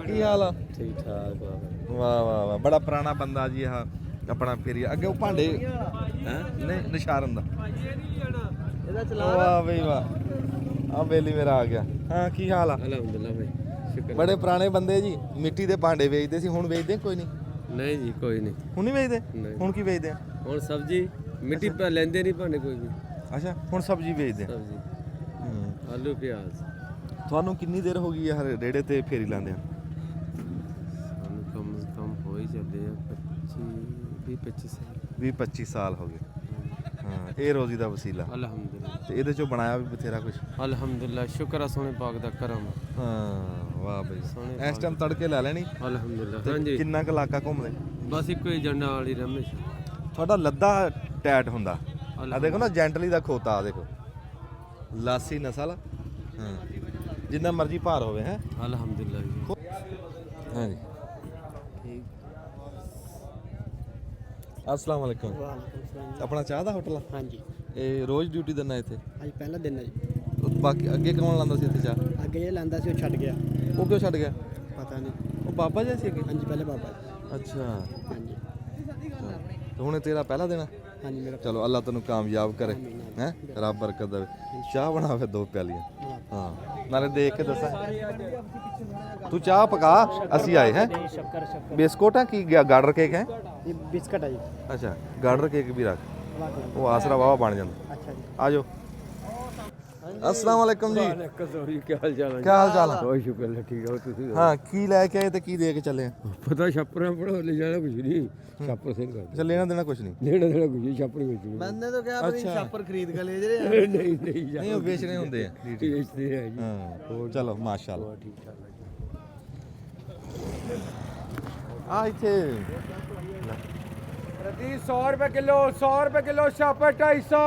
ਕੀ ਹਾਲ ਆ? ਠੀਕ ਠਾਕ ਵਾਹ ਵਾਹ ਵਾਹ, ਬੜਾ ਪੁਰਾਣਾ ਬੰਦਾ ਜੀ ਆਹ ਆਪਣਾ ਫੇਰੀ ਅੱਗੇ ਉਹ ਭਾਂਡੇ ਹੈ ਨਹੀਂ ਨਿਸ਼ਾਰਨ ਦਾ ਇਹਦਾ ਚਲਾ। ਵਾਹ ਬਈ ਵਾਹ, ਆ ਬੇਲੀ ਮੇਰਾ ਆ ਗਿਆ। ਹਾਂ ਕੀ ਹਾਲ ਆ? ਅਲਹਮਦੁਲਿਲਾ ਭਾਈ ਸ਼ੁਕਰ। ਬੜੇ ਪੁਰਾਣੇ ਬੰਦੇ ਜੀ, ਮਿੱਟੀ ਦੇ ਭਾਂਡੇ ਵੇਚਦੇ ਸੀ, ਹੁਣ ਵੇਚਦੇ ਕੋਈ ਨਹੀਂ? ਨਹੀਂ ਜੀ ਕੋਈ ਨਹੀਂ। ਹੁਣ ਨਹੀਂ ਵੇਚਦੇ? ਹੁਣ ਕੀ ਵੇਚਦੇ ਆ? ਹੁਣ ਸਬਜ਼ੀ ਮਿੱਟੀ ਪਾ ਲੈਂਦੇ ਨਹੀਂ ਭਾਂਡੇ ਕੋਈ ਵੀ। ਅੱਛਾ ਹੁਣ ਸਬਜ਼ੀ ਵੇਚਦੇ ਆ? ਸਬਜ਼ੀ ਆਲੂ ਪਿਆਜ਼। ਤੁਹਾਨੂੰ ਕਿੰਨੀ ਦੇਰ ਹੋ ਗਈ ਹੈ ਰੇੜੇ ਤੇ ਫੇਰੀ ਲਾਉਂਦੇ ਆ? ਸਾਨੂੰ ਕਮ ਸੇ ਕਮ ਹੋ ਹੀ ਚੱਲੇ ਆ 25 ਸਾਲ। 20-25 ਸਾਲ ਹੋ ਗਏ। ਹਾਂ ਇਹ ਰੋਜ਼ੀ ਦਾ ਵਸੀਲਾ ਅਲਹਮਦੁਲਿਲਾ। ਤੇ ਇਹਦੇ ਚੋਂ ਬਣਾਇਆ ਵੀ ਬਥੇਰਾ ਕੁਝ। ਅਲਹਮਦੁਲਿਲਾ ਸ਼ੁਕਰ ਆ ਸੋਹਣੇ ਪਾਕ ਦਾ ਕਰਮ। ਹਾਂ ਵਾਹ ਬਈ। ਇਸ ਟਾਈਮ ਤੜਕੇ ਲੈ ਲੈਣੀ? ਅਲਹਮਦੁਲਿਲਾ। ਤੇ ਹਾਂਜੀ ਕਿੰਨਾ ਕੁ ਇਲਾਕਾ ਘੁੰਮਦੇ? ਬਸ ਇੱਕੋ ਹੀ ਜੰਡਾ ਵਾਲੀ ਰਮੇਸ਼। ਤੁਹਾਡਾ ਲੱਦਾ ਟੈਟ ਹੁੰਦਾ ਆ, ਦੇਖੋ ਨਾ ਜੈਂਟਲੀ ਦਾ ਖੋਤਾ ਆ ਦੇਖੋ, ਲਾਸੀ ਨਸਲ। ਹਾਂ ਜਿੰਨਾ ਮਰਜ਼ੀ ਭਾਰ ਹੋਵੇ ਹੈ। ਅਲਹਮਦੁਲਿਲਾ ਜੀ। ਹਾਂਜੀ अस्सलाम वालेकुम। अपना चाह ਦਾ ਹੋਟਲ ਆ? ਹਾਂਜੀ। ਇਹ ਰੋਜ਼ ਡਿਊਟੀ ਦਿੰਦਾ ਇੱਥੇ? ਅੱਜ ਪਹਿਲਾ ਦਿਨ ਹੈ ਜੀ। ਬਾਕੀ ਅੱਗੇ ਕੌਣ ਲਾਂਦਾ ਸੀ ਇੱਥੇ ਚਾਹ? ਅੱਗੇ ਇਹ ਲਾਂਦਾ ਸੀ ਉਹ ਛੱਡ ਗਿਆ। ਉਹ ਕਿਉਂ ਛੱਡ ਗਿਆ? ਪਤਾ ਨਹੀਂ। ਉਹ ਬਾਬਾ ਜੀ ਸੀ ਅੱਗੇ? ਹਾਂਜੀ ਪਹਿਲੇ ਬਾਬਾ। ਅੱਛਾ ਹਾਂਜੀ। ਤੇ ਹੁਣ ਤੇਰਾ ਪਹਿਲਾ ਦਿਨ? ਹਾਂਜੀ ਮੇਰਾ। ਚਲੋ ਅੱਲਾਹ ਤੈਨੂੰ ਕਾਮਯਾਬ ਕਰੇ ਹੈ, ਰੱਬ ਬਰਕਤ ਦੇਵੇ। ਚਾਹ ਬਣਾ ਫਿਰ 2 ਪਿਆਲੀਆਂ। ਹਾਂ ਨਾਲੇ ਦੇਖ ਕੇ ਦੱਸਾਂ। ਤੂੰ ਚਾਹ ਪਕਾ, ਅਸੀਂ ਆਏ ਹੈ। ਬਿਸਕੁਟ ਹੈ ਕੀ ਗਾਰਡਰ ਕੇਕ ਹੈ? ਇਹ ਬਿਸਕਟ ਹੈ ਜੀ। ਅੱਛਾ ਗਾਰਡਰ ਕੇਕ ਵੀ ਰੱਖ, ਉਹ ਆਸਰਾ ਵਾਵਾ ਬਣ ਜਾਂਦਾ। ਅੱਛਾ ਜੀ ਆ ਜਾਓ। अस्सलाम वालेकुम जी। ਕੀ ਹਾਲ ਚਾਲ ਹੈ? ਕੀ ਹਾਲ ਚਾਲ ਹੈ? ਕੋਈ ਸ਼ੁਕਰ ਹੈ ਠੀਕ ਹੋ ਤੁਸੀਂ? ਹਾਂ ਕੀ ਲੈ ਕੇ ਆਏ ਤੇ ਕੀ ਦੇ ਕੇ ਚੱਲੇ ਆ? ਪਤਾ ਛਾਪਰਾਂ ਪੜੋ ਲੈ ਜਾਣਾ ਕੁਝ ਨਹੀਂ। ਛਾਪਰ ਸਿੰਘ ਕਰ ਚੱਲੇ ਨਾ ਦੇਣਾ ਕੁਝ ਨਹੀਂ? ਲੈਣਾ ਦੇਣਾ ਕੁਝ ਨਹੀਂ। ਛਾਪਰ ਕੁਝ ਨਹੀਂ। मैंने तो क्या भाई छापर खरीद के ले जा रहे हैं। ਨਹੀਂ ਨਹੀਂ ਨਹੀਂ ਉਹ ਵੇਚਣੇ ਹੁੰਦੇ ਆ। ਵੇਚਦੇ ਆ ਜੀ। ਹਾਂ ਚਲੋ ਮਾਸ਼ਾਅੱਲਾ। ਠੀਕ ਠਾਕ ਆ ਇੱਥੇ प्रति 100 रुपए किलो, 100 रुपए किलो छापर 250।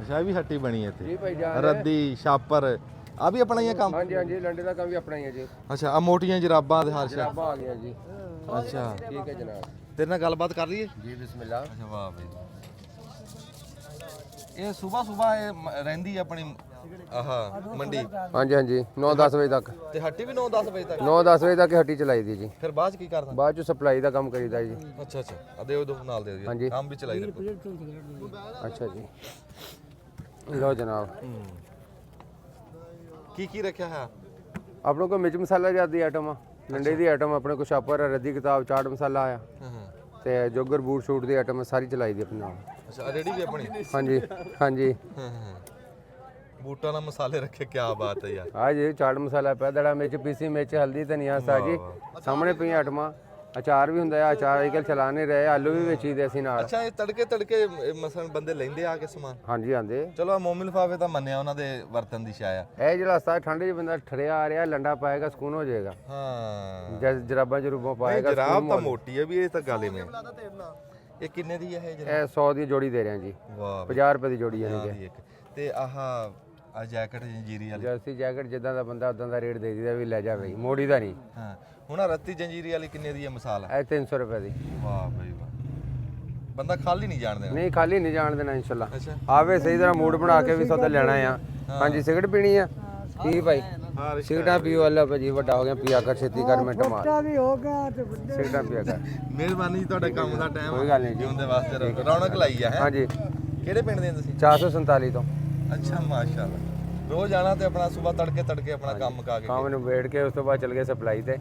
ਅੱਛਾ ਇਹ ਵੀ ਹੱਟੀ ਬਣੀ ਹੈ ਜੀ ਇੱਥੇ? ਭਾਈ ਜਾਨ। ਰੱਦੀ ਛਾਪਰ ਆ ਵੀ ਆਪਣਾ ਹੀ ਹੈ ਕੰਮ? ਹਾਂਜੀ ਹਾਂਜੀ ਲੰਡੇ ਦਾ ਕੰਮ ਵੀ ਆਪਣਾ ਹੀ ਹੈ ਜੀ। ਅੱਛਾ ਆ ਮੋਟੀਆਂ ਜਰਾਬਾਂ ਤੇ ਹਰ ਸ਼ਾ। ਜਰਾਬਾਂ ਆ ਗਈਆਂ ਜੀ। ਅੱਛਾ ਠੀਕ ਹੈ ਜਨਾਬ। ਤੇਰੇ ਨਾਲ ਗੱਲਬਾਤ ਕਰ ਲਈਏ? ਜੀ ਬਿਸਮਿਲ੍ਲਾ। ਅੱਛਾ ਵਾਹ ਬਈ। ਇਹ ਸਵੇਰ ਇਹ ਰਹਿੰਦੀ ਹੈ ਆਪਣੀ ਆਹ ਮੰਡੀ? ਹਾਂਜੀ ਹਾਂਜੀ 9-10 ਵਜੇ ਤੱਕ। ਤੇ ਹੱਟੀ ਵੀ 9-10 ਵਜੇ ਤੱਕ? 9-10 ਵਜੇ ਤੱਕ ਹੱਟੀ ਚਲਾਈ ਦੀ ਜੀ। ਫਿਰ ਬਾਅਦ ਚ ਕੀ ਕਰਦਾ? ਬਾਅਦ ਚ ਸਪਲਾਈ ਦਾ ਕੰਮ ਕਰੀਦਾ ਜੀ। ਅੱਛਾ ਅੱਛਾ ਆ ਦਿਓ ਦੋ ਨਾਲ ਦੇ ਦਿਓ। ਹਾਂਜੀ। ਕੰਮ ਵੀ ਚਲਾਈ ਰੱਖੋ। ਅੱਛਾ ਜੀ ਲਓ ਜਨਾਬ। ਕੀ ਰੱਖਿਆ ਹੈ? ਆਪਣੇ ਕੋਲ ਮਿਰਚ ਮਸਾਲਾ ਜਿਆਦੀ ਆਈਟਮ ਆ, ਲੰਡੇ ਦੀ ਆਈਟਮ ਆਪਣੇ ਕੋਲ ਛਾਪਰ ਰੱਦੀ ਕਿਤਾਬ ਚਾਟ ਮਸਾਲਾ ਆਇਆ ਤੇ ਜੋਗਰ ਬੂਟ ਸ਼ੂਟ ਦੀ ਆਈਟਮ ਸਾਰੀ ਚਲਾਈ ਦੀ ਆਪਣੇ ਨਾਲ। ਅੱਛਾ ਰੈਡੀ ਵੀ ਆਪਣੀ? ਹਾਂਜੀ ਹਾਂਜੀ। ਬੂਟਾਂ ਨਾਲ ਮਸਾਲੇ ਰੱਖੇ, ਕੀ ਬਾਤ ਹੈ ਯਾਰ। ਆ ਜੀ ਚਾਟ ਮਸਾਲਾ ਪਿਆ, ਦੜਾ ਮਿਰਚ ਪੀਸੀ ਮਿਰਚ ਹਲਦੀ ਧਨੀਆ ਸਾਜੀ ਸਾਹਮਣੇ ਪਈਆਂ ਆਈਟਮਾਂ। ਅਚਾਰ ਵੀ ਹੁੰਦਾ ਆ, ਅਚਾਰ ਅੱਜ ਕੱਲ੍ਹ ਚਲਾ ਨਹੀਂ ਰਹੇ, ਆਲੂ ਵੀ ਵੇਚੀਦੇ ਅਸੀਂ ਨਾਲ। ਅੱਛਾ ਇਹ ਤੜਕੇ ਮਸਲਨ ਬੰਦੇ ਲੈਂਦੇ ਆ ਕੇ ਸਮਾਨ? ਹਾਂਜੀ ਆਂਦੇ। ਚਲੋ ਮੋਮੀ ਲਿਫਾਫੇ ਤਾਂ ਮੰਨਿਆ ਉਹਨਾਂ ਦੇ ਵਰਤਨ ਦੀ ਸ਼ਾਇਆ। ਇਹ ਜਿਹੜਾ ਰਸਤਾ ਠੰਡ 'ਚ ਬੰਦਾ ਠਰਿਆ ਆ ਰਿਹਾ, ਲੰਡਾ ਪਾਏਗਾ ਸਕੂਨ ਹੋ ਜਾਏਗਾ। ਹਾਂ ਜਰਾਬਾਂ ਜਰੂਬਾਂ ਪਾਏਗਾ। ਜਰਾਬ ਤਾਂ ਮੋਟੀ ਹੈ ਵੀ, ਇਹ ਤਾਂ ਗੱਲ ਹੀ ਨਹੀਂ। ਇਹ ਕਿੰਨੇ ਦੀ ਹੈ ਇਹ 100 ਦੀ ਜੋੜੀ ਦੇ ਰਹੇ ਜੀ। ਵਾਹ 50 ਰੁਪਏ ਦੀ ਜੋੜੀ ਹੈ। ਤੇ ਆਹ ਆ ਜੈਕਟ ਜੰਜੀਰੀ ਵਾਲੀ? ਜਰਸੀ ਜੈਕਟ ਜਿੱਦਾਂ ਦਾ ਬੰਦਾ ਉਦਾਂ ਦਾ ਰੇਟ ਦੇ ਦੀਦਾ ਵੀ ਲੈ ਜਾਵੇ, ਮੋੜੀ ਦਾ ਨਹੀਂ। ਹਾਂ ਹੁਣ ਰੱਤੀ ਜੰਜੀਰੀ ਵਾਲੀ ਕਿੰਨੇ ਦੀ ਹੈ ਮਿਸਾਲ? ਇਹ 300 ਰੁਪਏ ਦੀ। ਵਾਹ ਬਈ ਵਾਹ, ਬੰਦਾ ਖਾਲੀ ਨਹੀਂ ਜਾਣ ਦੇਣਾ? ਨਹੀਂ ਖਾਲੀ ਨਹੀਂ ਜਾਣ ਦੇਣਾ ਇਨਸ਼ਾਅੱਲਾ। ਅੱਛਾ ਆਵੇ ਸਹੀ ਤਰ੍ਹਾਂ ਮੂਡ ਬਣਾ ਕੇ ਵੀ ਸੌਦਾ ਲੈਣਾ ਆ। ਹਾਂਜੀ ਸਿਗਰਟ ਪੀਣੀ ਆ? ਠੀਕ ਭਾਈ ਸਿਗਰਟਾਂ ਪੀਓ। ਅੱਲਾ ਭਾਜੀ ਵੱਡਾ ਹੋ ਗਿਆ, ਪੀਆ ਕਰ ਛੇਤੀ ਕਰ ਮਿੰਟ ਮਾਰ। ਸਿਗਰਟਾਂ ਪੀਆ ਕਰ। ਮਿਹਰਬਾਨੀ ਜੀ, ਤੁਹਾਡੇ ਕੰਮ ਦਾ ਟਾਈਮ ਕੋਈ ਗੱਲ ਨਹੀਂ ਜੀ। ਜਿਉਂਦੇ ਵਾਸਤੇ ਰੌਣਕ ਲਾਈ ਆ ਹੈ। ਹਾਂਜੀ ਕਿਹੜੇ ਪਿੰਡ ਦੇ ਤੁਸੀਂ? 447 ਤੋਂ। ਅੱਛਾ ਮਾਸ਼ਾਅੱਲਾ। ਰੋਜ਼ ਆਣਾ ਤੇ ਆਪਣਾ ਸਵੇਰ ਤੜਕੇ ਆਪਣਾ ਕੰਮ ਕਾ ਕੇ ਕੰਮ ਨੂੰ ਵੇੜ ਕੇ ਉਸ ਤੋਂ ਬਾਅਦ ਚਲ ਗਏ ਸਪਲਾਈ ਤੇ।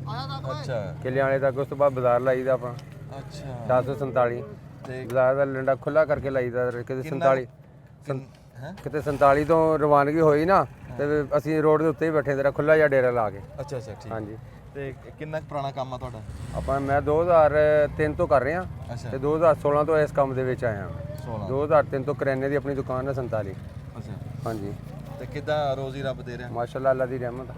ਅੱਛਾ ਕਿਲੇ ਵਾਲੇ ਤੱਕ, ਉਸ ਤੋਂ ਬਾਅਦ ਬਾਜ਼ਾਰ ਲਾਈਦਾ ਆਪਣਾ। ਅੱਛਾ 447 ਬਾਜ਼ਾਰ ਦਾ ਲੰਡਾ ਖੁੱਲਾ ਕਰਕੇ ਲਾਈਦਾ। ਕਿਤੇ 47 ਕਿਤੇ 47 ਤੋਂ ਰਵਾਨਗੀ ਹੋਈ ਨਾ ਤੇ ਅਸੀਂ ਰੋਡ ਦੇ ਉੱਤੇ ਹੀ ਬੈਠੇ ਤੇਰਾ ਖੁੱਲਾ ਜਿਹਾ ਡੇਰਾ ਲਾ ਕੇ। ਅੱਛਾ ਅੱਛਾ ਠੀਕ। ਹਾਂਜੀ ਤੇ ਕਿੰਨਾ ਕੁ ਪੁਰਾਣਾ ਕੰਮ ਆ ਤੁਹਾਡਾ? ਆਪਾਂ ਮੈਂ 2003 ਤੋਂ ਕਰ ਰਿਹਾ ਅੱਛਾ। ਤੇ 2016 ਤੋਂ ਇਸ ਕੰਮ ਦੇ ਵਿੱਚ ਆਇਆ 16 2003 ਤੋਂ ਕਰਿਆਨੇ ਦੀ ਆਪਣੀ ਦੁਕਾਨ ਹੈ 47। ਅੱਛਾ। ਹਾਂਜੀ। ਤੇ ਕਿੱਦਾਂ ਰੋਜ਼ੀ ਰੱਬ ਦੇ ਰਿਹਾ? ਮਾਸ਼ਾਅੱਲਾ, ਅੱਲਾ ਦੀ ਰਹਿਮਤ।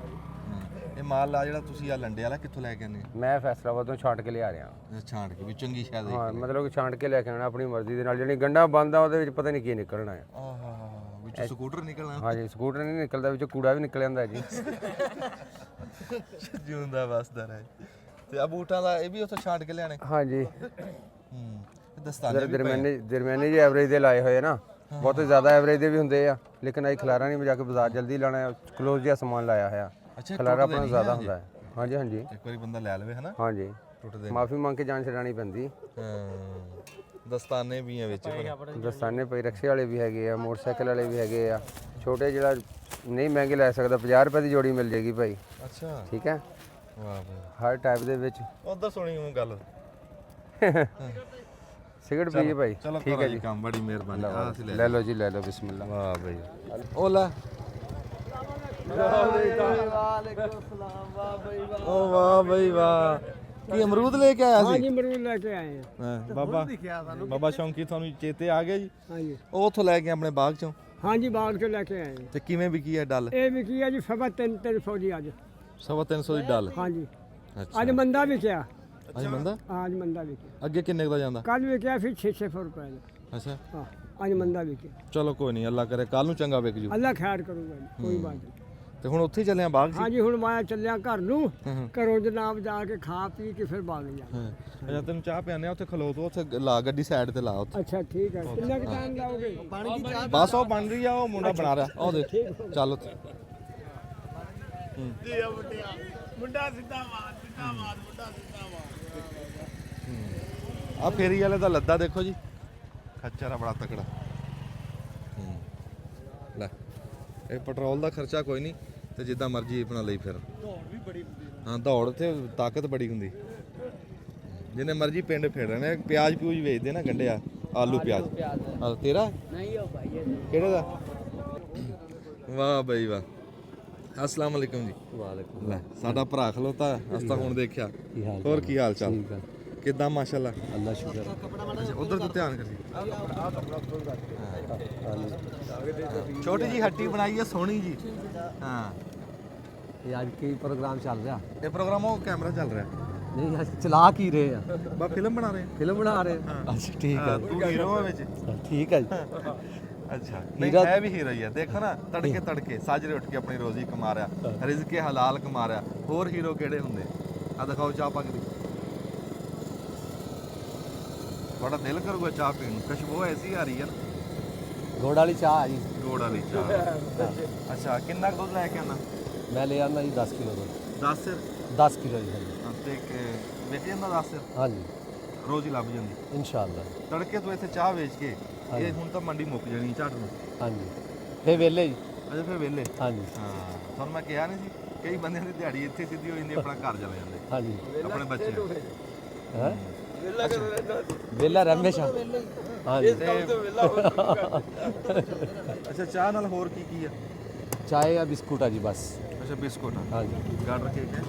ਇਹ ਮਾਲ ਆ ਜਿਹੜਾ ਤੁਸੀਂ ਆ ਲੰਡੇ ਵਾਲਾ ਕਿੱਥੋਂ ਲੈ ਕੇ ਆਨੇ? ਮੈਂ ਫੈਸਲਾਬਾਦ ਤੋਂ ਛਾਂਟ ਕੇ ਲਿਆ ਰਿਹਾ। ਛਾਂਟ ਕੇ ਵੀ ਚੰਗੀ ਸ਼ਾਇਦ ਹਾਂ, ਮਤਲਬ ਕਿ ਛਾਂਟ ਕੇ ਲੈ ਕੇ ਆਣਾ ਆਪਣੀ ਮਰਜ਼ੀ ਦੇ ਨਾਲ। ਜਿਹੜੀ ਗੰਡਾ ਬੰਦ ਆ ਉਹਦੇ ਵਿੱਚ ਪਤਾ ਨਹੀਂ ਕੀ ਨਿਕਲਣਾ ਹੈ। ਆਹਾ, ਵਿੱਚੋਂ ਸਕੂਟਰ ਨਿਕਲਣਾ? ਹਾਂਜੀ, ਸਕੂਟਰ ਨਹੀਂ ਨਿਕਲਦਾ, ਵਿੱਚੋਂ ਕੂੜਾ ਵੀ ਨਿਕਲ ਜਾਂਦਾ ਜੀ। ਜਿਉਂਦਾ ਵਸਦਾ ਰਹੇ। ਤੇ ਆ ਬੂਟਾਂ ਦਾ ਇਹ ਵੀ ਉੱਥੋਂ ਛਾਂਟ ਕੇ ਲਿਆਣੇ? ਹਾਂਜੀ। ਦਸਤਾਨੇ ਦਰਮਿਆਨੀ ਜੀ ਐਵਰੇਜ ਦੇ ਲਾਏ ਹੋਏ ਨਾ, ਬਹੁਤ ਜ਼ਿਆਦਾ ਐਵਰੇਜ ਦੇ ਵੀ ਹੁੰਦੇ ਆ, ਲੇਕਿਨ ਅਸੀਂ ਖਲਾਰਾ ਨਹੀਂ ਵਜਾ ਕੇ ਬਾਜ਼ਾਰ ਜਲਦੀ ਲਾਣਾ ਹੈ। ਕਲੋਜ਼ ਜਿਹਾ ਸਮਾਨ ਲਾਇਆ ਹੋਇਆ, ਖਲਾਰਾ ਆਪਣਾ ਜ਼ਿਆਦਾ ਹੁੰਦਾ ਹੈ। ਹਾਂਜੀ ਹਾਂਜੀ, ਇੱਕ ਵਾਰੀ ਬੰਦਾ ਲੈ ਲਵੇ ਹਨਾ। ਹਾਂਜੀ, ਟੁੱਟਦੇ ਮਾਫੀ ਮੰਗ ਕੇ ਜਾਨ ਛਡਾਣੀ ਪੈਂਦੀ। ਦਸਤਾਨੇ ਵੀ ਆ ਵਿੱਚ? ਦਸਤਾਨੇ ਪਈ, ਰਕਸ਼ੇ ਵਾਲੇ ਵੀ ਹੈਗੇ ਆ, ਮੋਟਰਸਾਈਕਲ ਵਾਲੇ ਵੀ ਹੈਗੇ ਆ। ਛੋਟੇ ਜਿਹੜਾ ਨਹੀਂ ਮਹਿੰਗੇ ਲੈ ਸਕਦਾ 50 ਰੁਪਏ ਦੀ ਜੋੜੀ ਮਿਲ ਜੇਗੀ ਭਾਈ। ਅੱਛਾ, ਠੀਕ ਹੈ। ਵਾਹ ਭਾਈ, ਹਰ ਟਾਈਪ ਦੇ ਵਿੱਚ। ਉਧਰ ਸੁਣੀ ਉਹ ਗੱਲ। ਸਿਗਰਟ ਪੀਏ ਭਾਈ। ਠੀਕ ਹੈ ਜੀ, ਕੰਮ ਬੜੀ ਮਿਹਰਬਾਨੀ। ਲੈ ਲਓ ਜੀ, ਲੈ ਲਓ, ਬਿਸਮਿਲ੍ਲਾ। ਵਾਹ ਭਾਈ, ਉਹ ਲੈ। ਉਹ ਵਾਹ ਭਾਈ ਵਾਹ, ਕੀ ਅਮਰੂਦ ਲੈ ਕੇ ਆਇਆ ਸੀ? ਹਾਂਜੀ, ਅਮਰੂਦ ਲੈ ਕੇ ਆਏ ਹਾਂ ਬਾਬਾ ਸ਼ੌਂਕੀ ਤੁਹਾਨੂੰ ਚੇਤੇ ਆ ਗਿਆ ਜੀ? ਹਾਂਜੀ। ਉਹ ਉੱਥੋਂ ਲੈ ਕੇ ਆਪਣੇ ਬਾਗ ਚੋਂ? ਹਾਂਜੀ, ਬਾਗ ਚੋਂ ਲੈ ਕੇ ਆਏ। ਤੇ ਕਿਵੇਂ ਵਿਕੀ ਹੈ ਡੱਲ? ਇਹ ਵਿਕੀ ਹੈ ਜੀ 350 ਦੀ ਅੱਜ। 350 ਦੀ ਡੱਲ? ਹਾਂਜੀ। ਅੱਛਾ, ਅੱਜ ਮੰਦਾ ਵਿਕਿਆ। ਅੱਜ ਮੰਦਾ? ਹਾਂ, ਅੱਜ ਮੰਦਾ ਵਿਕਿਆ। ਅੱਗੇ ਕਿੰਨੇ ਦਾ ਜਾਂਦਾ? ਕੱਲ ਵਿਕਿਆ ਫਿਰ 600 ਰੁਪਏ ਦਾ। ਅੱਛਾ। ਹਾਂ, ਅੱਜ ਮੰਦਾ ਵਿਕਿਆ। ਚਲੋ ਕੋਈ ਨਹੀਂ, ਅੱਲਾ ਕਰੇ ਕੱਲ ਨੂੰ ਚੰਗਾ ਵਿਕ ਜੂ। ਅੱਲਾ ਖੈਰ ਕਰੂਗਾ ਜੀ, ਕੋਈ ਬਾਤ ਨਹੀਂ। ਤੇ ਹੁਣ ਉੱਥੇ ਹੀ ਚੱਲਿਆ ਬਾਗ 'ਚ? ਹਾਂਜੀ, ਹੁਣ ਮੈਂ ਚੱਲਿਆ ਘਰ ਨੂੰ। ਘਰੋਂ ਜਨਾਬ ਜਾ ਕੇ ਖਾ ਪੀ ਕੇ ਫਿਰ ਬਾਗ ਜਾ। ਅੱਛਾ, ਤੈਨੂੰ ਚਾਹ ਪਿਆਨੇ ਉੱਥੇ ਖਲੋ ਤੋ, ਉੱਥੇ ਲਾ ਗੱਡੀ ਸਾਈਡ ਤੇ ਲਾ ਉੱਥੇ। ਅੱਛਾ, ਠੀਕ ਹੈ। ਕਿੰਨਾ ਕੁ ਟਾਈਮ ਲਾਓਗੇ? ਪਾਣੀ ਦੀ ਚਾਹ ਬਸ ਉਹ ਬਣ ਰਹੀ ਆ, ਉਹ ਮੁੰਡਾ ਬਣਾ ਰਿਹਾ, ਉਹ ਦੇਖ। ਚੱਲ ਉੱਥੇ। ਮੁੰਡਾ ਸਿੱਧਾ ਮਾਰ, ਸਿੱਧਾ ਮਾਰ, ਮੁੰਡਾ ਸਿੱਧਾ ਮਾਰ। ਆ ਫੇਰੀ ਵਾਲੇ ਦਾ ਲੱਦਾ ਦੇਖੋ ਜੀ, ਖੱਚਰ ਆ ਬੜਾ ਤਕੜਾ। ਲੈ, ਇਹ ਪੈਟਰੋਲ ਦਾ ਖਰਚਾ ਕੋਈ ਨਹੀਂ, ਤੇ ਜਿੱਦਾਂ ਮਰਜ਼ੀ ਆਪਣਾ ਲਈ ਫਿਰ। ਦੌੜ ਵੀ ਬੜੀ ਹੁੰਦੀ। ਹਾਂ, ਦੌੜ ਤੇ ਤਾਕਤ ਬੜੀ ਹੁੰਦੀ। ਜਿੰਨੇ ਮਰਜ਼ੀ ਪਿੰਡ ਫੇਰਨੇ। ਪਿਆਜ਼ ਪਿਊਜ਼ ਵੇਚਦੇ ਨਾ, ਗੰਢਿਆ ਆਲੂ ਪਿਆਜ਼। ਆ ਤੇਰਾ? ਨਹੀਂ, ਉਹ ਭਾਈ ਕਿਹੜੇ ਦਾ? ਵਾਹ ਬਈ ਵਾਹ। अस्सलाम वालेकुम जी। वालेकुम। साडा भरा खलोता अस तां हुण देखिया। होर की हाल चाल? किदां? माशाअल्लाह, अल्लाह शुक्र। अच्छा, उधर तो ध्यान करी। छोटी जी हट्टी बनाई है सोहनी जी। हाँ, ये आज की प्रोग्राम चल रहा? ये प्रोग्राम वो कैमरा चल रहा है? नहीं, आज चला की रहे हैं। बस फिल्म बना रहे हैं। फिल्म बना रहे हैं। अच्छा, ठीक है। तू हीरो है विच? ठीक है जी। अच्छा, नहीं है भी हीरो ही है। देखो ना, तड़के तड़के साजरे उठ के अपनी रोजी कमा रहा, रिज़्क़ हलाल कमा रहा। होर हीरो केड़े हुंदे? आ दिखाओ चाह पकड़ी। थोड़ा दिल करूगा चाह पीने नूं। खुशबू ऐसी आ रही है ना। गुड़ वाली चाह है जी। गुड़ वाली चाह। अच्छा, कितना दूध लेके आना? मैं ले आना जी 10 किलो दूध। 10 सिर? 10 किलो जी। हाँ, ते विक जांदा 10 सिर? हाँ जी, रोज ही लभ जांदी इंशाअल्लाह। तड़के तो इत्थे चाह वेच के ये हुण तां मंडी मुक जानी झट नूं। हाँ जी, फिर वेले जी। अच्छा, फिर वेले? हाँ जी। हाँ, तुहानूं मैं कहा नहीं सी, कई बंदियां दी दिहाड़ी इत्थे सीधी हो जांदी, अपना घर चले जांदे। हाँ जी, अपने बच्चे हैं वेला रमेशा। हाँ जी। अच्छा, चाह नाल होर की है? चाय या बिस्कुट है जी बस। अच्छा, बिस्कुट। हाँ जी। गार्डर केक है?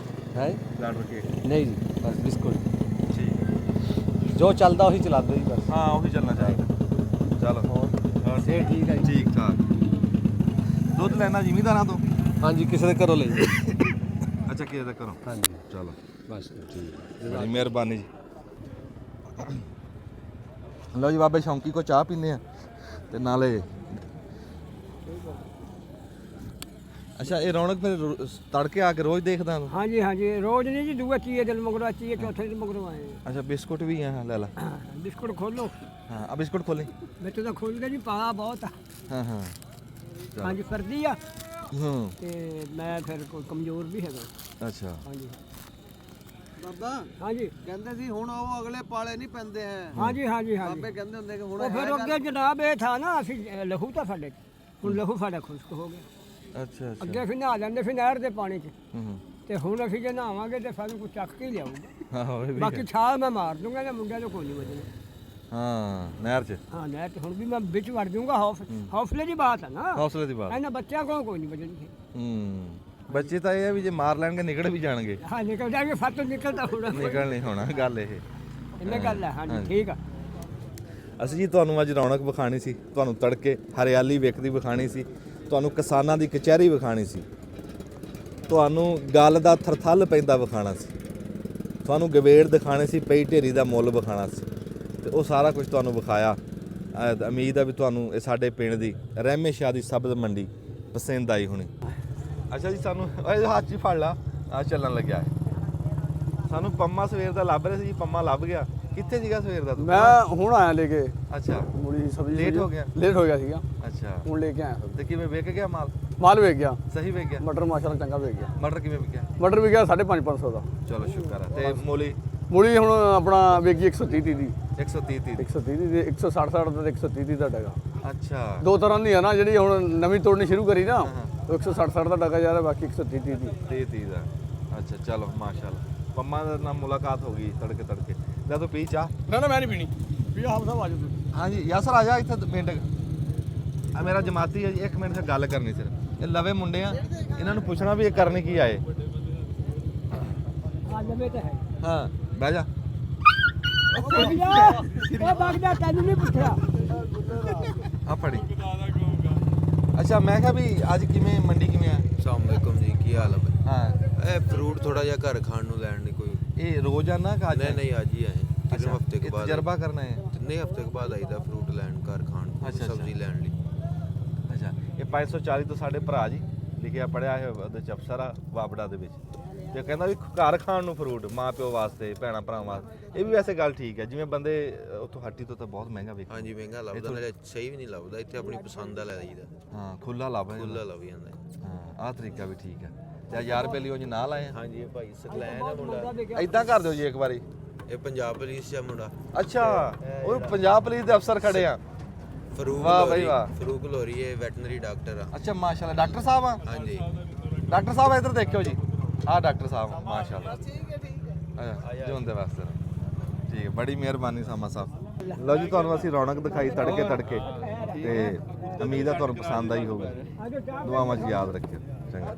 गार्डर केक नहीं जी, बस बिस्कुट। ठीक है, जो चलता वही चला दो जी बस। हाँ, वही चलना चाहिए। चलो, और ठीक है जी। ठीक ठाक। दुध लेना जिमीदारां तो? हाँ जी, किसी घरों ले। अच्छा, किसी दे घरों? हाँ जी। चलो, बस ठीक है, बड़ी मेहरबानी जी। लो जी, बाबे शौंकी को चाह पीने हैं ते नाले। अच्छा, ये रौनक फिर तड़के आके रोज देखदा? हाँ जी, हाँ जी, रोज नहीं जी, दूसरे चीज़ दिन मगरवा चाहिए, चौथे दिन मगरवा आए। अच्छा, बिस्कुट भी हैं, ले ला। बिस्कुट खोलो। हाँ, अब बिस्कुट खोलें। मैं तो खोल के जी पा बहुत। हाँ हाँ। हाँ जी, सर्दी आ। ते मैं फिर कोई कमजोर भी है। अच्छा। हाँ जी। ਬਾਬਾ ਹਾਂਜੀ ਕਹਿੰਦੇ ਸੀ ਹੁਣ ਉਹ ਅਗਲੇ ਪਾਲੇ ਨਹੀਂ ਪੈਂਦੇ ਹੈ। ਹਾਂਜੀ ਹਾਂਜੀ ਹਾਂਜੀ ਬਾਬੇ ਕਹਿੰਦੇ ਹੁੰਦੇ ਕਿ ਹੁਣ ਉਹ ਫਿਰ ਅੱਗੇ ਜਨਾਬ ਇਹ ਥਾ ਨਾ ਅਸੀਂ ਲਹੂ ਤਾਂ ਸਾਡੇ ਹੁਣ ਲਹੂ ਸਾਡਾ ਖੁਸ਼ਕ ਹੋ ਗਿਆ। ਅੱਛਾ ਅੱਛਾ। ਅੱਗੇ ਫਿਰ ਨਹਾ ਜਾਂਦੇ ਫਿਰ ਨਹਿਰ ਦੇ ਪਾਣੀ 'ਚ ਤੇ ਹੁਣ ਅਸੀਂ ਜੇ ਨਹਾਵਾਂਗੇ ਤੇ ਸਾਨੂੰ ਕੋਈ ਚੱਕ ਕੇ ਲਿਆਊਗਾ। ਹਾਂ, ਬਾਕੀ ਛਾਲ ਮੈਂ ਮਾਰ ਦੂੰਗਾ ਨਾ, ਮੁੰਡਿਆਂ ਨੂੰ ਕੋਈ ਨਹੀਂ ਵਜਣਾ। ਹਾਂ, ਨਹਿਰ 'ਚ। ਹਾਂ, ਨਹਿਰ 'ਚ ਹੁਣ ਵੀ ਮੈਂ ਵਿੱਚ ਵੜ ਜਾਊਂਗਾ। ਹੌਸਲੇ ਦੀ ਬਾਤ ਹੈ ਨਾ, ਹੌਸਲੇ ਦੀ ਬਾਤ। ਇਹਨਾਂ ਬੱਚਿਆਂ ਕੋਲ ਕੋਈ ਨਹੀਂ ਵਜਣੀ। ਬੱਚੇ ਤਾਂ ਇਹ ਆ ਵੀ ਜੇ ਮਾਰ ਲੈਣਗੇ ਨਿਕਲ ਵੀ ਜਾਣਗੇ। ਹਾਂ ਨਿਕਲ ਜਾਣਗੇ, ਫੱਟ ਨਿਕਲਦਾ ਹੋਣਾ ਨਿਕਲ ਨਹੀਂ ਹੋਣਾ ਗੱਲ ਇਹ। ਇੰਨੇ ਗੱਲ ਹੈ। ਹਾਂਜੀ ਠੀਕ ਆ। ਅਸੀਂ ਜੀ ਤੁਹਾਨੂੰ ਅੱਜ ਰੌਣਕ ਵਿਖਾਣੀ ਸੀ, ਤੁਹਾਨੂੰ ਤੜਕੇ ਹਰਿਆਲੀ ਵੇਖਦੀ ਵਿਖਾਣੀ ਸੀ, ਤੁਹਾਨੂੰ ਕਿਸਾਨਾਂ ਦੀ ਕਚਹਿਰੀ ਵਿਖਾਣੀ ਸੀ, ਤੁਹਾਨੂੰ ਗੱਲ ਦਾ ਥਰਥੱਲ ਪੈਂਦਾ ਵਿਖਾਣਾ ਸੀ, ਤੁਹਾਨੂੰ ਗਵੇੜ ਦਿਖਾਣੇ ਸੀ, ਪਈ ਢੇਰੀ ਦਾ ਮੁੱਲ ਵਿਖਾਣਾ ਸੀ, ਤੇ ਉਹ ਸਾਰਾ ਕੁਝ ਤੁਹਾਨੂੰ ਵਿਖਾਇਆ। ਉਮੀਦ ਹੈ ਵੀ ਤੁਹਾਨੂੰ ਇਹ ਸਾਡੇ ਪਿੰਡ ਦੀ ਰਹਿਮੇ ਸ਼ਾਹ ਦੀ ਸਬਜ਼ ਮੰਡੀ ਪਸੰਦ ਆਈ ਹੋਣੀ। ਅੱਛਾ ਜੀ, ਸਾਨੂੰ ਇਹ ਹੱਥ 'ਚ ਫੜ ਲਾ, ਆ ਚੱਲਣ ਲੱਗਿਆ ਹੈ। ਸਾਨੂੰ ਪੰਮਾ ਸਵੇਰ ਦਾ ਲੱਭ ਰਿਹਾ ਸੀ ਜੀ, ਪੰਮਾ ਲੱਭ ਗਿਆ। ਕਿੱਥੇ ਸੀਗਾ ਸਵੇਰ ਦਾ ਤੂੰ? ਮੈਂ ਹੁਣ ਆਇਆ ਲੈ ਕੇ। ਅੱਛਾ, ਮੂਲੀ ਸਬਜ਼ੀ ਲੇਟ ਹੋ ਗਿਆ? ਲੇਟ ਹੋ ਗਿਆ ਸੀਗਾ। ਅੱਛਾ, ਹੁਣ ਲੈ ਕੇ ਆਇਆ। ਤੇ ਕਿਵੇਂ ਵਿਕ ਗਿਆ ਮਾਲ? ਮਾਲ ਵੇਚ ਗਿਆ, ਸਹੀ ਵਿਕ ਗਿਆ। ਮਟਰ ਮਾਸ਼ਾਅੱਲਾ ਚੰਗਾ ਵੇਚ ਗਿਆ। ਮਟਰ ਕਿਵੇਂ ਵਿਕਿਆ? ਮਟਰ ਵੀ ਗਿਆ 550 ਦਾ। ਚਲੋ ਸ਼ੁਕਰ ਹੈ। ਤੇ ਮੂਲੀ? ਮੂਲੀ ਹੁਣ ਆਪਣਾ ਵੇਚ ਗਈ 130 ਦੀ। 130 ਦੀ 130 ਦੀ 160 ਦਾ 130 ਦਾ ਡਗਾ। ਅੱਛਾ, ਦੋ ਤਰ੍ਹਾਂ ਦੀ ਆ ਨਾ, ਜਿਹੜੀ ਹੁਣ ਨਵੀਂ ਤੋੜਨੀ ਸ਼ੁਰੂ ਕਰੀ ਨਾ, 160 ਦਾ ਡਗਾ ਜਾ ਰਿਹਾ, ਬਾਕੀ 130 ਦੀ 30 ਦਾ। ਅੱਛਾ ਚਲੋ ਮਾਸ਼ਾਅੱਲਾ। ਪੰਮਾ ਦੇ ਨਾਲ ਮੁਲਾਕਾਤ ਹੋ ਗਈ ਤੜਕੇ ਤੜਕੇ। ਲੈ ਤੂੰ ਪੀ ਚਾਹ। ਨਾ ਮੈਂ ਨਹੀਂ ਪੀਣੀ। ਵੀ ਆਪ ਸਾਹਿਬ ਆ ਜਾਓ ਤੁਸੀਂ। ਹਾਂਜੀ ਯਾਸਰ ਆ ਜਾ ਇੱਥੇ ਪਿੰਡ। ਆ ਮੇਰਾ ਜਮਾਤੀ ਹੈ ਜੀ, 1 ਮਿੰਟ ਸੇ ਗੱਲ ਕਰਨੀ ਸਿਰਫ। ਇਹ ਲਵੇ ਮੁੰਡੇ ਆ, ਇਹਨਾਂ ਨੂੰ ਪੁੱਛਣਾ ਵੀ ਇਹ ਕਰਨੇ ਕੀ ਆਏ। ਆ ਲਵੇ ਤਾਂ ਹੈ। ਹਾਂ ਬਹਿ ਜਾ। ਉਹ ਬਗਦਾ ਤੈਨੂੰ ਨਹੀਂ ਪੁੱਛਿਆ। ਆ ਫੜੀ। ਅੱਛਾ ਮੈਂ ਕਿਹਾ ਵੀ ਅੱਜ ਕਿਵੇਂ ਮੰਡੀ ਕਿਵੇਂ ਆ? अस्सलाम वालेकुम जी, की हाल है भाई? हाँ ए फ्रूट थोड़ा जा घर खाण ਨੂੰ ਲੈਣ ਦੀ ਕੋਈ। ਇਹ ਰੋਜ਼ਾਨਾ ਕਾ? नहीं नहीं आज ही आए। कितने हफ्ते के बाद तजर्बा करना है? नहीं हफ्ते के बाद आईदा फ्रूट ਲੈਣ ਘਰ ਖਾਣ ਨੂੰ, ਸਬਜ਼ੀ ਲੈਣ ਲਈ। ਅੱਛਾ, ਇਹ 540 ਤੋਂ ਸਾਡੇ ਭਰਾ ਜੀ ਲਿਖਿਆ ਪੜਿਆ ਹੈ ਉਹਦੇ ਚ ਅਫਸਰਾ ਵਾਬੜਾ ਦੇ ਵਿੱਚ, ਤੇ ਕਹਿੰਦਾ ਵੀ ਘਰ ਖਾਣ ਨੂੰ ਫਰੂਟ ਮਾਂ ਪਿਓ ਵਾਸਤੇ, ਭੈਣਾ ਭਰਾਵਾਂ ਵਾਸਤੇ। ਇਹ ਵੀ ਵੈਸੇ ਗੱਲ ਠੀਕ ਹੈ, ਜਿਵੇਂ ਬੰਦੇ ਉੱਥੋਂ ਹੱਟੀ ਤੋਂ ਤਾਂ ਬਹੁਤ ਮਹਿੰਗਾ ਵੇਖ। ਹਾਂਜੀ ਮਹਿੰਗਾ ਲੱਭਦਾ, ਨਾਲੇ ਸਹੀ ਵੀ ਨਹੀਂ ਲੱਭਦਾ ਇੱਥੇ, ਆਪਣੀ ਪਸੰਦ ਦਾ ਲੈ ਲਈਦਾ। ਹਾਂ ਖੁੱਲਾ ਲੱਭ ਜਾਂਦਾ। ਹਾਂ ਆਹ ਤਰੀਕਾ ਵੀ ਠੀਕ ਹੈ। ਤੇ 1000 ਰੁਪਏ ਲਈ ਉਹ ਨਾਲ ਆਏ। ਹਾਂਜੀ ਇਹ ਭਾਈ ਸਕਲੈਨ ਹੈ ਮੁੰਡਾ। ਇਦਾਂ ਕਰ ਦਿਓ ਜੀ ਇੱਕ ਵਾਰੀ। ਇਹ ਪੰਜਾਬ ਪੁਲਿਸ ਦਾ ਮੁੰਡਾ। ਅੱਛਾ, ਉਹ ਪੰਜਾਬ ਪੁਲਿਸ ਦੇ ਅਫਸਰ ਖੜੇ ਆ। ਫਰੂਕ ਵਾਹ ਬਈ ਵਾਹ। ਫਰੂਕ ਲੋਰੀ ਇਹ ਵੈਟਰਨਰੀ ਡਾਕਟਰ ਆ। ਅੱਛਾ ਮਾਸ਼ਾਅੱਲਾ, ਡਾਕਟਰ ਸਾਹਿਬ ਆ? ਹਾਂਜੀ ਡਾਕਟਰ ਸਾਹਿਬ ਇੱਧਰ ਦੇਖਿਓ ਜੀ, ਆਹ ਡਾਕਟਰ ਸਾਹਿਬ ਮਾਸ਼ਾਅੱਲਾ। ਅੱਛਾ ਜਿਉਂਦੇ ਵਾਸਤੇ ਠੀਕ ਹੈ, ਬੜੀ ਮਿਹਰਬਾਨੀ ਸਾਮਾ ਸਾਹਿਬ। ਲਓ ਜੀ, ਤੁਹਾਨੂੰ ਅਸੀਂ ਰੌਣਕ ਦਿਖਾਈ ਤੜਕੇ ਤੜਕੇ, ਤੇ ਉਮੀਦ ਹੈ ਤੁਹਾਨੂੰ ਪਸੰਦ ਆਈ ਹੋਊਗੀ। ਦੁਆਵਾਂ 'ਚ ਯਾਦ ਰੱਖਿਓ। ਚੰਗਾ।